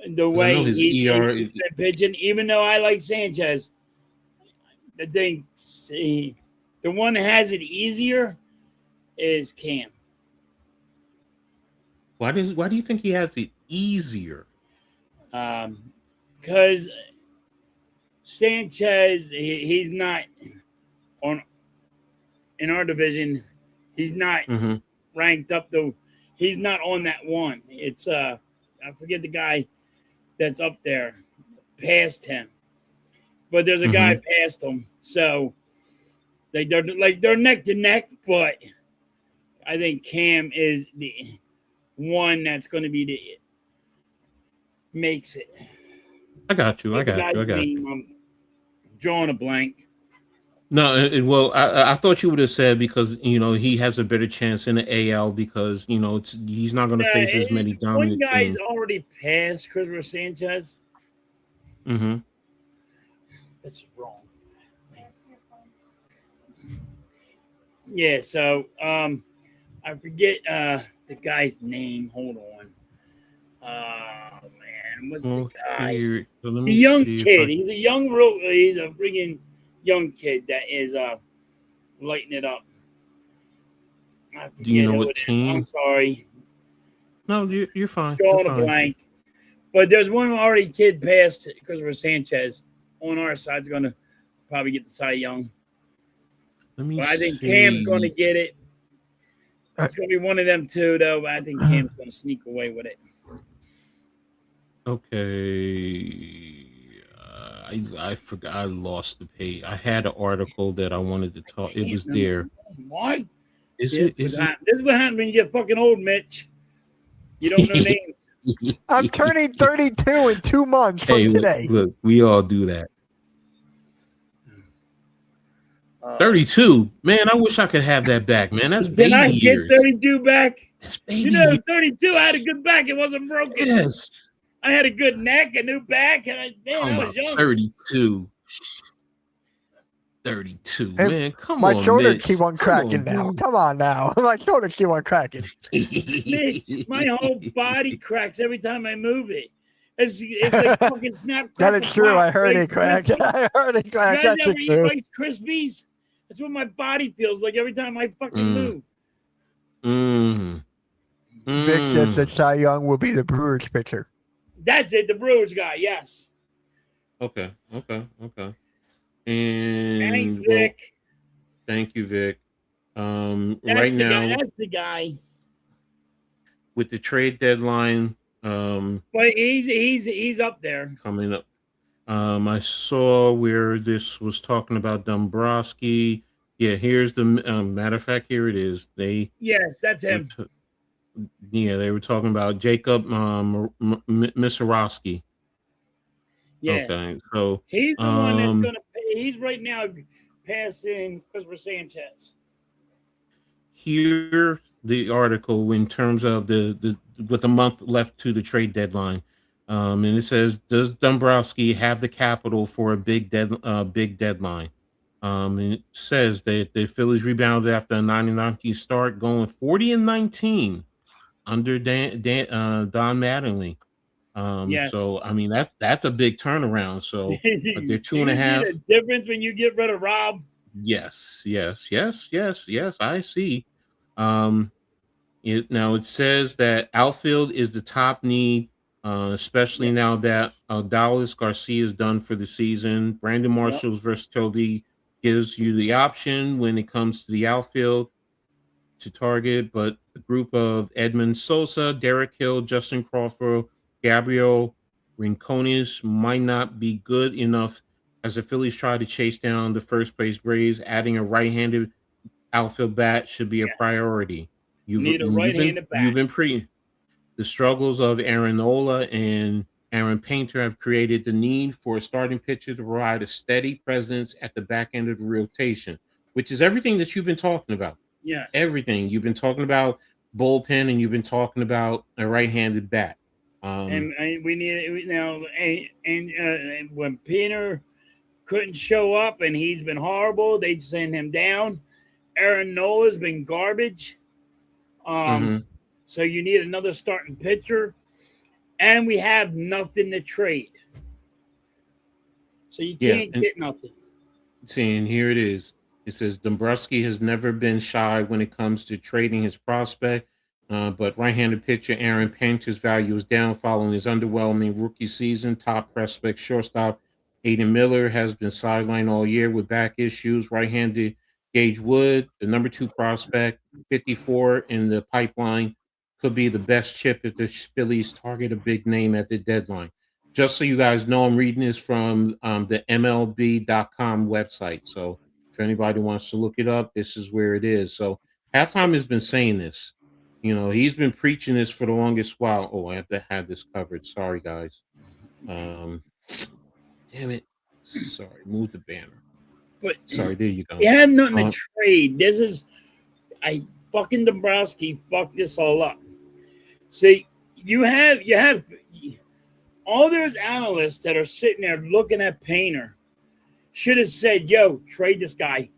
Speaker 4: the
Speaker 2: 'Cause I know
Speaker 4: way
Speaker 2: his
Speaker 4: he's
Speaker 2: ER.
Speaker 4: been pitching. Even though I like Sanchez, the thing, the one that has it easier is Cam.
Speaker 2: Why do you think he has it easier?
Speaker 4: Because Sanchez, he's not on in our division. He's not
Speaker 2: Mm-hmm.
Speaker 4: ranked up though. He's not on that one. It's I forget the guy that's up there past him, but there's a guy
Speaker 2: Mm-hmm.
Speaker 4: past him. So they're neck to neck, but I think Cam is the one that's going to be the makes it.
Speaker 2: I got you. I
Speaker 4: What's the
Speaker 2: got
Speaker 4: guy's
Speaker 2: you. I got you.
Speaker 4: name? I'm drawing a blank.
Speaker 2: No, well, I thought you would have said because he has a better chance in the AL because he's not going to face as many
Speaker 4: One
Speaker 2: dominant
Speaker 4: guy's
Speaker 2: teams.
Speaker 4: already passed Christopher Sanchez.
Speaker 2: Mm-hmm.
Speaker 4: That's wrong. Yeah, so I forget the guy's name. Hold on. Oh man, what's the guy?
Speaker 2: Here, so let
Speaker 4: The
Speaker 2: me
Speaker 4: young
Speaker 2: see if
Speaker 4: kid.
Speaker 2: I.
Speaker 4: He's a freaking young kid that is lighting it up. I
Speaker 2: Do you
Speaker 4: forget
Speaker 2: know
Speaker 4: who
Speaker 2: what
Speaker 4: it is. I'm
Speaker 2: team?
Speaker 4: sorry.
Speaker 2: No, you're fine. You're
Speaker 4: Drawing a
Speaker 2: fine.
Speaker 4: blank. But there's one already kid past Christopher Sanchez on our side is going to probably get the Cy Young.
Speaker 2: Let me
Speaker 4: But I think
Speaker 2: see.
Speaker 4: Cam's going to get it. It's going to be one of them two, though. But I think Cam's going to sneak away with it.
Speaker 2: Okay. I forgot. I lost the page. I had an article that I wanted to talk. It was there.
Speaker 4: Why?
Speaker 2: Is
Speaker 4: This
Speaker 2: it? Is
Speaker 4: is
Speaker 2: it?
Speaker 4: what happens when you get fucking old, Mitch. You don't know names.
Speaker 3: I'm turning 32 in 2 months from
Speaker 2: Hey,
Speaker 3: today.
Speaker 2: look, we all do that. 32, man. I wish I could have that back, man. That's
Speaker 4: Can
Speaker 2: baby
Speaker 4: I get
Speaker 2: years.
Speaker 4: 32 back?
Speaker 2: That's
Speaker 4: You
Speaker 2: baby
Speaker 4: know,
Speaker 2: years.
Speaker 4: 32, I had a good back. It wasn't broken.
Speaker 2: Yes.
Speaker 4: I had a good neck, a new back, and I
Speaker 2: Come
Speaker 4: was
Speaker 2: on,
Speaker 4: young.
Speaker 2: 32. 32,
Speaker 3: Hey,
Speaker 2: man. Come
Speaker 3: My
Speaker 2: on,
Speaker 3: shoulders
Speaker 2: Mitch.
Speaker 3: keep on cracking now. Come on now. My shoulders keep on cracking.
Speaker 4: Mitch, my whole body cracks every time I move it. It's like fucking snap.
Speaker 3: That
Speaker 4: crack,
Speaker 3: is true.
Speaker 4: pop,
Speaker 3: I heard
Speaker 4: Rice
Speaker 3: it crack.
Speaker 4: Krispies.
Speaker 3: I heard it
Speaker 4: You
Speaker 3: crack.
Speaker 4: guys
Speaker 3: That's
Speaker 4: ever eat
Speaker 3: true.
Speaker 4: Rice Krispies? That's what my body feels like every time I fucking move.
Speaker 2: Mm.
Speaker 3: Vic says that
Speaker 2: Mm.
Speaker 3: Cy Young will be the Brewers pitcher.
Speaker 4: That's it, the Brewers guy. Yes.
Speaker 2: Okay.
Speaker 4: Thanks,
Speaker 2: And well,
Speaker 4: Vic.
Speaker 2: thank you, Vic. Right
Speaker 4: That's the guy.
Speaker 2: now
Speaker 4: That's the guy.
Speaker 2: with the trade deadline
Speaker 4: But he's up there.
Speaker 2: coming up, I saw where this was talking about Dombrowski. Yeah, here's the matter of fact. Here it is. They
Speaker 4: Yes, that's
Speaker 2: were,
Speaker 4: him.
Speaker 2: yeah, they were talking about Jacob Misarowski.
Speaker 4: Yeah,
Speaker 2: Okay, so
Speaker 4: he's the one that's
Speaker 2: um,
Speaker 4: gonna pay. He's right now passing Christopher Sanchez.
Speaker 2: here the article in terms of the with a month left to the trade deadline. And it says, does Dombrowski have the capital for a big deadline? And it says that the Phillies rebounded after a 90-19 start, going 40-19 under Don Mattingly.
Speaker 4: Yes.
Speaker 2: So I mean that's a big turnaround. So
Speaker 4: Do
Speaker 2: they're two and a
Speaker 4: you see
Speaker 2: half.
Speaker 4: the difference when you get rid of Rob?
Speaker 2: Yes. I see. Um, it says that outfield is the top need, especially
Speaker 4: Yeah.
Speaker 2: now that Dallas Garcia is done for the season. Brandon
Speaker 4: Yep.
Speaker 2: Marshall's versatility gives you the option when it comes to the outfield to target, but the group of Edmund Sosa, Derek Hill, Justin Crawford, Gabriel Rincones might not be good enough as the Phillies try to chase down the first place Braves. Adding a right-handed outfield bat should be a
Speaker 4: Yeah.
Speaker 2: priority.
Speaker 4: Need a right-handed
Speaker 2: You've
Speaker 4: bat.
Speaker 2: been pre the struggles of Aaron Nola and Aaron Painter have created the need for a starting pitcher to provide a steady presence at the back end of the rotation, which is everything that you've been talking about.
Speaker 4: Yes.
Speaker 2: Everything you've been talking about bullpen, and you've been talking about a right-handed bat.
Speaker 4: And we need now. And when Peter couldn't show up, and he's been horrible, they send him down. Aaron Nola's been garbage.
Speaker 2: Mhm.
Speaker 4: So you need another starting pitcher, and we have nothing to trade. So you
Speaker 2: Yeah,
Speaker 4: can't
Speaker 2: and
Speaker 4: get nothing.
Speaker 2: seeing here it is. It says Dombrowski has never been shy when it comes to trading his prospect, but right-handed pitcher Aaron Painter's value is down following his underwhelming rookie season. Top prospect shortstop Aiden Miller has been sidelined all year with back issues. Right-handed Gage Wood, the number 2 prospect, 54 in the pipeline, could be the best chip if the Phillies target a big name at the deadline. Just so you guys know, I'm reading this from the MLB.com website. So if anybody wants to look it up, this is where it is. So halftime has been saying this. You know, he's been preaching this for the longest while. Oh, I have to have this covered. Sorry, guys. Um, damn it. Sorry, move the banner.
Speaker 4: But
Speaker 2: Sorry, there you go.
Speaker 4: you have nothing to
Speaker 2: Um,
Speaker 4: trade. This is I fucking Dombrowski fucked this all up. See, you have all those analysts that are sitting there looking at Painter should have said, "Yo, trade this guy.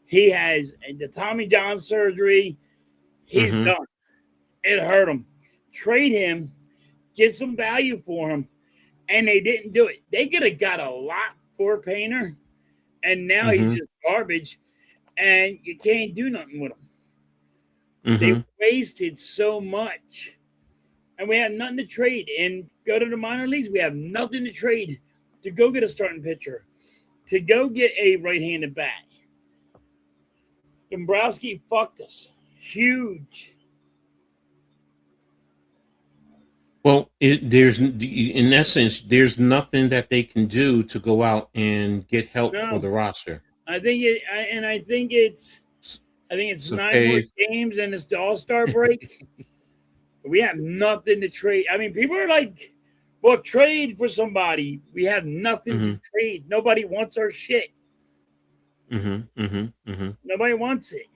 Speaker 4: He has the Tommy John surgery. He's
Speaker 2: mhm,
Speaker 4: done. It hurt him. Trade him, get some value for him." And they didn't do it. They could have got a lot for Painter, and now he's
Speaker 2: mhm,
Speaker 4: just garbage, and you can't do nothing with him. They
Speaker 2: mhm.
Speaker 4: wasted so much, and we have nothing to trade. And go to the minor leagues, we have nothing to trade to go get a starting pitcher, to go get a right-handed bat. Dombrowski fucked us. Huge.
Speaker 2: Well, there's in essence, there's nothing that they can do to go out and get help for
Speaker 4: No,
Speaker 2: the roster.
Speaker 4: I think it, and I think it's
Speaker 2: So
Speaker 4: 9 more
Speaker 2: Paige,
Speaker 4: games, and it's the All Star break. We have nothing to trade. I mean, people are like, "Well, trade for somebody." We have nothing to
Speaker 2: mhm,
Speaker 4: trade. Nobody wants our shit.
Speaker 2: mhm.
Speaker 4: Nobody wants it.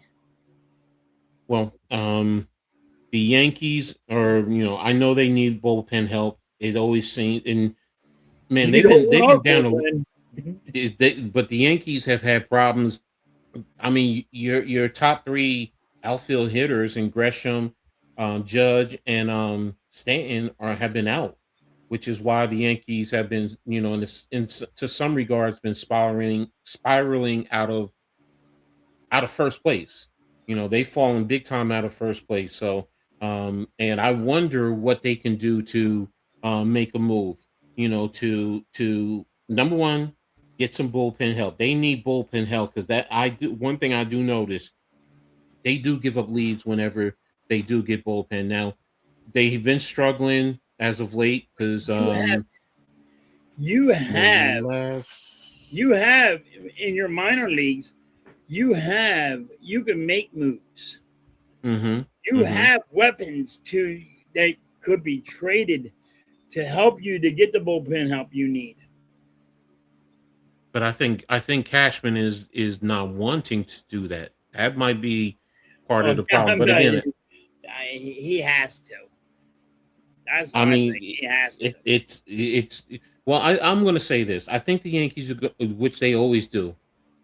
Speaker 2: Well, the Yankees are, I know they need bullpen help. It always seems, and man,
Speaker 4: You don't
Speaker 2: they've
Speaker 4: want
Speaker 2: been
Speaker 4: our
Speaker 2: down
Speaker 4: bullpen.
Speaker 2: but the Yankees have had problems. I mean, your top 3 outfield hitters in Gresham, Judge, and Stanton have been out, which is why the Yankees have been, to some regards, been spiraling out of first place. They've fallen big time out of first place. So, and I wonder what they can do to make a move. To number one, get some bullpen help. They need bullpen help because that I do. One thing I do notice, they do give up leads whenever they do get bullpen. Now, they've been struggling as of late because
Speaker 4: You
Speaker 2: the
Speaker 4: have
Speaker 2: last.
Speaker 4: you have in your minor leagues, you can make moves.
Speaker 2: Mm-hmm,
Speaker 4: You
Speaker 2: mm-hmm.
Speaker 4: have weapons that could be traded to help you to get the bullpen help you need.
Speaker 2: But I think Cashman is not wanting to do that. That might be part of
Speaker 4: Oh,
Speaker 2: the problem.
Speaker 4: I'm
Speaker 2: But
Speaker 4: not,
Speaker 2: again,
Speaker 4: he has to. That's
Speaker 2: I
Speaker 4: my
Speaker 2: mean,
Speaker 4: thing. He has to.
Speaker 2: it's well. I'm going to say this. I think the Yankees, which they always do,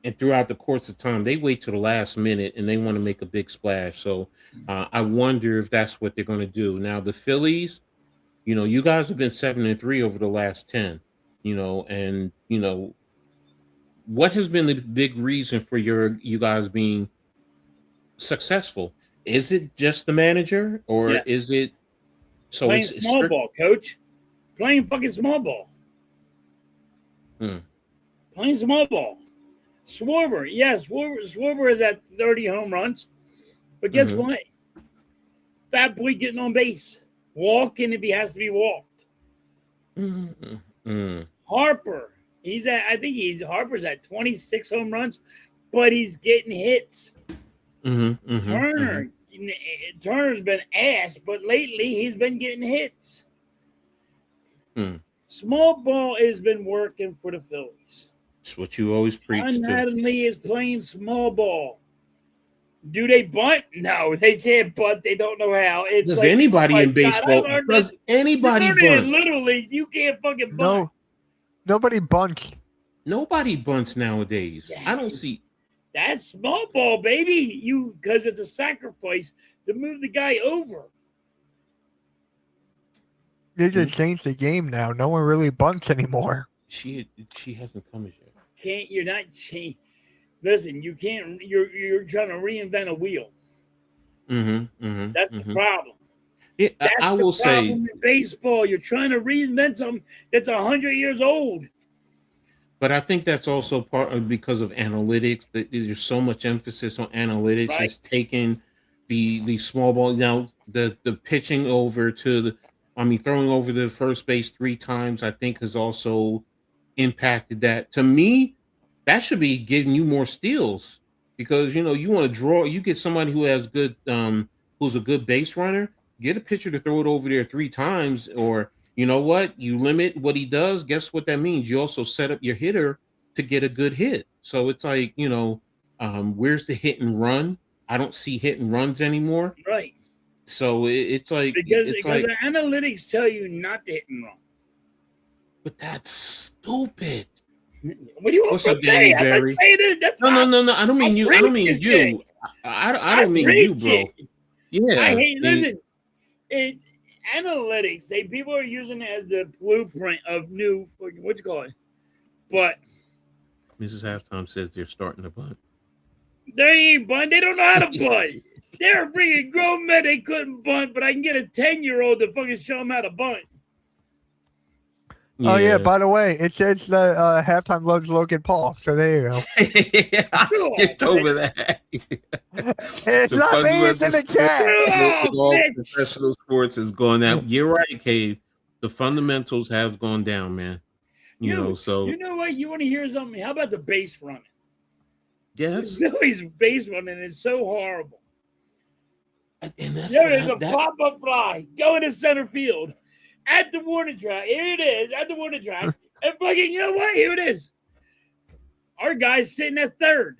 Speaker 2: and throughout the course of time, they wait to the last minute and they want to make a big splash. So I wonder if that's what they're going to do. Now the Phillies, you guys have been 7-3 over the last 10. And what has been the big reason for you guys being successful? Is it just the manager, or
Speaker 4: Yes.
Speaker 2: is it so?
Speaker 4: Playing
Speaker 2: It's
Speaker 4: small
Speaker 2: strict.
Speaker 4: ball, coach. Playing fucking small ball.
Speaker 2: Hmm.
Speaker 4: Playing small ball. Schwarber, yes, Schwarber is at 30 home runs. But guess
Speaker 2: Mm-hmm.
Speaker 4: what? Fat boy getting on base. Walking if he has to be walked.
Speaker 2: Mm-hmm. Mm-hmm.
Speaker 4: Harper. Harper's at 26 home runs, but he's getting hits.
Speaker 2: Mm-hmm. Mm-hmm.
Speaker 4: Turner's been ass, but lately he's been getting hits.
Speaker 2: Mm-hmm.
Speaker 4: Small ball has been working for the Phillies.
Speaker 2: It's what you always preach
Speaker 4: John
Speaker 2: to.
Speaker 4: Mattingly is playing small ball. Do they bunt? No, they can't bunt. They don't know how. It's
Speaker 2: Does
Speaker 4: like, oh
Speaker 2: anybody
Speaker 4: my
Speaker 2: in
Speaker 4: God, I
Speaker 2: baseball?
Speaker 4: learned
Speaker 2: Does
Speaker 4: this. You
Speaker 2: anybody
Speaker 4: learned it in
Speaker 2: bunt?
Speaker 4: Little League. You can't fucking bunt.
Speaker 3: No, nobody bunts.
Speaker 2: Nobody bunts nowadays. I don't see.
Speaker 4: That's small ball, baby. Because it's a sacrifice to move the guy over.
Speaker 3: They just changed the game now. No one really bunts anymore.
Speaker 2: She hasn't come as yet.
Speaker 4: You're not change. Listen, you can't. You're trying to reinvent a wheel.
Speaker 2: Mm-hmm. Mm-hmm.
Speaker 4: That's
Speaker 2: Mm-hmm.
Speaker 4: the problem.
Speaker 2: Yeah,
Speaker 4: That's
Speaker 2: I
Speaker 4: the
Speaker 2: will say.
Speaker 4: problem in baseball. You're trying to reinvent something that's 100 years old.
Speaker 2: But I think that's also part of because of analytics. There's so much emphasis on analytics.
Speaker 4: Right.
Speaker 2: It's taking the small ball now, the pitching over throwing over the first base 3 times. I think has also impacted that. To me, that should be giving you more steals because you want to draw. You get somebody who has good, who's a good base runner. Get a pitcher to throw it over there 3 times, or you know what? You limit what he does. Guess what that means? You also set up your hitter to get a good hit. So it's like, where's the hit and run? I don't see hit and runs anymore.
Speaker 4: Right.
Speaker 2: So it's like
Speaker 4: because the analytics tell you not to hit and run.
Speaker 2: But that's stupid.
Speaker 4: What do you want
Speaker 2: What's
Speaker 4: to
Speaker 2: up, Danny
Speaker 4: say?
Speaker 2: Berry?
Speaker 4: No.
Speaker 2: I don't mean you. I don't mean you. I don't mean you, bro. Yeah.
Speaker 4: I hate. Listen, analytics. People are using it as the blueprint of new. What you call it? But
Speaker 2: Mrs. Halftime says they're starting to bunt.
Speaker 4: They ain't bunt. They don't know how to bunt. They're bringing grown men. They couldn't bunt, but I can get a 10-year-old to fucking show them how to bunt.
Speaker 3: Yeah. Oh yeah. By the way, it says the halftime loves Logan Paul. So there you go.
Speaker 2: I skipped over that.
Speaker 3: It's not me. It's in the chat.
Speaker 2: All professional sports is going out. You're right, Cave. The fundamentals have gone down, man. So
Speaker 4: you know what? You want to hear something? How about the base running?
Speaker 2: Yes.
Speaker 4: Philly's base running is so horrible.
Speaker 2: And that's
Speaker 4: there's a pop-up fly going to center field at the warning track. Here it is at the warning track. And fucking, you know what? Here it is. Our guy's sitting at third.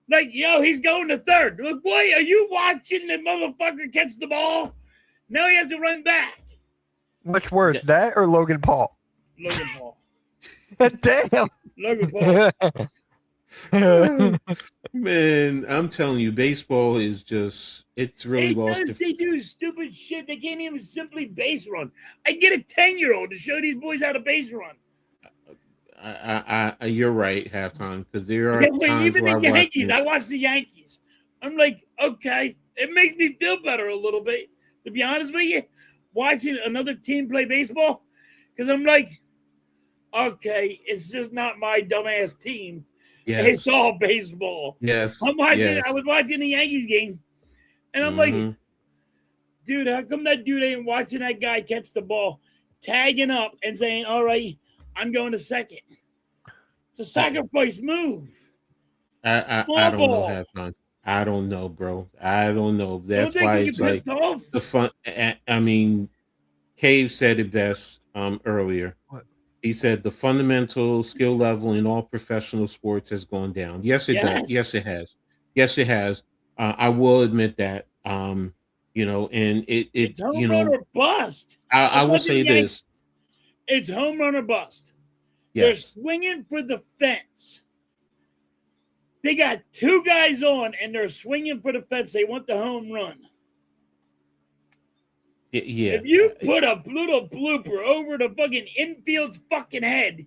Speaker 4: Like, he's going to third. Look, boy, are you watching the motherfucker catch the ball? Now he has to run back.
Speaker 3: What's worse, that or Logan Paul?
Speaker 4: Logan Paul.
Speaker 3: Damn.
Speaker 4: Logan Paul.
Speaker 2: Man, I'm telling you, baseball is it's really lost.
Speaker 4: They do stupid shit. They can't even simply base run. I get a 10-year-old to show these boys how to base run.
Speaker 2: You're right, halftime, because there are times
Speaker 4: even
Speaker 2: where
Speaker 4: the Yankees. I watch the Yankees. I'm like, okay, it makes me feel better a little bit, to be honest with you, watching another team play baseball, because I'm like, okay, it's just not my dumbass team. It's
Speaker 2: Yes.
Speaker 4: all baseball.
Speaker 2: Yes.
Speaker 4: I was watching the Yankees game, and I'm like, dude, how come that dude ain't watching that guy catch the ball, tagging up and saying, all right, I'm going to second. It's a sacrifice move.
Speaker 2: I don't know half time. I don't know, bro. I don't know. That's
Speaker 4: Don't
Speaker 2: why
Speaker 4: they
Speaker 2: it's
Speaker 4: get
Speaker 2: like
Speaker 4: pissed off?
Speaker 2: the fun. I mean, Cave said it best earlier.
Speaker 3: What?
Speaker 2: He said the fundamental skill level in all professional sports has gone down. Yes, it does.
Speaker 4: Yes.
Speaker 2: Yes, it has. Yes, it has. I will admit that. You know, and
Speaker 4: It's home
Speaker 2: you
Speaker 4: run
Speaker 2: know,
Speaker 4: or bust.
Speaker 2: I will
Speaker 4: Watching
Speaker 2: say
Speaker 4: the Yankees,
Speaker 2: this.
Speaker 4: it's home run or bust. They're
Speaker 2: Yes.
Speaker 4: swinging for the fence. They got two guys on, and they're swinging for the fence. They want the home run.
Speaker 2: Yeah.
Speaker 4: If you put a little blooper over the fucking infield's fucking head,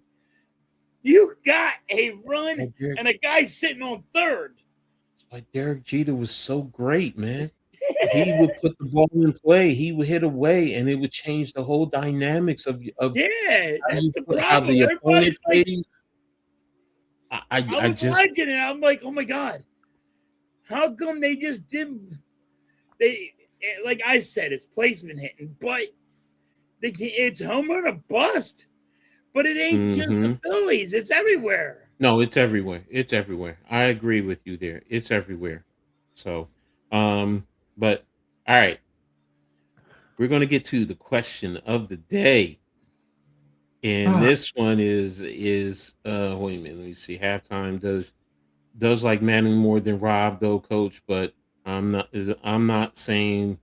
Speaker 4: you got a run and a guy sitting on third.
Speaker 2: Like Derek Jeter was so great, man. He would put the ball in play. He would hit away, and it would change the whole dynamics of
Speaker 4: Yeah, that's the
Speaker 2: how
Speaker 4: problem.
Speaker 2: the opponent
Speaker 4: Everybody's like,
Speaker 2: plays. I
Speaker 4: I was
Speaker 2: just
Speaker 4: watching it. I'm like, oh my god, how come they just didn't? They like I said, it's placement hitting, but it's home run or bust. But it ain't just the Phillies; it's everywhere.
Speaker 2: No, it's everywhere. It's everywhere. I agree with you there. It's everywhere. So, but all right, we're gonna get to the question of the day. And this one is wait a minute, let me see. Halftime does like Manning more than Rob though, coach, but I'm not saying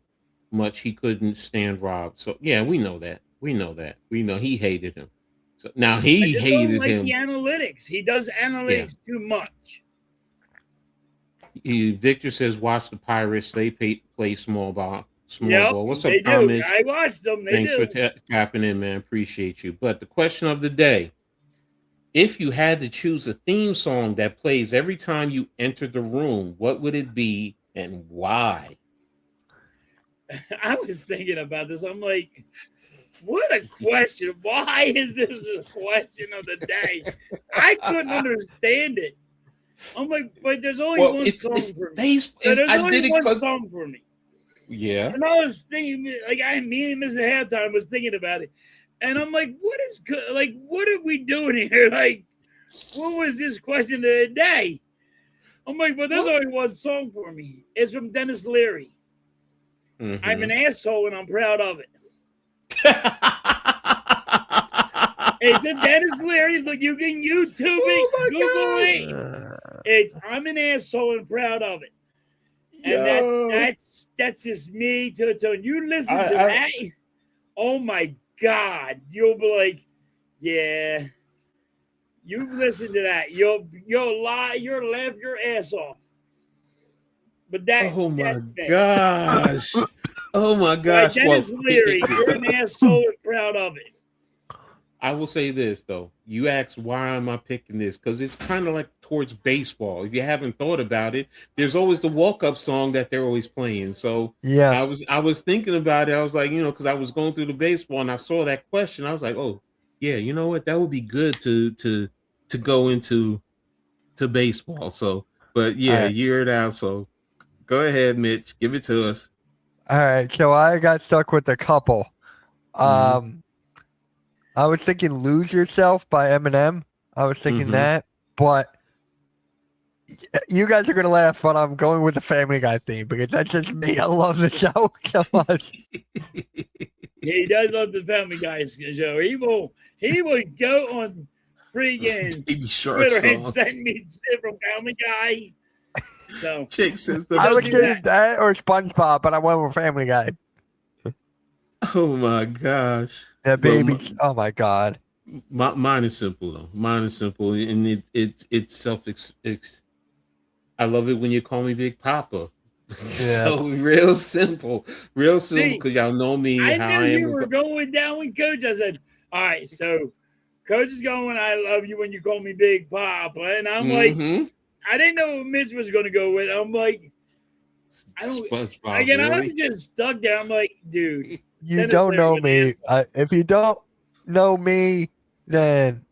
Speaker 2: much. He couldn't stand Rob. So yeah, we know that. We know that. We know he hated him. So now
Speaker 4: I
Speaker 2: he
Speaker 4: just don't
Speaker 2: hated
Speaker 4: like the
Speaker 2: him.
Speaker 4: analytics. He does analytics too much.
Speaker 2: Victor says watch the Pirates. They play small ball.
Speaker 4: Yep,
Speaker 2: What's up,
Speaker 4: they do.
Speaker 2: Homage?
Speaker 4: I watched them. They
Speaker 2: Thanks
Speaker 4: do.
Speaker 2: for tapping in, man. Appreciate you. But the question of the day: if you had to choose a theme song that plays every time you enter the room, what would it be and why?
Speaker 4: I was thinking about this. I'm like, what a question. Why is this a question of the day? I couldn't understand it. I'm like, but there's only one song for me. There's only one song for me.
Speaker 2: Yeah.
Speaker 4: And I was thinking, like, me and Mr. Halftime was thinking about it. And I'm like, what is good? Like, what are we doing here? Like, what was this question of the day? I'm like, well, there's only one song for me. It's from Dennis Leary. I'm an asshole and I'm proud of it. It's a Dennis Leary. Look, you can YouTube it, Google it. It's I'm an asshole and proud of it. And that's just me. When you listen to that, oh my God, you'll be like, yeah. You listen to that, you'll lie, you'll laugh your ass off. But that's
Speaker 2: gosh. Oh my gosh.
Speaker 4: Dennis Leary, you're an asshole and proud of it.
Speaker 2: I will say this though. You asked why am I picking this? Because it's kind of like towards baseball. If you haven't thought about it, there's always the walk-up song that they're always playing. So
Speaker 3: yeah,
Speaker 2: I was thinking about it. I was like, because I was going through the baseball and I saw that question. I was like, oh yeah, you know what? That would be good to go into baseball. So, but yeah, you're it out. So go ahead, Mitch. Give it to us.
Speaker 3: All right. So I got stuck with a couple. I was thinking "Lose Yourself" by Eminem. I was thinking that, but you guys are gonna laugh, but I'm going with the Family Guy theme because that's just me. I love the show so much.
Speaker 4: Yeah, he does love the Family Guy show. He will go on freaking Twitter and send me shit from Family Guy. So
Speaker 2: Chick says
Speaker 3: I was getting that or SpongeBob, but I went with Family Guy.
Speaker 2: Oh my gosh.
Speaker 3: That baby. Oh my God.
Speaker 2: Mine is simple though. Mine is simple, and it's self. I love it when you call me Big Papa. Yeah. So real simple because y'all know me.
Speaker 4: I knew you were going down with Coach. I said, all right, so Coach is going, I love you when you call me Big Papa. And I'm like, I didn't know what Mitch was going to go with. I'm like, I don't.
Speaker 2: SpongeBob,
Speaker 4: Again,
Speaker 2: really?
Speaker 4: I'm just stuck there. I'm like, dude.
Speaker 3: You
Speaker 4: Dennis
Speaker 3: don't
Speaker 4: Leary
Speaker 3: know
Speaker 4: was
Speaker 3: me.
Speaker 4: the
Speaker 3: If you don't know me, then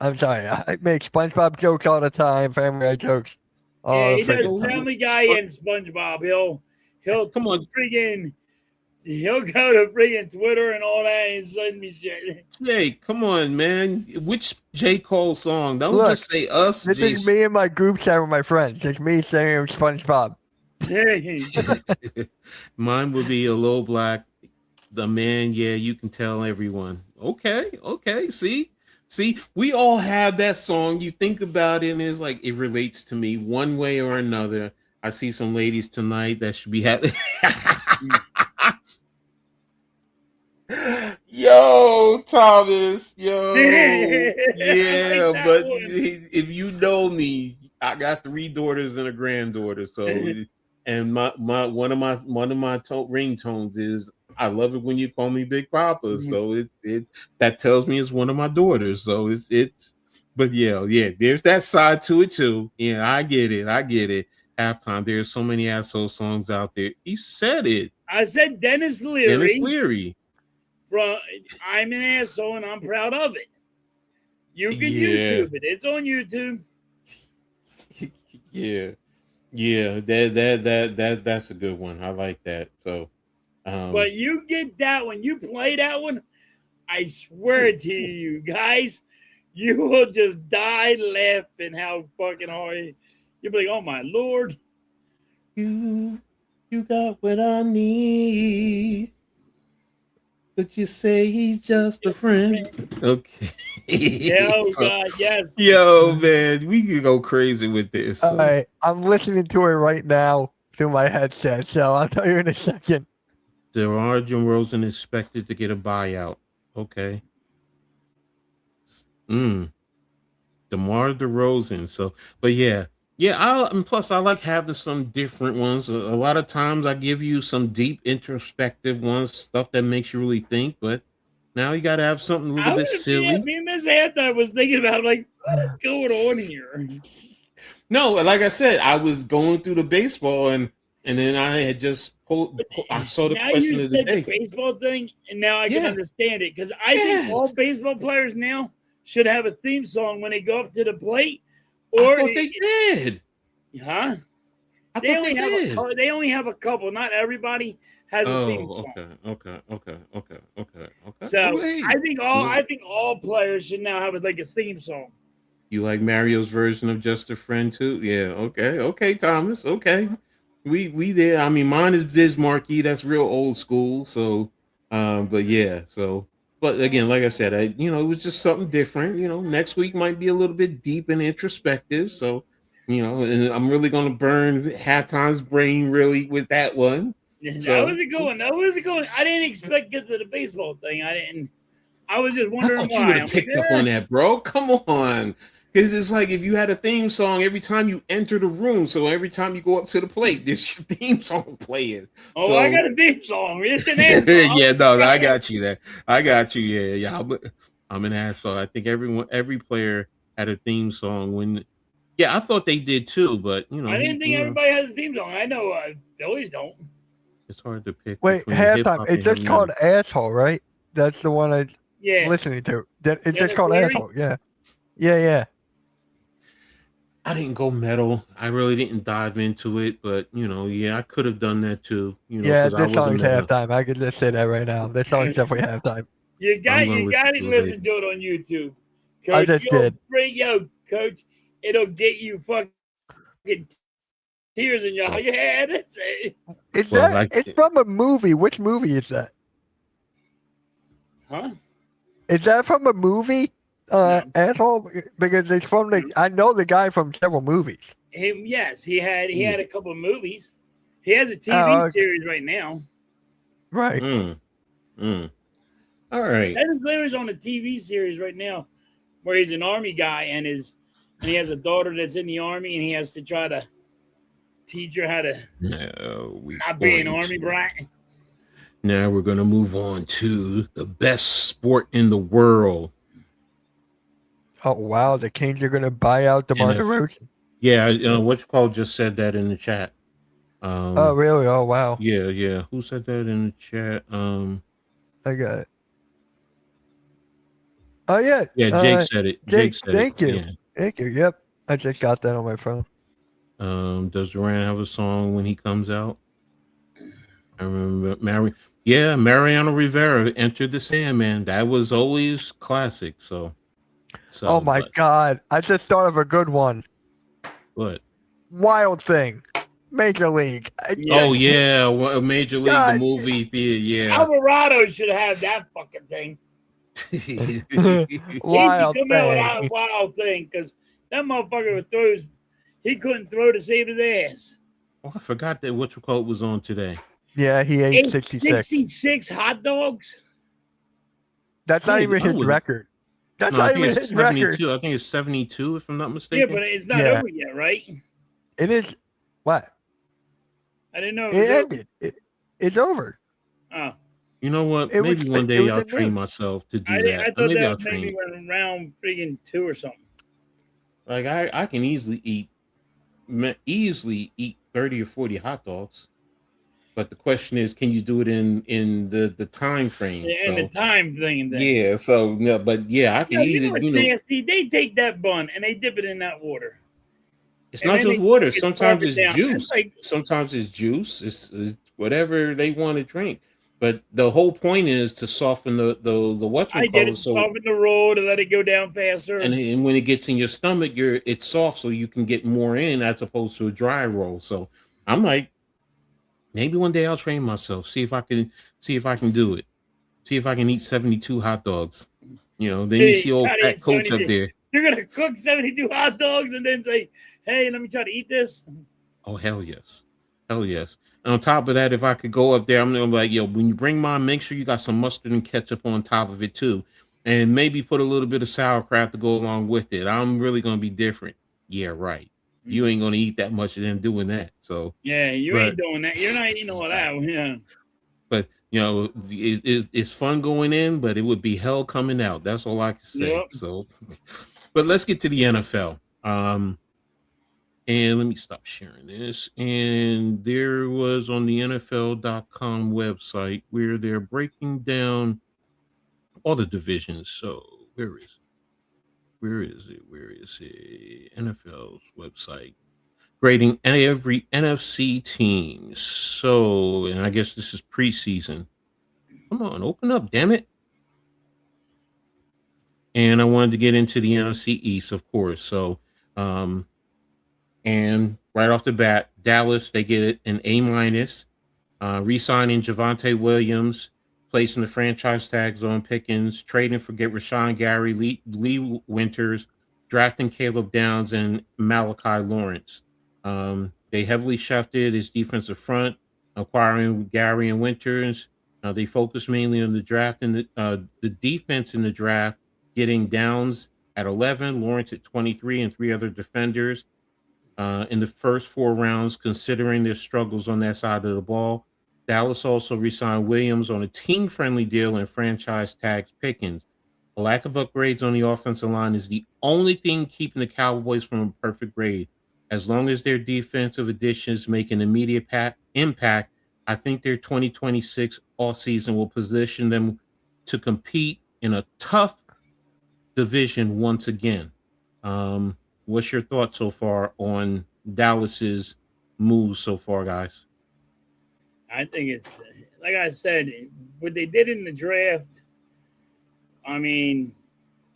Speaker 3: I'm sorry. I make SpongeBob jokes all the time, Family Guy jokes
Speaker 4: Yeah,
Speaker 3: all the
Speaker 4: he does
Speaker 3: freaking time.
Speaker 4: Family Guy and SpongeBob. He'll
Speaker 2: Come on,
Speaker 4: friggin' he'll go to friggin' Twitter and all that and send me shit.
Speaker 2: Jay, come on, man. Which J. Cole song? Don't
Speaker 3: Look,
Speaker 2: just say us,
Speaker 3: this is
Speaker 2: Jason.
Speaker 3: me and my group chat with my friends. It's me saying SpongeBob.
Speaker 2: Mine would be a low black. The man, yeah, you can tell everyone. Okay. See, we all have that song. You think about it, and it's like it relates to me one way or another. I see some ladies tonight that should be happy. Yo, Thomas, yo,
Speaker 4: I like
Speaker 2: yeah,
Speaker 4: that
Speaker 2: but
Speaker 4: one.
Speaker 2: if you know me, I got 3 daughters and a granddaughter. So, and my one of my ringtones is I love it when you call me Big Papa. So it that tells me it's one of my daughters. So it's but yeah, there's that side to it too. Yeah, I get it. Halftime, there's so many asshole songs out there. He said it,
Speaker 4: I said Dennis
Speaker 2: Dennis
Speaker 4: Leary
Speaker 2: Leary.
Speaker 4: from I'm an asshole and I'm proud of it. You can
Speaker 2: Yeah.
Speaker 4: YouTube it. It's on YouTube.
Speaker 2: Yeah, that's a good one. I like that. So,
Speaker 4: But you get that one, you play that one, I swear to you guys, you will just die laughing how fucking hard you'll be like, oh my lord.
Speaker 2: you got what I need. But you say he's just a friend. Okay.
Speaker 4: Oh
Speaker 2: So,
Speaker 4: god, yes.
Speaker 2: yo, man, we could go crazy with this.
Speaker 3: All
Speaker 2: So.
Speaker 3: right, I'm listening to it right now through my headset, so I'll tell you in a second.
Speaker 2: DeMar DeRozan expected to get a buyout. Okay. DeMar DeRozan. So, but yeah. And plus I like having some different ones. A lot of times I give you some deep introspective ones, stuff that makes you really think, but now you got to have something a little bit silly.
Speaker 4: Me and Miss Hannah was thinking about like, what is going on here?
Speaker 2: No, like I said, I was going through the baseball and then I had just I saw the
Speaker 4: Now
Speaker 2: question
Speaker 4: you
Speaker 2: of the
Speaker 4: said the
Speaker 2: day.
Speaker 4: baseball thing, and now I can
Speaker 2: Yes.
Speaker 4: understand it because I think all
Speaker 2: Yes.
Speaker 4: baseball players now should have a theme song when they go up to the plate.
Speaker 2: I
Speaker 4: Or
Speaker 2: thought they did.
Speaker 4: huh?
Speaker 2: I
Speaker 4: They
Speaker 2: thought
Speaker 4: only
Speaker 2: they
Speaker 4: have
Speaker 2: did.
Speaker 4: they only have a couple. Not everybody has a theme song.
Speaker 2: Okay.
Speaker 4: So
Speaker 2: Wait.
Speaker 4: I think all players should now have like a theme song.
Speaker 2: You like Mario's version of Just a Friend too? Yeah. Okay, Thomas. Okay. We there. I mean, mine is Bismarcky. That's real old school. So, but yeah. So, but again, like I said, it was just something different. Next week might be a little bit deep and introspective. So, and I'm really gonna burn halftime's brain really with that one.
Speaker 4: That
Speaker 2: So
Speaker 4: was a good one. That was a good one. I didn't expect to get to the baseball thing. I was just
Speaker 2: I
Speaker 4: wondering
Speaker 2: thought you
Speaker 4: why.
Speaker 2: would
Speaker 4: I'm
Speaker 2: have
Speaker 4: like,
Speaker 2: picked up on that, bro. Come on. Because it's like if you had a theme song every time you enter the room, so every time you go up to the plate, there's your theme song playing.
Speaker 4: oh,
Speaker 2: So
Speaker 4: I got a theme song. It's an answer.
Speaker 2: yeah, no, I got you there. I got you. Yeah. I'm an asshole. I think every player had a theme song when. Yeah, I thought they did too, but
Speaker 4: I didn't think everybody has a theme song. I know Phillies don't.
Speaker 2: it's hard to pick
Speaker 3: Wait,
Speaker 2: between hip
Speaker 3: halftime.
Speaker 2: hop
Speaker 3: It's
Speaker 2: and
Speaker 3: just called Asshole, right? That's the one I'm
Speaker 4: Yeah.
Speaker 3: listening to. It's
Speaker 4: Dennis
Speaker 3: just called
Speaker 4: Leary?
Speaker 3: Asshole. Yeah.
Speaker 2: I didn't go metal. I really didn't dive into it, but I could have done that too.
Speaker 3: Yeah,
Speaker 2: Because I
Speaker 3: this
Speaker 2: was a
Speaker 3: song's
Speaker 2: metal.
Speaker 3: halftime. I could just say that right now. This song's definitely halftime.
Speaker 4: You got
Speaker 2: I'm gonna
Speaker 4: to
Speaker 2: listen
Speaker 4: listen
Speaker 2: to
Speaker 4: to it on YouTube.
Speaker 3: I just did.
Speaker 4: Coach, it'll get you fucking tears in your head.
Speaker 3: It's
Speaker 2: Well,
Speaker 3: it's from a movie. Which movie is that?
Speaker 4: Huh?
Speaker 3: Is that from a movie?
Speaker 4: No.
Speaker 3: Asshole? Because it's from I know the guy from several movies.
Speaker 4: Yes, he had a couple of movies. He has a TV series right now.
Speaker 3: Right.
Speaker 2: All right.
Speaker 4: Dennis Leary's on a TV series right now where he's an army guy and he has a daughter that's in the army and he has to try to teach her how to not be an army brat.
Speaker 2: Now we're gonna move on to the best sport in the world.
Speaker 3: Oh wow, the Kings are gonna buy out DeMar DeRozan.
Speaker 2: Yeah, what you call just said that in the chat.
Speaker 3: Oh, really? Oh, wow.
Speaker 2: Yeah. Who said that in the chat?
Speaker 3: I got it. Oh, yeah.
Speaker 2: Yeah, Jake said it. Jake
Speaker 3: Jake,
Speaker 2: said it.
Speaker 3: thank you.
Speaker 2: Yeah.
Speaker 3: Thank you. Yep. I just got that on my phone.
Speaker 2: Does Duran have a song when he comes out? I remember Mariano Rivera, Entered the Sandman. That was always classic. So
Speaker 3: Oh, my
Speaker 2: but
Speaker 3: God. I just thought of a good one.
Speaker 2: what?
Speaker 3: Wild Thing. Major League.
Speaker 2: Oh yeah, well, Major League, the
Speaker 3: God.
Speaker 2: movie theater. Yeah.
Speaker 4: Alvarado should have that fucking thing. He should
Speaker 3: Wild
Speaker 4: come out with a
Speaker 3: Thing.
Speaker 4: wild thing because that motherfucker he couldn't throw to save his ass.
Speaker 2: Oh, I forgot that what you call it was on today.
Speaker 3: Yeah, he ate 66.
Speaker 4: 66 hot dogs.
Speaker 3: That's not even his record. That's
Speaker 2: No, I
Speaker 3: not
Speaker 2: think
Speaker 3: even
Speaker 2: it's
Speaker 3: his
Speaker 2: 72.
Speaker 3: record.
Speaker 2: I think it's 72, if I'm not
Speaker 4: Yeah,
Speaker 2: mistaken.
Speaker 4: but it's not
Speaker 3: Yeah.
Speaker 4: over yet, right?
Speaker 3: It is. What?
Speaker 4: I didn't know
Speaker 3: It
Speaker 4: was over.
Speaker 3: ended. It's over.
Speaker 4: Oh,
Speaker 2: You know what?
Speaker 3: It
Speaker 2: Maybe
Speaker 3: was-
Speaker 2: one
Speaker 3: it
Speaker 2: day
Speaker 3: was
Speaker 2: I'll
Speaker 3: in
Speaker 2: train
Speaker 3: there.
Speaker 2: myself to do
Speaker 4: I
Speaker 2: that.
Speaker 4: thought
Speaker 2: Maybe I'll
Speaker 4: that
Speaker 2: train.
Speaker 4: maybe around freaking 2 or something.
Speaker 2: Like I can easily eat 30 or 40 hot dogs. But the question is, can you do it in the time frame?
Speaker 4: And the time thing.
Speaker 2: Yeah, so no, but yeah, I can eat
Speaker 4: You know
Speaker 2: it.
Speaker 4: what's nasty? They take that bun and they dip it in that water.
Speaker 2: It's
Speaker 4: And
Speaker 2: not
Speaker 4: then
Speaker 2: just
Speaker 4: they
Speaker 2: water.
Speaker 4: fucking
Speaker 2: Sometimes
Speaker 4: carve it
Speaker 2: it's
Speaker 4: down.
Speaker 2: juice.
Speaker 4: That's like-
Speaker 2: Sometimes it's juice. It's whatever they want to drink. But the whole point is to soften the
Speaker 4: I did it,
Speaker 2: so
Speaker 4: soften the roll to let it go down faster.
Speaker 2: and when it gets in your stomach, it's soft, so you can get more in as opposed to a dry roll. So I'm like, maybe one day I'll train myself, see if I can do it. See if I can eat 72 hot dogs. You know, then you see old fat coach up there.
Speaker 4: You're gonna cook 72 hot dogs and then say, "Hey, let me try to eat this."
Speaker 2: Oh hell yes, hell yes. And on top of that, if I could go up there, I'm gonna be like, yo, when you bring mine, make sure you got some mustard and ketchup on top of it too, and maybe put a little bit of sauerkraut to go along with it. I'm really gonna be different. Yeah, right. You ain't gonna eat that much of them doing that. So
Speaker 4: yeah, you ain't doing that. You're not eating all that. Yeah.
Speaker 2: But you know, it's fun going in, but it would be hell coming out. That's all I can say.
Speaker 4: Yep.
Speaker 2: So, but let's get to the NFL. And let me stop sharing this. And there was on the NFL.com website where they're breaking down all the divisions. So where is it? Where is it? NFL's website. Grading every NFC team. So, and I guess this is preseason. Come on, open up, damn it. And I wanted to get into the NFC East, of course. So, and right off the bat, Dallas, they get it an A-. Re-signing Javonte Williams, placing the franchise tags on Pickens, trading for Rashawn Gary, Lee Winters, drafting Caleb Downs and Malachi Lawrence. They heavily shifted his defensive front, acquiring Gary and Winters. They focused mainly on the draft and the defense in the draft, getting Downs at 11, Lawrence at 23, and 3 other defenders in the first 4 rounds, considering their struggles on that side of the ball. Dallas also re-signed Williams on a team-friendly deal and franchise tags Pickens. A lack of upgrades on the offensive line is the only thing keeping the Cowboys from a perfect grade. As long as their defensive additions make an immediate impact, I think their 2026 offseason will position them to compete in a tough division once again. What's your thoughts so far on Dallas's moves so far, guys?
Speaker 4: I think it's like I said, what they did in the draft. I mean,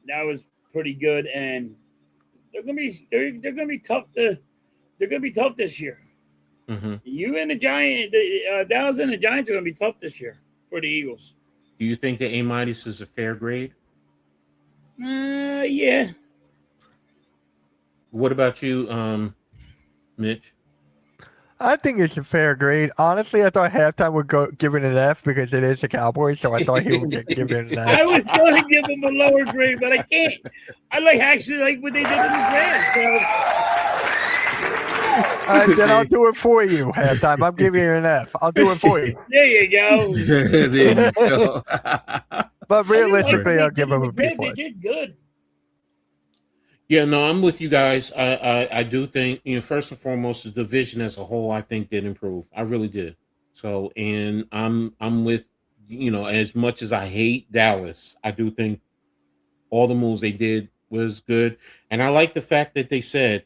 Speaker 4: that was pretty good, and they're gonna be tough this year.
Speaker 2: Mm-hmm.
Speaker 4: You and the Giants, Dallas and the Giants are gonna be tough this year for the Eagles.
Speaker 2: Do you think the A- is a fair grade?
Speaker 4: Yeah.
Speaker 2: What about you, Mitch?
Speaker 3: I think it's a fair grade. Honestly, I thought halftime would give it an F because it is the Cowboys, so I thought he would give it an F.
Speaker 4: I was going to give them a lower grade, but I can't. I actually like what they did in the draft.
Speaker 3: All right, then I'll do it for you. Halftime, I'm giving you an F. I'll do it for you.
Speaker 4: There you go.
Speaker 2: There you go.
Speaker 3: But realistically, I'll give them a B+.
Speaker 4: They did good.
Speaker 2: Yeah, no, I'm with you guys. I do think, first and foremost, the division as a whole, I think did improve. I really did. So, and I'm with, as much as I hate Dallas, I do think all the moves they did was good, and I like the fact that they said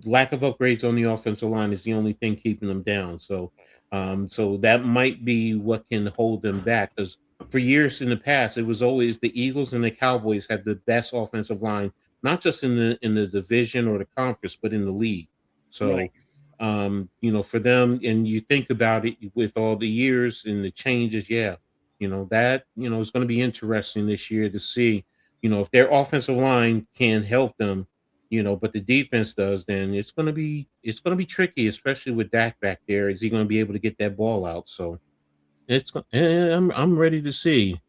Speaker 2: lack of upgrades on the offensive line is the only thing keeping them down. So that might be what can hold them back. Because for years in the past, it was always the Eagles and the Cowboys had the best offensive line, not just in the division or the conference, but in the league.
Speaker 4: Right.
Speaker 2: So, for them, and you think about it with all the years and the changes, yeah, that is going to be interesting this year to see, if their offensive line can help them, but the defense does, then it's gonna be tricky, especially with Dak back there. Is he gonna be able to get that ball out? So I'm ready to see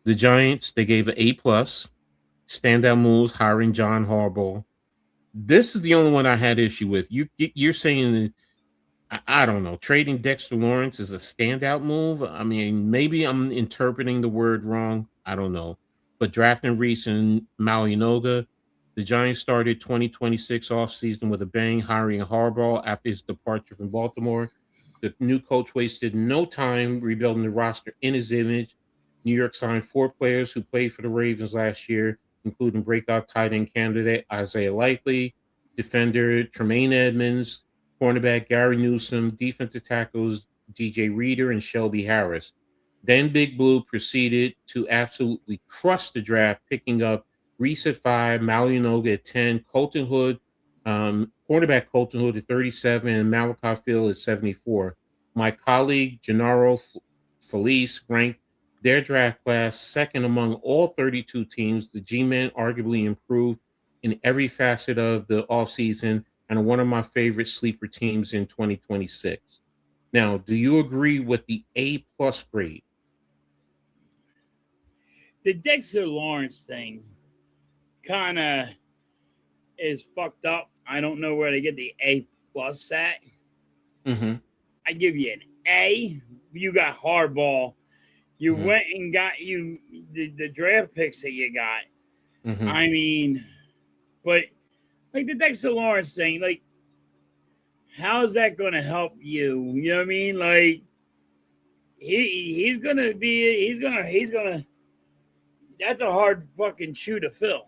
Speaker 2: the Giants. They gave an A plus standout moves hiring John Harbaugh. This is the only one I had issue with. You're saying that I don't know. Trading Dexter Lawrence is a standout move. I mean, maybe I'm interpreting the word wrong. I don't know. But drafting Reese and Malinoga, the Giants started 2026 offseason with a bang, hiring Harbaugh after his departure from Baltimore. The new coach wasted no time rebuilding the roster in his image. New York signed 4 players who played for the Ravens last year, including breakout tight end candidate Isaiah Likely, defender Tremaine Edmonds, cornerback Gary Newsom, defensive tackles DJ Reader and Shelby Harris. Then Big Blue proceeded to absolutely crush the draft, picking up Reese at 5, Malinoga at 10, Colton Hood, cornerback Colton Hood at 37, and Malachi Field at 74. My colleague Gennaro Felice ranked their draft class second among all 32 teams. The G-Men arguably improved in every facet of the offseason and are one of my favorite sleeper teams in 2026. Now, do you agree with the A plus grade?
Speaker 4: The Dexter Lawrence thing kind of is fucked up. I don't know where they get the A plus at.
Speaker 2: Mm-hmm.
Speaker 4: I give you an A. You got hardball. You
Speaker 2: Mm-hmm.
Speaker 4: went and got the draft picks that you got.
Speaker 2: Mm-hmm.
Speaker 4: I mean, but like the Dexter Lawrence thing, like, how is that going to help you? You know what I mean? Like, he's gonna. That's a hard fucking shoe to fill.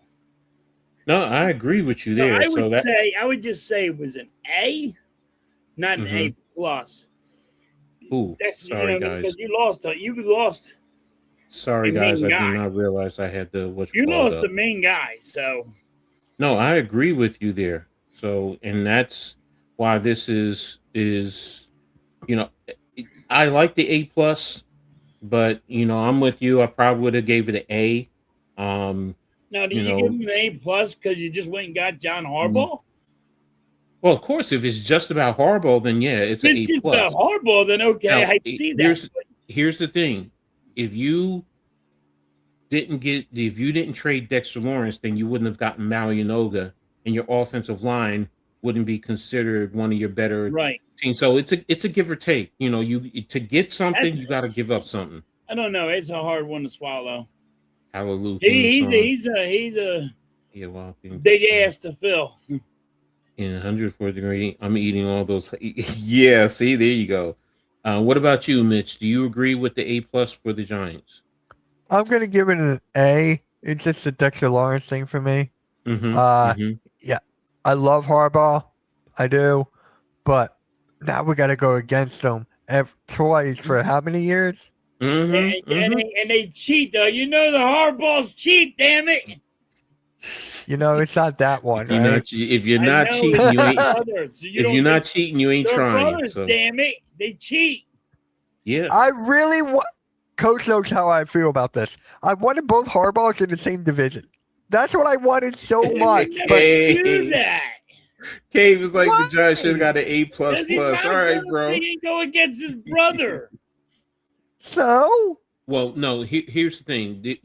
Speaker 2: No, I agree with you
Speaker 4: So
Speaker 2: there. So that
Speaker 4: I would just say it was an A, not an
Speaker 2: mm-hmm.
Speaker 4: A plus.
Speaker 2: Ooh, sorry
Speaker 4: Because
Speaker 2: guys.
Speaker 4: you lost
Speaker 2: Sorry
Speaker 4: a
Speaker 2: guys,
Speaker 4: main
Speaker 2: I did
Speaker 4: guy.
Speaker 2: not realize I had the what you
Speaker 4: You
Speaker 2: called
Speaker 4: lost
Speaker 2: up.
Speaker 4: the main guy. So
Speaker 2: No, I agree with you there. So, and that's why this is you know I like the A plus, but I'm with you. I probably would have gave it an A. Um,
Speaker 4: now, do
Speaker 2: you
Speaker 4: you give
Speaker 2: know,
Speaker 4: him an A plus because you just went and got John
Speaker 2: mm,
Speaker 4: Harbaugh?
Speaker 2: well, of course, if it's just about Harbaugh, then yeah, it's
Speaker 4: If
Speaker 2: an
Speaker 4: it's
Speaker 2: A
Speaker 4: just about
Speaker 2: plus.
Speaker 4: Harbaugh, then okay,
Speaker 2: Now,
Speaker 4: I see that.
Speaker 2: here's the thing: if you didn't trade Dexter Lawrence, then you wouldn't have gotten Malinoga, and your offensive line wouldn't be considered one of your better
Speaker 4: Right.
Speaker 2: teams. So it's a give or take. You to get
Speaker 4: That's,
Speaker 2: something, you got to give up something.
Speaker 4: I don't know. It's a hard one to swallow.
Speaker 2: Hallelujah theme
Speaker 4: He's
Speaker 2: song.
Speaker 4: he's a
Speaker 2: Yeah, well,
Speaker 4: big ass to fill.
Speaker 2: in 104 degree. I'm eating all those. Yeah, see, there you go. What about you, Mitch? Do you agree with the A plus for the Giants?
Speaker 3: I'm gonna give it an A. It's just the Dexter Lawrence thing for me.
Speaker 2: Mm-hmm.
Speaker 3: Uh,
Speaker 2: Mm-hmm.
Speaker 3: yeah, I love Harbaugh, I do, but now we got to go against them twice for how many years?
Speaker 2: Mm-hmm. Mm-hmm.
Speaker 4: And they cheat though. You know the hardballs cheat. Damn it!
Speaker 3: It's not that one, right?
Speaker 2: If you're
Speaker 4: I
Speaker 2: not
Speaker 4: know
Speaker 2: cheating,
Speaker 4: it's
Speaker 2: you
Speaker 4: their
Speaker 2: ain't.
Speaker 4: brothers. So you
Speaker 2: If you're
Speaker 4: don't
Speaker 2: not
Speaker 4: think
Speaker 2: cheating, you ain't
Speaker 4: they're
Speaker 2: trying.
Speaker 4: brothers?
Speaker 2: So
Speaker 4: Damn it! They cheat.
Speaker 2: yeah.
Speaker 3: I really want. Coach knows how I feel about this. I wanted both Harbaughs in the same division. That's what I wanted so
Speaker 4: They would
Speaker 3: much.
Speaker 4: never
Speaker 3: But
Speaker 4: do
Speaker 2: Cave.
Speaker 4: that
Speaker 2: Cave is like the Giants should have
Speaker 3: why?
Speaker 2: got an A plus
Speaker 4: because he's
Speaker 2: plus.
Speaker 4: not
Speaker 2: All right,
Speaker 4: gonna
Speaker 2: bro.
Speaker 4: freaking go against his brother.
Speaker 3: So
Speaker 2: Well, no. Here's the thing.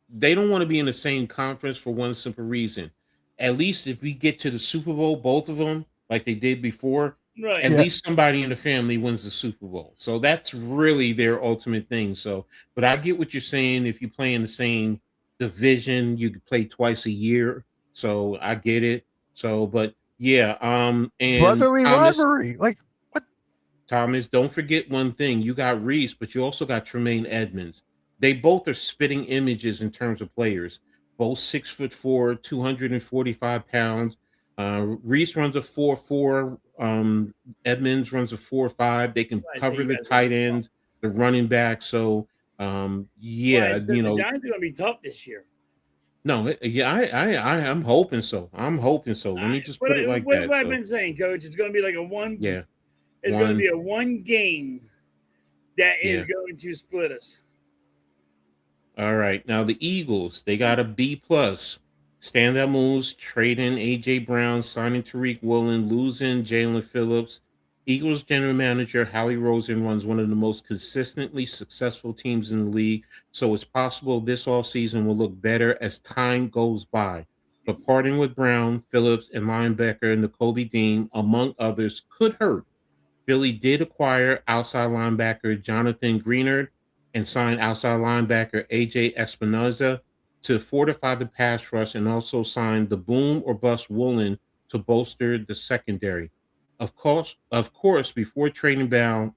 Speaker 2: They don't want to be in the same conference for one simple reason. At least if we get to the Super Bowl, both of them, like they did before,
Speaker 4: Right.
Speaker 2: at
Speaker 3: yeah,
Speaker 2: least somebody in the family wins the Super Bowl. So that's really their ultimate thing. So, but I get what you're saying. If you play in the same division, you could play twice a year. So I get it. So, but yeah, and
Speaker 3: Brotherly
Speaker 2: Thomas,
Speaker 3: rivalry. Like, what?
Speaker 2: Thomas, don't forget one thing. You got Reese, but you also got Tremaine Edmonds. They both are spitting images in terms of players. Both 6'4", 245 pounds. Reese runs a 4.4. Edmonds runs a 4.5. They can
Speaker 4: I say
Speaker 2: cover
Speaker 4: you
Speaker 2: the
Speaker 4: guys are
Speaker 2: tight ends, the running back. So,
Speaker 4: well, I
Speaker 2: yeah,
Speaker 4: said the Giants are going to be tough this year.
Speaker 2: no, yeah, I'm hoping so. I'm hoping so. Let me just put it like
Speaker 4: What have
Speaker 2: that.
Speaker 4: I
Speaker 2: So,
Speaker 4: been saying, Coach? It's going to be like a one.
Speaker 2: yeah,
Speaker 4: It's going to be
Speaker 2: one,
Speaker 4: a one game that is
Speaker 2: yeah.
Speaker 4: going to split us.
Speaker 2: All right. Now the Eagles, they got a B plus. Standout moves, trading AJ Brown, signing Tariq Woolen, losing Jalen Phillips. Eagles general manager Howie Roseman runs one of the most consistently successful teams in the league, so it's possible this offseason will look better as time goes by. But parting with Brown, Phillips, and linebacker N'Kobe Dean, among others, could hurt. Philly did acquire outside linebacker Jonathan Greenard and signed outside linebacker AJ Espinoza to fortify the pass rush, and also signed the boom or bust Woolen to bolster the secondary. Of course, before trading Brown,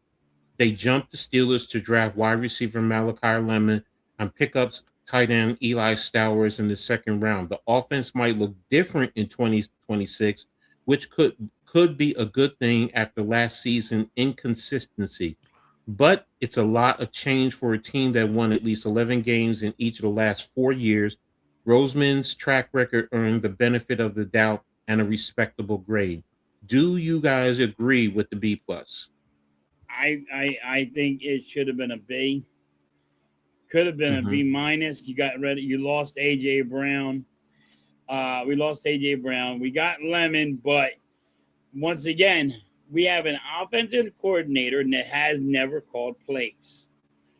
Speaker 2: they jumped the Steelers to draft wide receiver Malachi Lemon and pick up tight end Eli Stowers in the second round. The offense might look different in 2026, which could be a good thing after last season inconsistency. But it's a lot of change for a team that won at least 11 games in each of the last 4 years. Roseman's track record earned the benefit of the doubt and a respectable grade. Do you guys agree with the B plus?
Speaker 4: I think it should have been a B. Could have been a
Speaker 2: Mm-hmm.
Speaker 4: B minus. You got ready. You lost AJ Brown. We lost AJ Brown. We got Lemon, but once again, we have an offensive coordinator that has never called plays.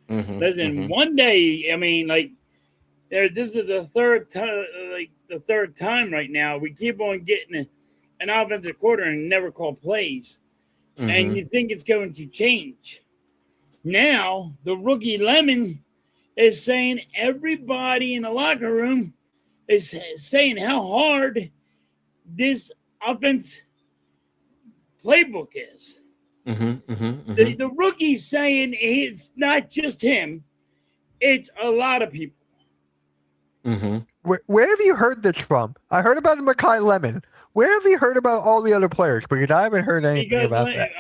Speaker 2: Mm-hmm.
Speaker 4: Listen,
Speaker 2: Mm-hmm.
Speaker 4: one day, I mean, like, this is the third time, like the third time right now. We keep on getting an offensive coordinator and never call plays, and
Speaker 2: Mm-hmm.
Speaker 4: you think it's going to change. Now the rookie Lemon is saying everybody in the locker room is saying how hard this offense playbook is.
Speaker 2: Mm-hmm. Mm-hmm.
Speaker 4: The rookie's saying it's not just him, it's a lot of people.
Speaker 2: Mm-hmm.
Speaker 3: Where have you heard this from? I heard about Makai Lemon. Where have you heard about all the other players? Because I haven't heard anything
Speaker 4: Because
Speaker 3: about that.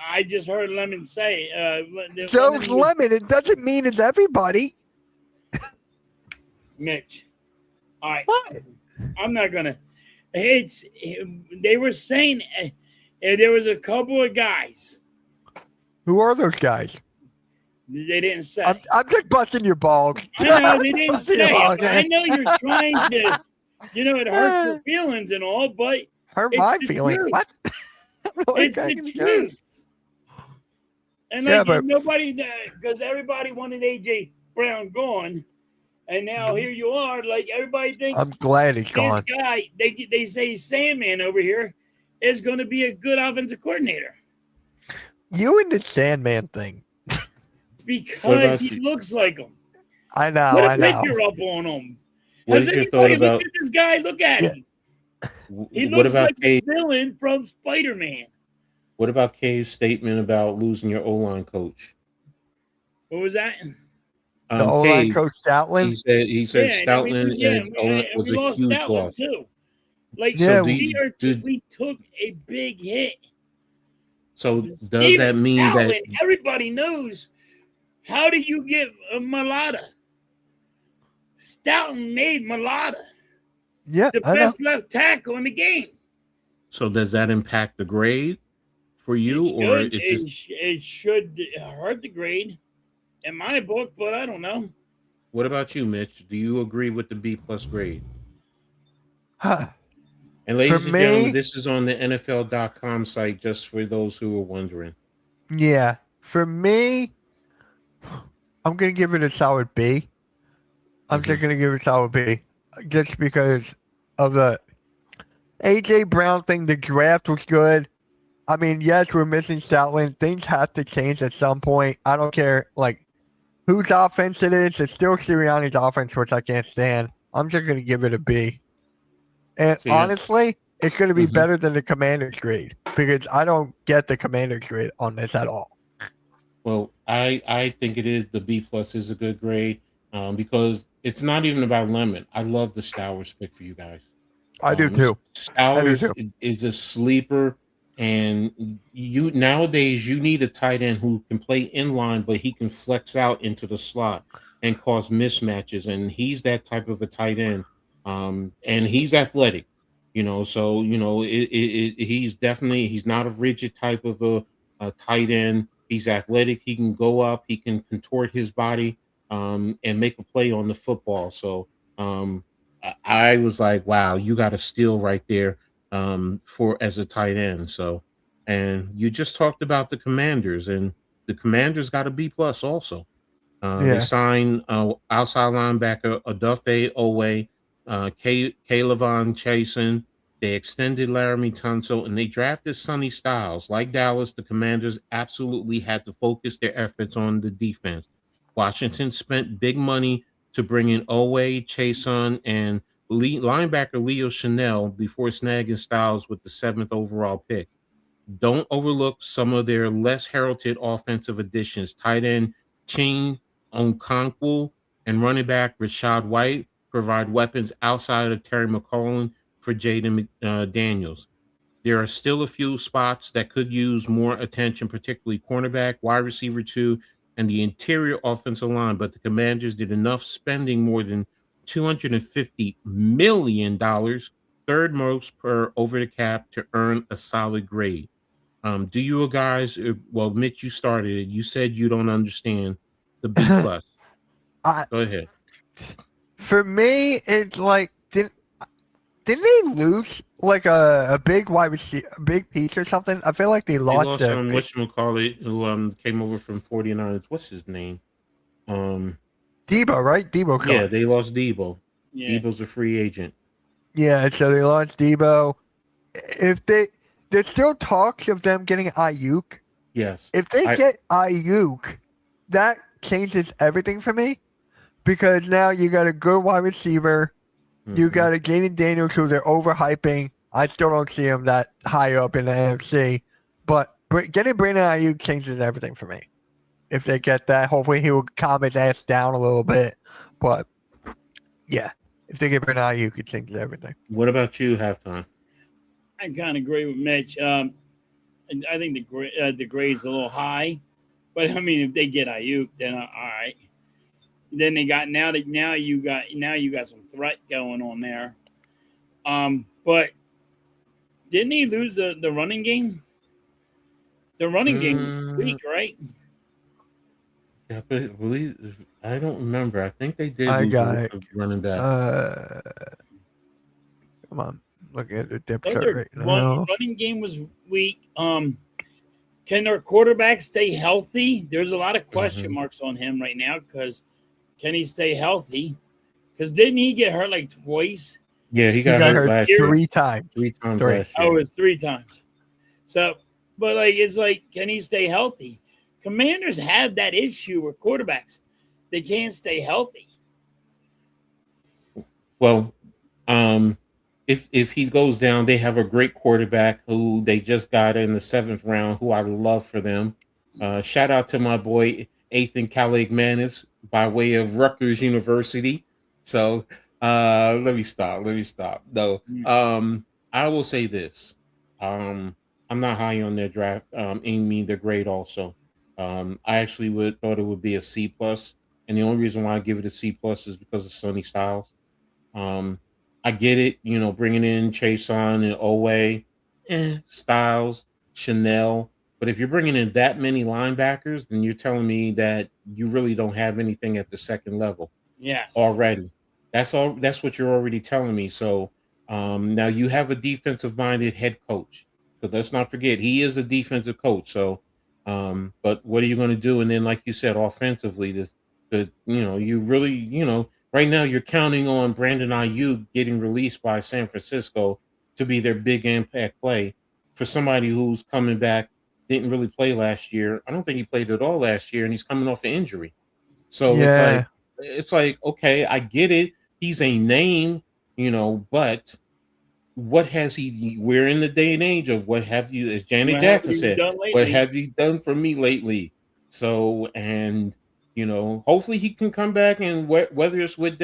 Speaker 4: I just heard Lemon say.
Speaker 3: So it's Lemon. It doesn't mean it's everybody.
Speaker 4: Mitch. All right.
Speaker 3: What?
Speaker 4: I'm not gonna. They were saying there was a couple of guys.
Speaker 3: Who are those guys?
Speaker 4: They didn't say.
Speaker 3: I'm just busting your balls.
Speaker 4: I know they didn't
Speaker 3: Busting
Speaker 4: say.
Speaker 3: your balls,
Speaker 4: I
Speaker 3: man.
Speaker 4: know you're trying to. It hurts your feelings and all, but
Speaker 3: Hurt
Speaker 4: it's
Speaker 3: my
Speaker 4: the
Speaker 3: feelings.
Speaker 4: truth.
Speaker 3: What?
Speaker 4: It's the truth. And
Speaker 3: Yeah,
Speaker 4: like
Speaker 3: but-
Speaker 4: nobody, because everybody wanted AJ Brown gone, and now here you are. Like everybody thinks
Speaker 3: I'm glad he's
Speaker 4: this
Speaker 3: gone.
Speaker 4: guy, they say Sandman over here is going to be a good offensive coordinator
Speaker 3: You and the Sandman thing.
Speaker 4: because he looks like him.
Speaker 3: I know.
Speaker 4: Put a
Speaker 3: I know.
Speaker 4: picture up on him.
Speaker 2: What
Speaker 4: Has
Speaker 2: is your thought
Speaker 4: anybody
Speaker 2: about
Speaker 4: looked at this guy? Look at
Speaker 3: Yeah.
Speaker 4: him. He
Speaker 2: what
Speaker 4: looks
Speaker 2: about
Speaker 4: like
Speaker 2: Kay?
Speaker 4: the villain from Spider-Man.
Speaker 2: What about Kay's statement about losing your O-line coach?
Speaker 4: What was that?
Speaker 3: The O-line
Speaker 2: Kay,
Speaker 3: coach Stoutland.
Speaker 2: he said
Speaker 4: and
Speaker 2: Stoutland
Speaker 4: we
Speaker 2: was a
Speaker 4: lost
Speaker 2: huge
Speaker 4: Stoutland
Speaker 2: loss.
Speaker 4: too. Like
Speaker 3: Yeah,
Speaker 4: we took a big hit.
Speaker 2: So does
Speaker 4: Steven
Speaker 2: that mean
Speaker 4: Stoutland,
Speaker 2: that
Speaker 4: everybody knows? How do you get a Mulata? Stoughton made Mulata
Speaker 3: Yeah,
Speaker 4: the
Speaker 3: I know.
Speaker 4: best left tackle in the game.
Speaker 2: so does that impact the grade for you, or it just
Speaker 4: it should hurt the grade in my book, but I don't know.
Speaker 2: what about you, Mitch? Do you agree with the B plus grade?
Speaker 3: Huh.
Speaker 2: And ladies
Speaker 3: For
Speaker 2: and gentlemen,
Speaker 3: me-
Speaker 2: this is on the NFL.com site, just for those who are wondering.
Speaker 3: Yeah. For me, I'm gonna give it a solid B. I'm just gonna give it a solid B, just because of the AJ Brown thing. The draft was good. I mean, yes, we're missing Stoutland. Things have to change at some point. I don't care like whose offense it is. It's still Sirianni's offense, which I can't stand. I'm just gonna give it a B. And
Speaker 2: See,
Speaker 3: honestly, it's going to be
Speaker 2: mhm.
Speaker 3: better than the Commander's grade because I don't get the Commander's grade on this at all.
Speaker 2: Well, I think it is the B plus is a good grade because it's not even about lemon. I love the Stowers pick for you guys.
Speaker 3: I do too. I do
Speaker 2: Stowers
Speaker 3: too.
Speaker 2: is a sleeper, and you nowadays you need a tight end who can play inline, but he can flex out into the slot and cause mismatches. And he's that type of a tight end, and he's athletic. So he's definitely he's not a rigid type of a tight end. He's athletic. He can go up. He can contort his body and make a play on the football. So um, I was like, wow, you got a steal right there for as a tight end. So, and you just talked about the Commanders, and the Commanders got a B plus also. They
Speaker 3: Yeah.
Speaker 2: signed outside linebacker Odafe Owe, Calevon Chasen. They extended Laramie Tunsil, and they drafted Sonny Styles. Like Dallas, the Commanders absolutely had to focus their efforts on the defense. Washington spent big money to bring in Owe, Chasen, and linebacker Leo Chanel before snagging Styles with the 7th overall pick. Don't overlook some of their less heralded offensive additions. Tight end Ching Okonkwo and running back Rashad White provide weapons outside of Terry McCollum for Jaden Daniels. There are still a few spots that could use more attention, particularly cornerback, wide receiver 2, and the interior offensive line. But the Commanders did enough spending more than $250 million, third most per over the cap, to earn a solid grade. Do you guys? Well, Mitch, you started it. You said you don't understand the B plus.
Speaker 3: I,
Speaker 2: Go ahead.
Speaker 3: for me, it's like didn't they lose like a big wide receiver, a big piece or something? I feel like they
Speaker 2: They
Speaker 3: lost
Speaker 2: lost
Speaker 3: a big
Speaker 2: whatchamacallit, who came over from 49ers. What's his name? Um,
Speaker 3: Debo, right? Debo
Speaker 2: yeah,
Speaker 3: gone.
Speaker 2: they lost Debo.
Speaker 4: Yeah.
Speaker 2: Debo's a free agent.
Speaker 3: Yeah, so they lost Debo. If there's still talks of them getting Ayuk.
Speaker 2: Yes,
Speaker 3: If they
Speaker 2: I.
Speaker 3: get Ayuk, that changes everything for me because now you got a good wide receiver. You
Speaker 2: Mhm.
Speaker 3: got a Jaden Daniels who they're overhyping. I still don't see him that high up in the NFC. But getting Brandon Ayuk changes everything for me. If they get that, hopefully he will calm his ass down a little bit. But yeah, if they get Brandon Ayuk, it changes everything.
Speaker 2: What about you, halftime?
Speaker 4: I kind of agree with Mitch. And I think the grade's a little high, but I mean, if they get Ayuk, then all right. Then they got now you got some threat going on there. But didn't he lose the running game? The running game was
Speaker 2: Mm,
Speaker 4: weak, right?
Speaker 2: yeah, but I don't remember. I think they did
Speaker 3: I
Speaker 2: lose
Speaker 3: got it.
Speaker 2: a running back.
Speaker 3: Uh, come on, looking at the depth
Speaker 4: Thought
Speaker 3: chart
Speaker 4: their
Speaker 3: right now.
Speaker 4: running game was weak. Can their quarterback stay healthy? There's a lot of question
Speaker 2: Mhm.
Speaker 4: marks on him right now because can he stay healthy? Because didn't he get hurt like twice
Speaker 2: Yeah, he
Speaker 3: He
Speaker 2: got
Speaker 3: got
Speaker 2: hurt
Speaker 3: hurt
Speaker 2: last
Speaker 4: here?
Speaker 2: year,
Speaker 3: 3 times.
Speaker 2: 3 times
Speaker 3: Three.
Speaker 2: last
Speaker 4: Oh,
Speaker 2: year.
Speaker 4: it's 3 times. So, but like it's like, can he stay healthy? Commanders have that issue with quarterbacks; they can't stay healthy.
Speaker 2: Well, um, if he goes down, they have a great quarterback who they just got in the 7th round, who I love for them. Shout out to my boy Ethan Caligmanis by way of Rutgers University. So let me stop. Let me stop. No, I will say this. Um, I'm not high on their draft. In me, their grade also. I actually would thought it would be a C plus, and the only reason why I give it a C plus is because of Sonny Styles. um, I get it, bringing in Chase on and Owe, Styles, Chanel. But if you're bringing in that many linebackers, then you're telling me that you really don't have anything at the second level
Speaker 4: Yes.
Speaker 2: already. That's all. That's what you're already telling me. So now you have a defensive minded head coach. But let's not forget he is a defensive coach. So, but what are you going to do? And then, like you said, offensively, you really, right now you're counting on Brandon Ayuk getting released by San Francisco to be their big impact play for somebody who's coming back. Didn't really play last year. I don't think he played at all last year, and he's coming off an injury. So
Speaker 3: Yeah.
Speaker 2: it's like, okay, I get it. He's a name, but what has he? We're in the day and age of what have you, as Janet
Speaker 4: What have
Speaker 2: Jackson
Speaker 4: you
Speaker 2: said,
Speaker 4: done
Speaker 2: what
Speaker 4: lately?
Speaker 2: have you done for me lately? So, and hopefully he can come back, and whether it's with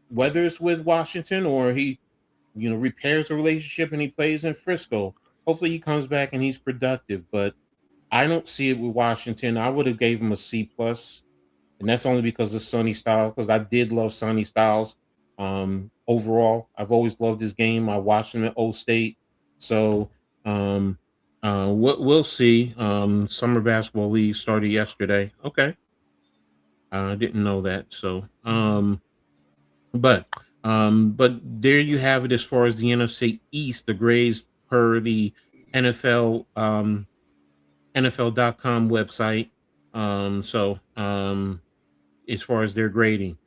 Speaker 2: whether it's with Washington or he repairs the relationship and he plays in Frisco. Hopefully he comes back and he's productive. But I don't see it with Washington. I would have gave him a C+, and that's only because of Sonny Styles, because I did love Sonny Styles. Overall, I've always loved his game. I watched him at Old State. So we'll see. Summer Basketball League started yesterday. Okay. I didn't know that. So but there you have it as far as the NFC East, the grades per the NFL NFL.com website. As far as their grading.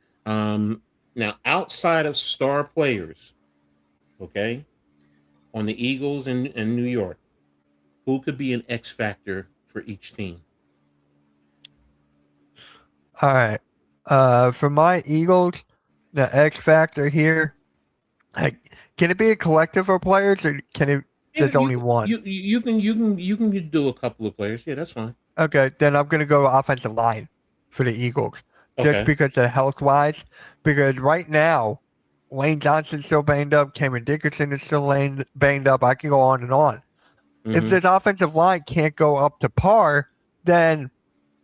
Speaker 2: Now outside of star players, okay, on the Eagles and New York, who could be an X factor for each team?
Speaker 3: All right. For my Eagles, the X factor here, like, can it be a collective of players or can it
Speaker 2: Yeah,
Speaker 3: just only one?
Speaker 2: you can do a couple of players. Yeah, that's fine.
Speaker 3: Okay, then I'm gonna go offensive line for the Eagles, just
Speaker 2: Okay.
Speaker 3: because of health wise. Because right now, Lane Johnson's still banged up, Cameron Dickerson is still banged up. I can go on and on. If
Speaker 2: Mm-hmm.
Speaker 3: this offensive line can't go up to par, then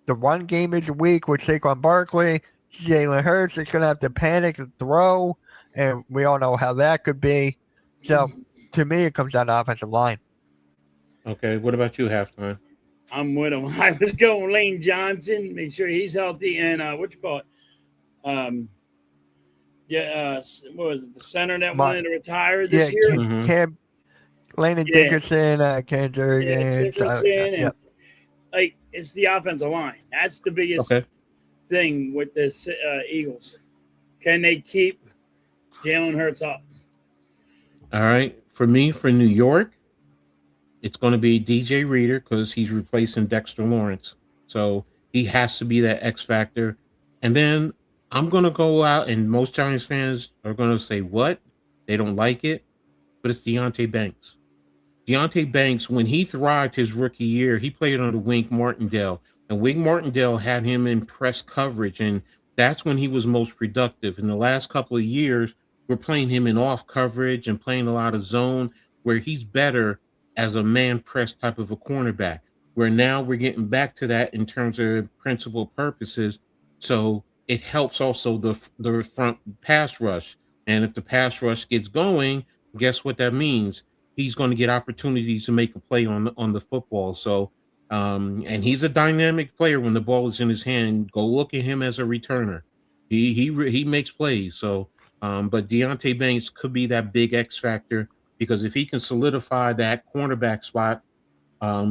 Speaker 3: the run game is weak with Saquon Barkley. Jalen Hurts is gonna have to panic and throw, and we all know how that could be. So to me, it comes down to offensive line.
Speaker 2: Okay. What about you, halftime?
Speaker 4: I'm with him. I was going Lane Johnson, make sure he's healthy, and what you call it? What was it? The center that
Speaker 3: My
Speaker 4: wanted to retire this
Speaker 3: yeah,
Speaker 4: year.
Speaker 2: Mm-hmm.
Speaker 3: Cam Landon
Speaker 4: Yeah,
Speaker 3: Dickerson, Ken
Speaker 4: yeah,
Speaker 3: Jurgens.
Speaker 4: Dickerson,
Speaker 3: Yeah.
Speaker 4: and like it's the offensive line. That's the biggest
Speaker 2: Okay.
Speaker 4: thing with the Eagles. Can they keep Jalen Hurts up?
Speaker 2: All right. For me, for New York, it's going to be DJ Reader because he's replacing Dexter Lawrence. So he has to be that X factor. And then I'm going to go out, and most Giants fans are going to say, what? They don't like it. But it's Deontay Banks. Deontay Banks, when he thrived his rookie year, he played under Wink Martindale. And Wink Martindale had him in press coverage. And that's when he was most productive. In the last couple of years, we're playing him in off coverage and playing a lot of zone where he's better as a man press type of a cornerback. Where now we're getting back to that in terms of principal purposes. So it helps also the front pass rush. And if the pass rush gets going, guess what that means? He's going to get opportunities to make a play on the football. So, and he's a dynamic player when the ball is in his hand. Go look at him as a returner. He makes plays. So, but Deontay Banks could be that big X factor because if he can solidify that cornerback spot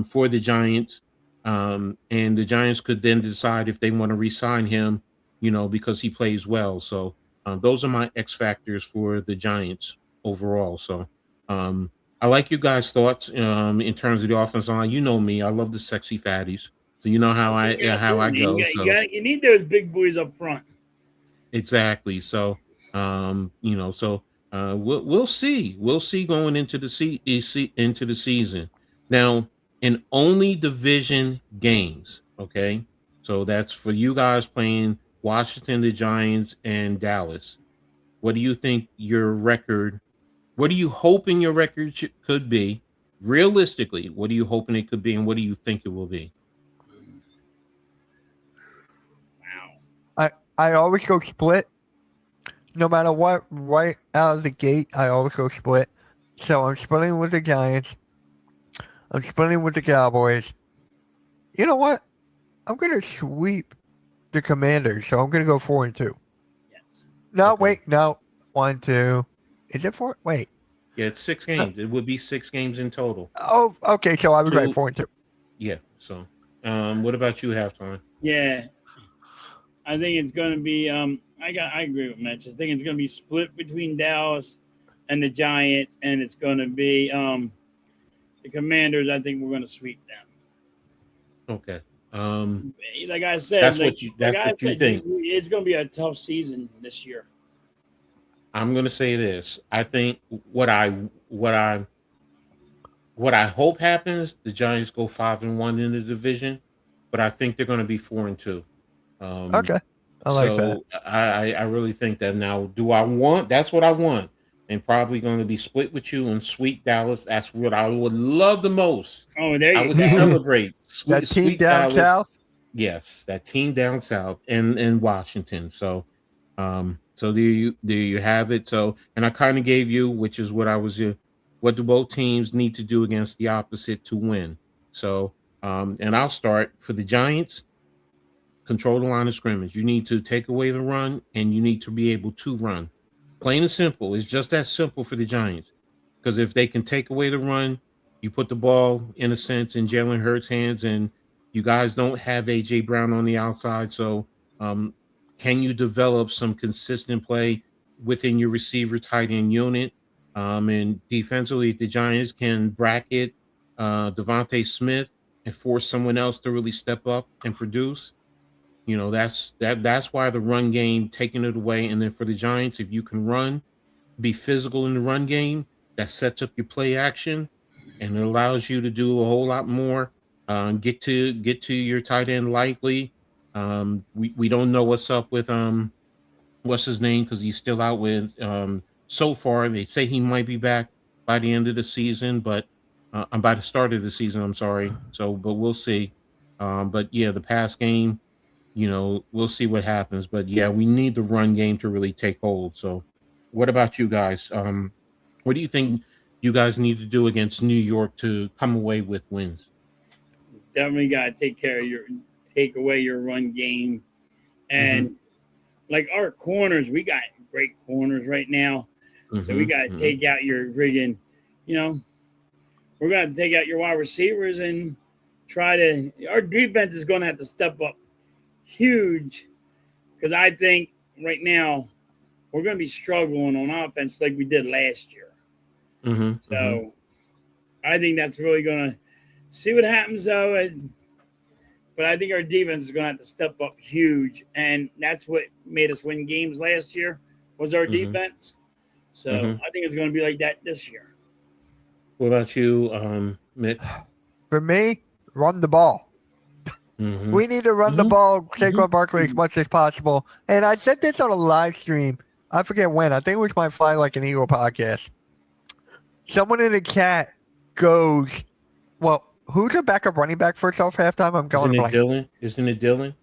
Speaker 2: for the Giants, and the Giants could then decide if they want to re-sign him, because he plays well. So, those are my X factors for the Giants overall. So, um, I like you guys' thoughts in terms of the offensive line. You know me; I love the sexy fatties. So you know how I go. So
Speaker 4: You need those big boys up front.
Speaker 2: exactly. So we'll see. We'll see going into into the season. Now, in only division games, okay? So that's for you guys playing Washington, the Giants, and Dallas. What do you think your record? What are you hoping your record could be? Realistically, what are you hoping it could be, and what do you think it will be?
Speaker 4: Wow.
Speaker 3: I always go split. No matter what, right out of the gate, I always go split. So I'm splitting with the Giants. I'm splitting with the Cowboys. You know what? I'm gonna sweep the Commanders. So I'm gonna go 4-2.
Speaker 4: Yes.
Speaker 3: No,
Speaker 2: Okay.
Speaker 3: wait, no, 1-2. Is it 4? Wait.
Speaker 2: Yeah, it's 6
Speaker 3: Uh,
Speaker 2: games. It would be 6 games in total.
Speaker 3: Oh, okay. So I was right.
Speaker 2: Two.
Speaker 3: 4-2.
Speaker 2: Yeah. So, what about you, halftime?
Speaker 4: Yeah. I think it's going to be. I agree with Mitch. I think it's going to be split between Dallas and the Giants, and it's going to be the Commanders. I think we're going to sweep them.
Speaker 2: Okay.
Speaker 4: Like I said,
Speaker 2: That's what you think.
Speaker 4: it's going to be a tough season this year.
Speaker 2: I'm going to say this. I think what I hope happens, the Giants go 5-1 in the division, but I think they're going to be 4-2. Um,
Speaker 3: Okay, I like that.
Speaker 2: so I really think that. Now, do I want? That's what I want, and probably going to be split with you and sweet Dallas. That's what I would love the most.
Speaker 4: Oh, there
Speaker 2: I
Speaker 4: you
Speaker 2: would
Speaker 4: go.
Speaker 2: celebrate
Speaker 3: That team
Speaker 2: sweet
Speaker 3: down
Speaker 2: Dallas.
Speaker 3: south.
Speaker 2: Yes, that team down south in Washington. So, so there you have it. So, and I kind of gave you, which is what I was, what do both teams need to do against the opposite to win? So, and I'll start for the Giants. Control the line of scrimmage. You need to take away the run, and you need to be able to run. Plain and simple. It's just that simple for the Giants. Because if they can take away the run, you put the ball, in a sense, in Jalen Hurts' hands, and you guys don't have A.J. Brown on the outside. So, um, can you develop some consistent play within your receiver tight end unit? And defensively, the Giants can bracket Devontae Smith and force someone else to really step up and produce. That's why the run game taking it away. And then for the Giants, if you can run, be physical in the run game, that sets up your play action and it allows you to do a whole lot more. Get to your tight end likely. We don't know what's up with what's his name, because he's still out with so far. They say he might be back by the end of the season, but by the start of the season, I'm sorry. So but we'll see. But yeah, the pass game, we'll see what happens. But yeah, we need the run game to really take hold. So what about you guys? What do you think you guys need to do against New York to come away with wins?
Speaker 4: Definitely got to take away your run game,
Speaker 2: Mm-hmm.
Speaker 4: and like our corners, we got great corners right now. So we
Speaker 2: Mm-hmm.
Speaker 4: got to
Speaker 2: Mm-hmm.
Speaker 4: take out your friggin', you know, we're going to take out your wide receivers and try to. Our defense is going to have to step up huge, because I think right now we're going to be struggling on offense like we did last year.
Speaker 2: Mm-hmm. Mm-hmm.
Speaker 4: So I think that's really going to see what happens though. But I think our defense is going to have to step up huge, and that's what made us win games last year was our
Speaker 2: Mm-hmm.
Speaker 4: defense. So
Speaker 2: Mm-hmm.
Speaker 4: I think it's going to be like that this year.
Speaker 2: What about you, Mitch?
Speaker 3: For me, run the ball.
Speaker 2: Mm-hmm.
Speaker 3: We need to run the
Speaker 2: Mm-hmm.
Speaker 3: ball,
Speaker 2: Mm-hmm.
Speaker 3: Saquon Barkley as much as possible. And I said this on a live stream. I forget when. I think it was my Fly Like an Eagle podcast. Someone in the chat goes, well, who's a backup running back for itself halftime? I'm going
Speaker 2: Isn't it
Speaker 3: blank.
Speaker 2: Dylan? Isn't it Dylan?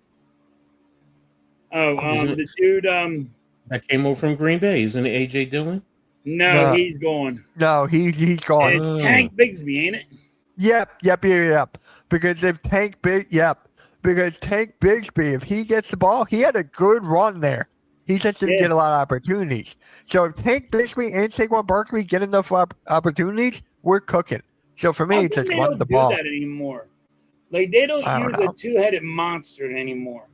Speaker 4: Oh,
Speaker 2: Isn't it
Speaker 4: the dude,
Speaker 2: that came over from Green Bay? Isn't it AJ Dillon?
Speaker 4: no,
Speaker 3: No.
Speaker 4: he's gone.
Speaker 3: No, he's gone.
Speaker 4: It's Tank Bigsby, ain't it?
Speaker 3: Yep. Because Tank Bigsby, if he gets the ball, he had a good run there. He just didn't
Speaker 4: Yeah.
Speaker 3: get a lot of opportunities. So if Tank Bigsby and Saquon Barkley get enough opportunities, we're cooking. So for me,
Speaker 4: How
Speaker 3: it's
Speaker 4: come
Speaker 3: just
Speaker 4: they
Speaker 3: run
Speaker 4: don't
Speaker 3: the
Speaker 4: do
Speaker 3: ball.
Speaker 4: that anymore? Like they don't
Speaker 3: I
Speaker 4: use
Speaker 3: don't know.
Speaker 4: a two-headed monster anymore.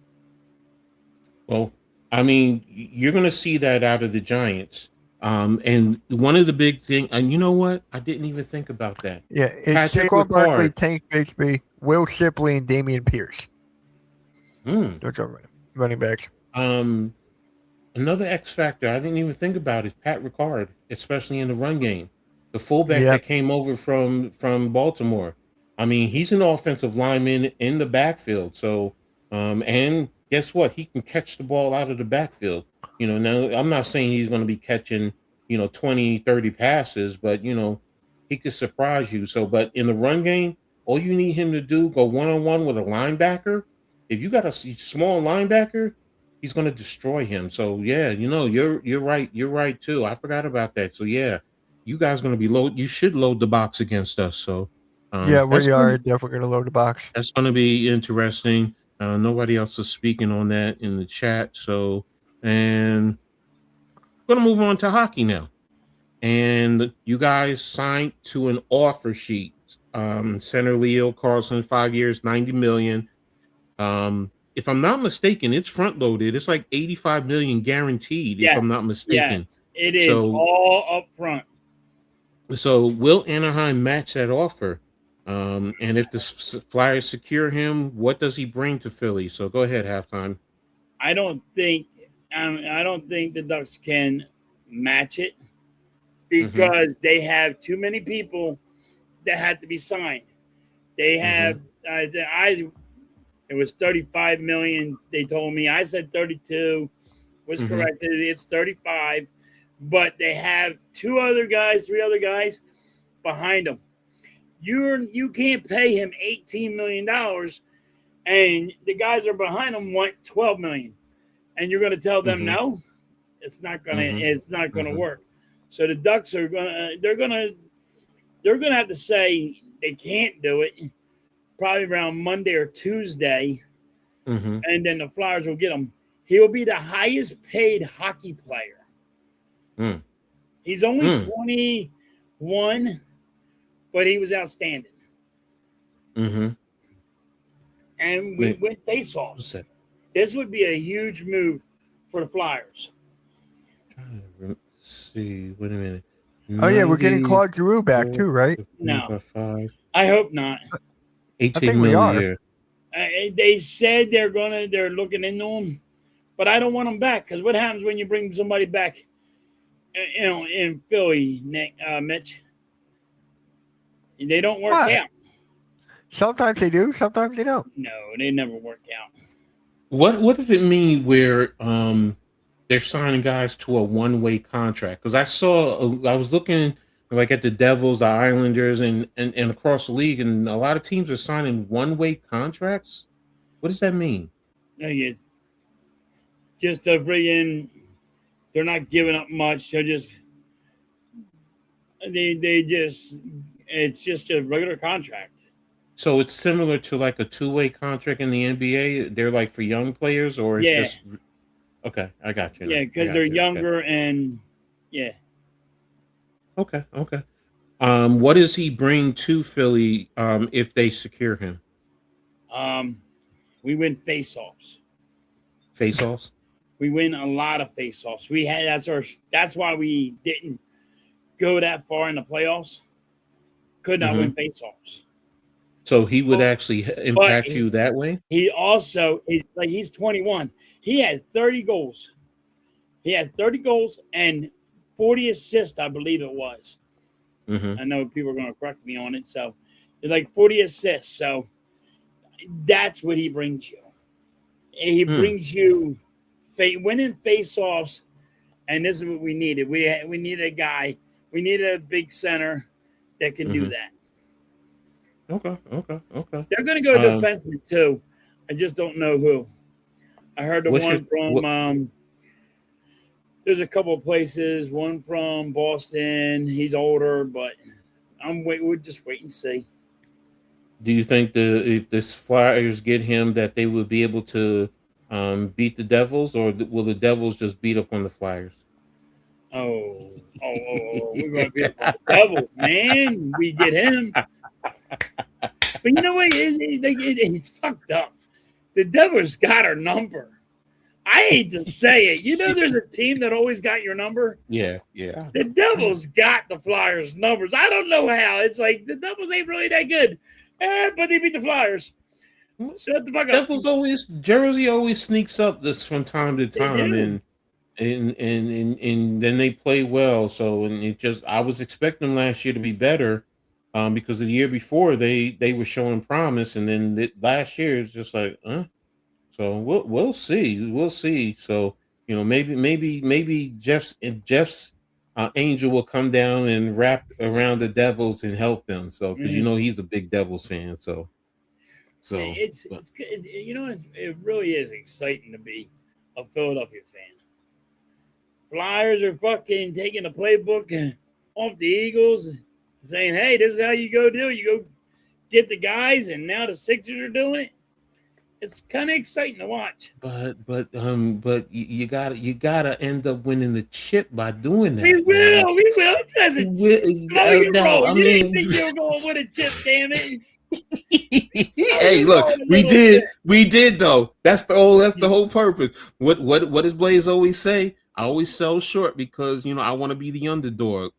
Speaker 2: Well, I mean, you're going to see that out of the Giants. And one of the big thing, and you know what? I didn't even think about that.
Speaker 3: Yeah, it's
Speaker 2: Patrick
Speaker 3: Saquon Barkley,
Speaker 2: Ricard.
Speaker 3: Tank Bigsby, Will Shipley, and Damian Pierce.
Speaker 2: Hmm.
Speaker 3: Those are running backs.
Speaker 2: Another X factor I didn't even think about is Pat Ricard, especially in the run game. The fullback
Speaker 3: Yep.
Speaker 2: that came over from Baltimore. I mean, he's an offensive lineman in the backfield. So, and guess what? He can catch the ball out of the backfield. Now I'm not saying he's going to be catching, 20, 30 passes, but he could surprise you. So, but in the run game, all you need him to do, go one-on-one with a linebacker. If you got a small linebacker, he's going to destroy him. So yeah, you're right. You're right too. I forgot about that. So yeah, you guys going to be load. You should load the box against us. So
Speaker 3: Yeah,
Speaker 2: that's
Speaker 3: we are
Speaker 2: gonna,
Speaker 3: definitely going to load the box.
Speaker 2: that's going to be interesting. Nobody else is speaking on that in the chat. So and we're going to move on to hockey now. And you guys signed to an offer sheet. Center Leo Carlson, 5 years, 90 million. If I'm not mistaken, it's front loaded. It's like 85 million guaranteed, if I'm not mistaken.
Speaker 4: Yes, it is
Speaker 2: So,
Speaker 4: all up front.
Speaker 2: so will Anaheim match that offer? And if the Flyers secure him, what does he bring to Philly? So go ahead, halftime.
Speaker 4: I don't think the Ducks can match it because they have too many people that had to be signed. They have it was 35 million. They told me. I said 32 was corrected. It's 35, but they have three other guys behind them. You can't pay him $18 million, and the guys are behind him want 12 million, and you're going to tell them no? It's not gonna work. So the Ducks are they're gonna have to say they can't do it probably around Monday or Tuesday, and then the Flyers will get him. He will be the highest paid hockey player. He's only 21, but he was outstanding. And we went face-offs. This would be a huge move for the Flyers.
Speaker 2: Let's see. Wait a minute.
Speaker 3: Oh yeah, we're getting Claude Giroux back too, right?
Speaker 4: No, I hope not.
Speaker 2: 18 million a year.
Speaker 4: They said they're looking into him, but I don't want him back because what happens when you bring somebody back? In Philly, Mitch, they don't work out.
Speaker 3: Sometimes they do, sometimes they don't.
Speaker 4: No, they never work out.
Speaker 2: What does it mean where they're signing guys to a one-way contract? Because I was looking like at the Devils, the Islanders, and across the league, and a lot of teams are signing one-way contracts. What does that mean?
Speaker 4: Just to bring in, they're not giving up much. They're just it's just a regular contract.
Speaker 2: So it's similar to like a two-way contract in the NBA. They're like for young players, or it's just okay. I got you.
Speaker 4: Yeah, because they're younger and
Speaker 2: Okay. What does he bring to Philly if they secure him?
Speaker 4: We win face-offs.
Speaker 2: Face-offs?
Speaker 4: We win a lot of face-offs. That's why we didn't go that far in the playoffs. Could not win face-offs.
Speaker 2: So he would actually impact you that way?
Speaker 4: He also he's 21. He had 30 goals. He had 30 goals and 40 assists, I believe it was. I know people are going to correct me on it. So it's like 40 assists. So that's what he brings you. He brings you winning face-offs, and this is what we needed. We needed a guy. We needed a big center that can do that.
Speaker 2: Okay.
Speaker 4: They're going to go defenseman too. I just don't know who. I heard from there's a couple of places. One from Boston. He's older, but we'll just wait and see.
Speaker 2: Do you think if this Flyers get him that they will be able to beat the Devils, or will the Devils just beat up on the Flyers?
Speaker 4: Oh, we're going to beat up on the Devils, man. We get him. But you know what? He's fucked up. The Devils got our number. I hate to say it. You know, there's a team that always got your number.
Speaker 2: Yeah.
Speaker 4: The Devils got the Flyers' numbers. I don't know how. It's like the Devils ain't really that good, but they beat the Flyers. Shut the fuck up.
Speaker 2: Jersey always sneaks up this from time to time, and then they play well. So I was expecting them last year to be better. Because the year before they were showing promise, and then last year it's just like, So we'll see. So maybe Jeff's angel will come down and wrap around the Devils and help them. So because he's a big Devils fan. So
Speaker 4: it's good. It really is exciting to be a Philadelphia fan. Flyers are fucking taking the playbook off the Eagles. Saying, hey, this is how you go do it. You go get the guys, and now the Sixers are doing it. It's kind of exciting to watch.
Speaker 2: But you gotta end up winning the chip by doing that.
Speaker 4: We will. It doesn't. You didn't think you were going to win a chip, damn it.
Speaker 2: Hey, look, we did though. That's the whole purpose. What does Blaze always say? I always sell short because I want to be the underdog.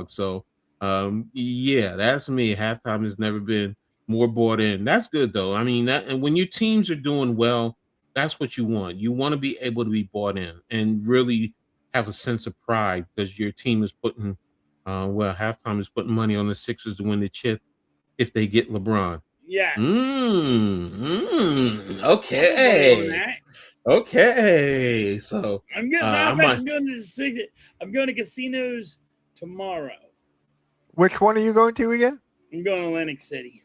Speaker 2: So that's me. Halftime has never been more bought in. That's good though. I mean and when your teams are doing well, that's what you want. You want to be able to be bought in and really have a sense of pride because your team is putting, halftime is putting money on the Sixers to win the chip if they get LeBron.
Speaker 4: Yes.
Speaker 2: Okay. Okay. So
Speaker 4: I'm good.
Speaker 2: I'm
Speaker 4: I'm going to the Sixers. I'm going to casinos tomorrow.
Speaker 3: Which one are you going to again?
Speaker 4: I'm going to Atlantic City.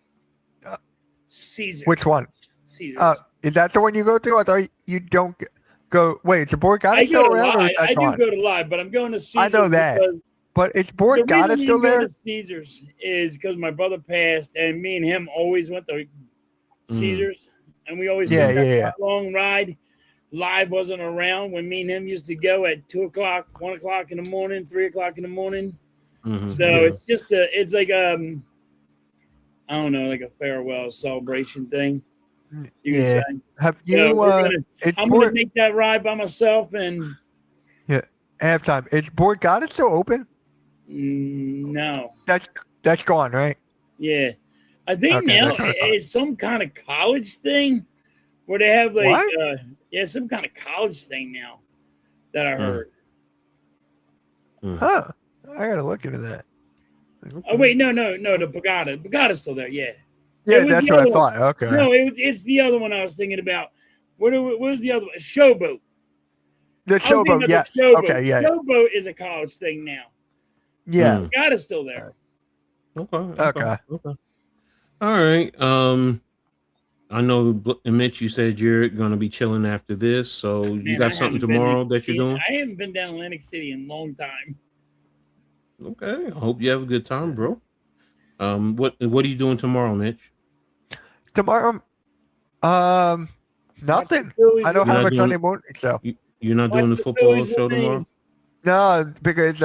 Speaker 4: Caesar.
Speaker 3: Which one?
Speaker 4: Caesars.
Speaker 3: Is that the one you go to? I thought you don't go. Wait, is Borgata
Speaker 4: I
Speaker 3: still
Speaker 4: go to
Speaker 3: around?
Speaker 4: live.
Speaker 3: I
Speaker 4: do go to live, but I'm going to Caesars.
Speaker 3: I know that. But is
Speaker 4: The
Speaker 3: Borgata
Speaker 4: reason
Speaker 3: still
Speaker 4: we go
Speaker 3: there?
Speaker 4: to Caesars is because my brother passed, and me and him always went to Caesars, and we always took that long ride. Live wasn't around when me and him used to go at 2 o'clock, 1 o'clock in the morning, 3 o'clock in the morning. So it's just it's like I don't know, like a farewell celebration thing. You can say.
Speaker 3: Have you?
Speaker 4: I'm gonna make that ride by myself, and
Speaker 3: halftime. Is Borgata still open?
Speaker 4: No.
Speaker 3: That's gone, right?
Speaker 4: Yeah, I think now it's some kind of college thing where they have like some kind of college thing now that I heard.
Speaker 3: Huh. I gotta look into that.
Speaker 4: Oh wait, no, the Borgata's still there. Yeah,
Speaker 3: that's what I thought. Okay.
Speaker 4: No, it's the other one I was thinking about. What was the other one? Showboat.
Speaker 3: The Showboat, yes. Okay, yeah.
Speaker 4: Showboat is a college thing now.
Speaker 3: Yeah.
Speaker 4: Borgata's still there.
Speaker 2: Okay. All right. I know, Mitch, you said you're going to be chilling after this. So you got something tomorrow that you're doing?
Speaker 4: I haven't been down Atlantic City in a long time.
Speaker 2: Okay. I hope you have a good time, bro. What are you doing tomorrow, Mitch?
Speaker 3: Tomorrow, nothing. I don't have a Sunday morning show.
Speaker 2: You're not doing the football show tomorrow?
Speaker 3: No, because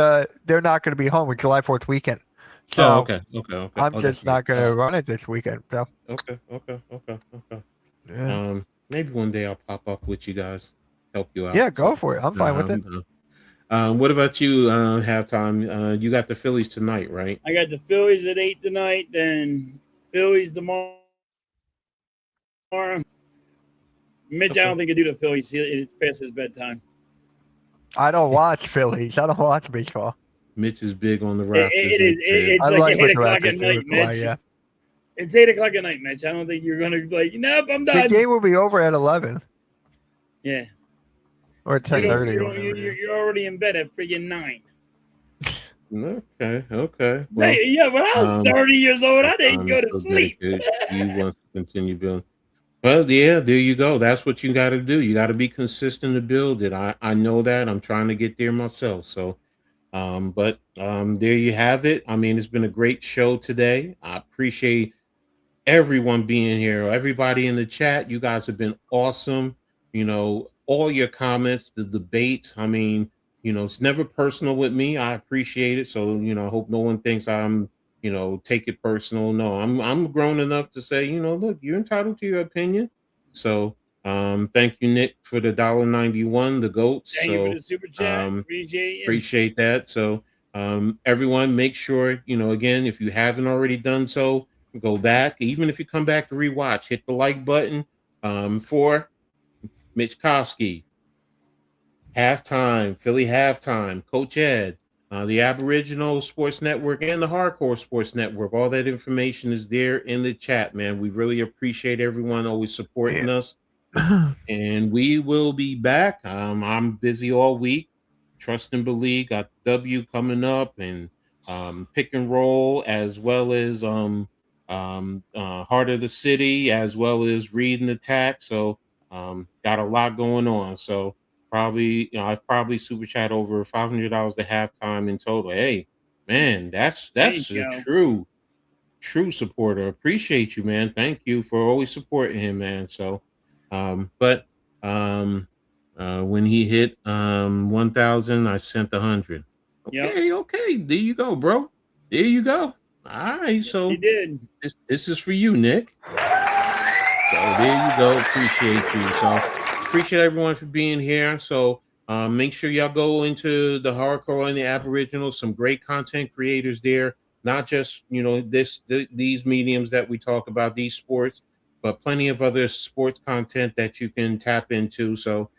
Speaker 3: they're not going to be home. It's July 4th weekend. So
Speaker 2: okay.
Speaker 3: I'm just not going to run it this weekend. So.
Speaker 2: Okay.
Speaker 3: Yeah.
Speaker 2: Maybe one day I'll pop up with you guys, help you out.
Speaker 3: Yeah, go for it. I'm fine with it.
Speaker 2: What about you, halftime? You got the Phillies tonight, right?
Speaker 4: I got the Phillies at 8 tonight, then Phillies tomorrow. Mitch, I don't think he'll do the Phillies. It's past his bedtime.
Speaker 3: I don't watch Phillies. I don't watch baseball.
Speaker 2: Mitch is big on the Raptors.
Speaker 4: It's like 8 o'clock at night, Mitch.
Speaker 3: Yeah.
Speaker 4: It's 8 o'clock at night, Mitch. I don't think you're going to be like, nope, I'm done.
Speaker 3: The game will be over at 11.
Speaker 4: Yeah.
Speaker 3: Or 10:30.
Speaker 4: You're already in bed at friggin' 9.
Speaker 2: Okay.
Speaker 4: Well, when I was 30 years old, I didn't go to sleep.
Speaker 2: You want to continue building. Well, yeah, there you go. That's what you got to do. You got to be consistent to build it. I know that. I'm trying to get there myself. So, but there you have it. I mean, it's been a great show today. I appreciate everyone being here. Everybody in the chat, you guys have been awesome. All your comments, the debates. I mean, it's never personal with me. I appreciate it. So, I hope no one thinks I'm, take it personal. No, I'm grown enough to say, look, you're entitled to your opinion. So, thank you, Nick, for the $1.91, the goats.
Speaker 4: Thank you for the super chat.
Speaker 2: Appreciate that. So, everyone, make sure, again, if you haven't already done so, go back. Even if you come back to rewatch, hit the like button. For Mitch Kofsky, halftime, Philly halftime, Coach Ed, the Aboriginal Sports Network, and the Hardcore Sports Network. All that information is there in the chat, man. We really appreciate everyone always supporting us. And we will be back. I'm busy all week. Trust and Believe, got W coming up, and Pick and Roll, as well as Heart of the City, as well as Read and Attack. So got a lot going on. So probably, I've probably super chat over $500 to halftime in total. Hey, man, that's a true supporter. Appreciate you, man. Thank you for always supporting him, man. So, when he hit 1,000, I sent 100. Okay, there you go, bro. There you go. All right, so
Speaker 4: you did.
Speaker 2: This is for you, Nick. So there you go. Appreciate you. So appreciate everyone for being here. So make sure y'all go into the Hardcore and the Aboriginal. Some great content creators there. Not just these mediums that we talk about, these sports, but plenty of other sports content that you can tap into. So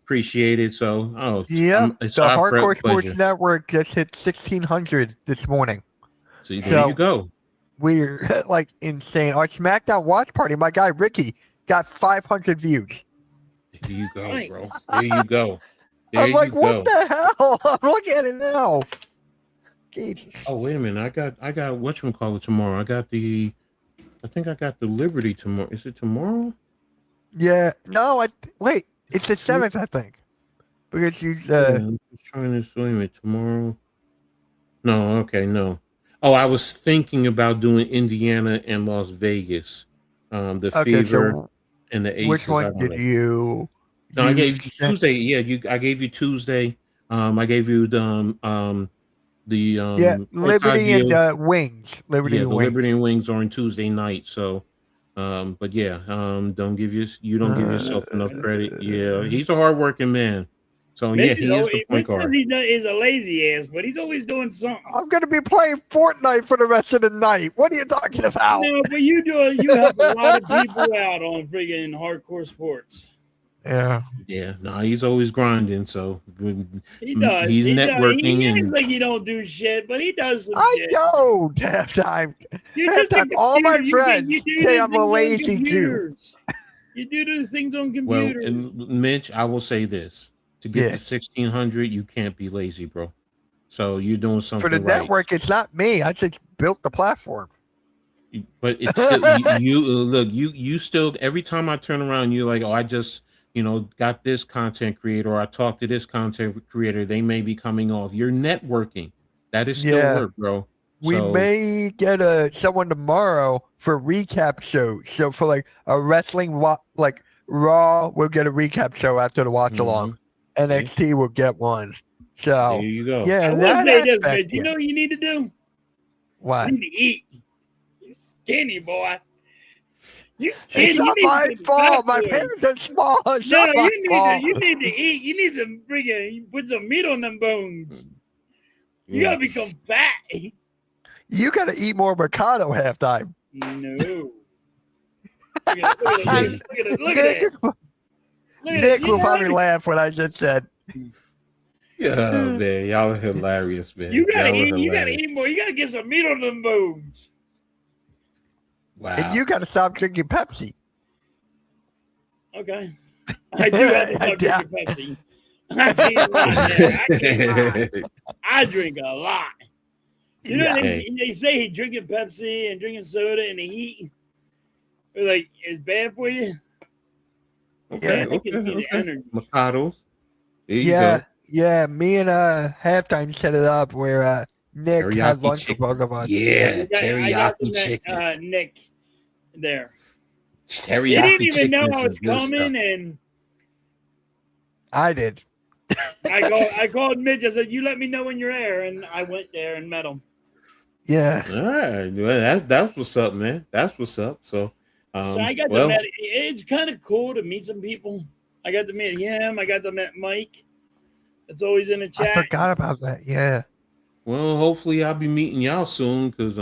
Speaker 2: Appreciate it. So,
Speaker 3: Yep.
Speaker 2: it's
Speaker 3: The
Speaker 2: our
Speaker 3: Hardcore
Speaker 2: pleasure.
Speaker 3: Sports Network just hit 1,600 this morning.
Speaker 2: See, there you go.
Speaker 3: We're like insane. Our SmackDown watch party, my guy Ricky got 500 views.
Speaker 2: There you go,
Speaker 4: Nice.
Speaker 2: bro. There you go. There
Speaker 3: I'm like,
Speaker 2: you
Speaker 3: what
Speaker 2: go.
Speaker 3: the hell? I'm looking at it now. Jesus.
Speaker 2: Oh, wait a minute. I got whatchamacallit tomorrow. I think I got the Liberty tomorrow. Is it tomorrow?
Speaker 3: Yeah. No, wait. It's the 7th, I think. Because you
Speaker 2: I'm just trying to swim it tomorrow. No, okay, no. Oh, I was thinking about doing Indiana and Las Vegas. The
Speaker 3: okay,
Speaker 2: Fever
Speaker 3: so
Speaker 2: and the Aces.
Speaker 3: which one did you
Speaker 2: No, I gave you
Speaker 3: sent-
Speaker 2: Tuesday. Yeah, I gave you Tuesday. I gave you the
Speaker 3: Liberty and
Speaker 2: Portaggio.
Speaker 3: Wings. Liberty
Speaker 2: Yeah,
Speaker 3: and
Speaker 2: the
Speaker 3: Wings.
Speaker 2: Liberty and Wings are on Tuesday night. So, but yeah, don't give yourself enough credit. Yeah, he's a hardworking man. So yeah,
Speaker 4: Mitch
Speaker 2: he is the point
Speaker 4: Mitch says
Speaker 2: guard.
Speaker 4: he is a lazy ass, but he's always doing something.
Speaker 3: I'm gonna be playing Fortnite for the rest of the night. What are you talking about?
Speaker 4: No, but you help a lot of people out on friggin' hardcore sports.
Speaker 3: Yeah.
Speaker 2: Yeah, no, he's always grinding. So
Speaker 4: He does.
Speaker 2: he's
Speaker 4: He does.
Speaker 2: networking
Speaker 4: He acts
Speaker 2: and
Speaker 4: like he don't do shit, but he does some
Speaker 3: I
Speaker 4: shit.
Speaker 3: don't halftime.
Speaker 4: You just
Speaker 3: Halftime. All my friends say I'm a lazy Jew.
Speaker 4: You do the things on
Speaker 2: well,
Speaker 4: computers.
Speaker 2: and Mitch, I will say this: to get
Speaker 3: Yeah.
Speaker 2: to 1,600, you can't be lazy, bro. So you're doing something
Speaker 3: For the
Speaker 2: right.
Speaker 3: network, it's not me. I just built the platform.
Speaker 2: But it's still you look, you still every time I turn around, you're like, oh, I just got this content creator, or I talked to this content creator, they may be coming off. You're networking. That is still work, bro.
Speaker 3: We
Speaker 2: So,
Speaker 3: may get someone tomorrow for recap show. So for like a wrestling like Raw, we'll get a recap show after the watch along. NXT will get one. So
Speaker 2: there you go.
Speaker 3: yeah,
Speaker 4: I will
Speaker 3: that
Speaker 4: say this,
Speaker 3: aspect,
Speaker 4: bitch. You know what you need to do?
Speaker 3: What?
Speaker 4: You need to eat. You skinny boy. You skinny.
Speaker 3: It's not
Speaker 4: you need
Speaker 3: my
Speaker 4: some
Speaker 3: fault.
Speaker 4: fat
Speaker 3: My
Speaker 4: boy.
Speaker 3: parents are small. It's
Speaker 4: No,
Speaker 3: not my fault.
Speaker 4: you need to eat. You need some friggin' put some meat on them bones. You gotta become fat.
Speaker 3: You gotta eat more Mercado halftime.
Speaker 4: No. Look at that.
Speaker 3: Nick will probably laugh when I just said.
Speaker 2: Yeah, man, y'all are hilarious, man.
Speaker 4: You gotta
Speaker 2: Y'all are
Speaker 4: eat. You gotta
Speaker 2: hilarious.
Speaker 4: eat more. You gotta get some meat on them bones.
Speaker 2: Wow.
Speaker 3: And you gotta stop drinking Pepsi.
Speaker 4: Okay. I do have to stop drinking Pepsi. I can't lie. I drink a lot. You know, they say he drinking Pepsi and drinking soda in the heat. Like, it's bad for you.
Speaker 3: Okay.
Speaker 4: The energy.
Speaker 2: Mikados. There you go.
Speaker 3: Yeah. Me and Halftime set it up where Nick
Speaker 2: Teriyaki
Speaker 3: had lunch
Speaker 2: chicken.
Speaker 3: with both of us.
Speaker 2: Yeah,
Speaker 4: I got
Speaker 2: teriyaki chicken.
Speaker 4: Nick there.
Speaker 2: Teriyaki
Speaker 4: He didn't even
Speaker 2: chicken
Speaker 4: know
Speaker 2: is
Speaker 4: I was
Speaker 2: some good
Speaker 4: coming,
Speaker 2: stuff.
Speaker 4: and
Speaker 3: I did.
Speaker 4: I called Mitch. I said, "You let me know when you're there," and I went there and met him.
Speaker 3: Yeah.
Speaker 2: All right, well, that's what's up, man. That's what's up. So,
Speaker 4: So I got to meet. It's kind of cool to meet some people. I got to meet him. I got to meet Mike. It's always in the chat.
Speaker 3: I forgot about that. Yeah.
Speaker 2: Well, hopefully I'll be meeting y'all soon because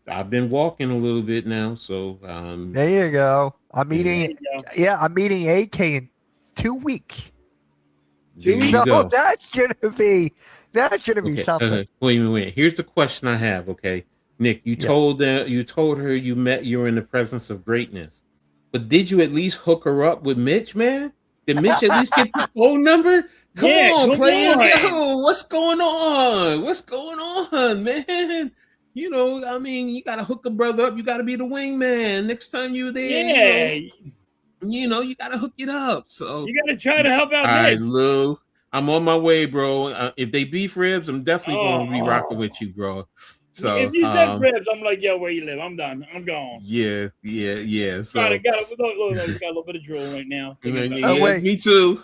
Speaker 2: I've been walking a little bit now. So
Speaker 3: there you go. I'm meeting.
Speaker 4: Yeah,
Speaker 3: I'm meeting AK in 2 weeks.
Speaker 2: There you
Speaker 3: So
Speaker 2: go.
Speaker 3: that's gonna be something.
Speaker 2: Wait. Here's the question I have. Okay, Nick, you told her you were in the presence of greatness, but did you at least hook her up with Mitch, man? Did Mitch at least get the phone number? Come on, player. Yo, what's going on? What's going on, man? You know, I mean, you gotta hook a brother up. You gotta be the wingman. Next time you're there, you gotta hook it up. So
Speaker 4: you gotta try to help out.
Speaker 2: All right, Lou. I'm on my way, bro. If they beef ribs, I'm definitely gonna be rocking with you, bro. So
Speaker 4: if you said ribs, I'm like, yo, where you live? I'm done. I'm gone.
Speaker 2: Yeah. So
Speaker 4: got a little bit of drool right now.
Speaker 2: Wait, me too.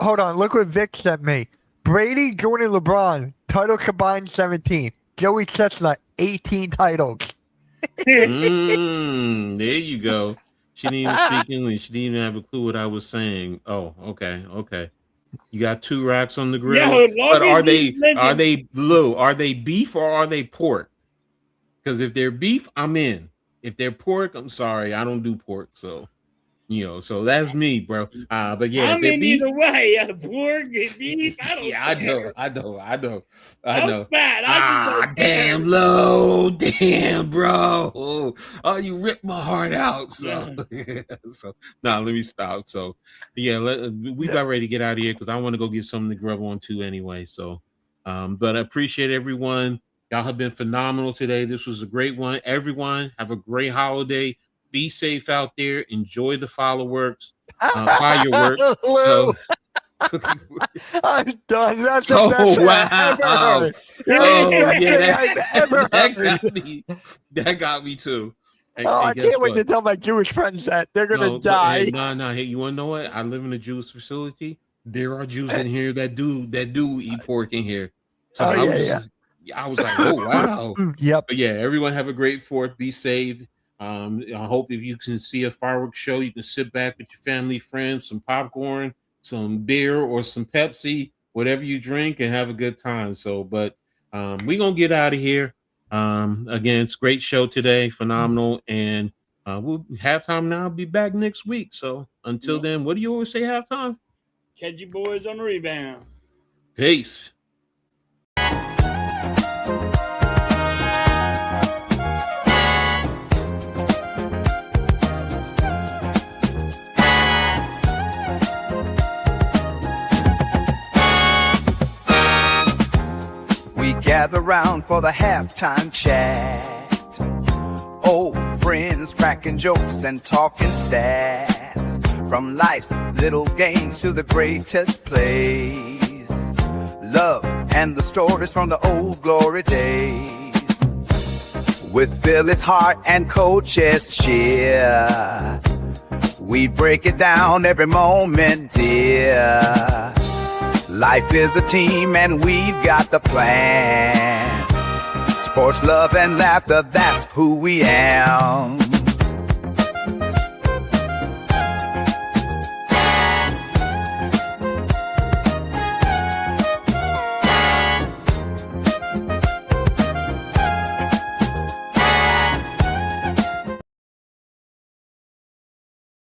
Speaker 3: Hold on. Look what Vic sent me. Brady, Jordan, LeBron, title combined 17. Joey Chestnut, 18 titles.
Speaker 2: There you go. She didn't even speak English. She didn't even have a clue what I was saying. Oh, okay. You got 2 racks on the grill. But are they Lou? Are they beef or are they pork? Because if they're beef, I'm in. If they're pork, I'm sorry, I don't do pork. So So that's me, bro. But yeah,
Speaker 4: I'm in either way. Pork, beef, I don't
Speaker 2: yeah,
Speaker 4: care.
Speaker 2: I know.
Speaker 4: I'm fat.
Speaker 2: Damn low, damn, bro. Oh, you ripped my heart out. So, so now let me stop. So, yeah, we got ready to get out of here because I want to go get something to grub on too, anyway. So, but I appreciate everyone. Y'all have been phenomenal today. This was a great one. Everyone, have a great holiday. Be safe out there. Enjoy the fireworks. Fireworks. So
Speaker 3: I'm done. That's the best thing I've ever heard.
Speaker 2: That got me too.
Speaker 3: I can't wait to tell my Jewish friends that they're gonna die.
Speaker 2: Hey, you wanna know what? I live in a Jewish facility. There are Jews in here that do eat pork in here. So I was like, oh wow.
Speaker 3: Yep.
Speaker 2: But yeah, everyone have a great 4th. Be safe. I hope if you can see a fireworks show, you can sit back with your family, friends, some popcorn, some beer, or some Pepsi, whatever you drink, and have a good time. So, but we're gonna get out of here. Again, it's a great show today, phenomenal, and we'll halftime now. Be back next week. So until then, what do you always say halftime?
Speaker 4: Catch you boys on the rebound.
Speaker 2: Peace.
Speaker 1: Gather round for the halftime chat. Old friends cracking jokes and talking stats. From life's little games to the greatest plays. Love and the stories from the old glory days. With Phillies heart and coach's cheer, we break it down every moment, dear. Life is a team and we've got the plan. Sports, love, and laughter, that's who we am.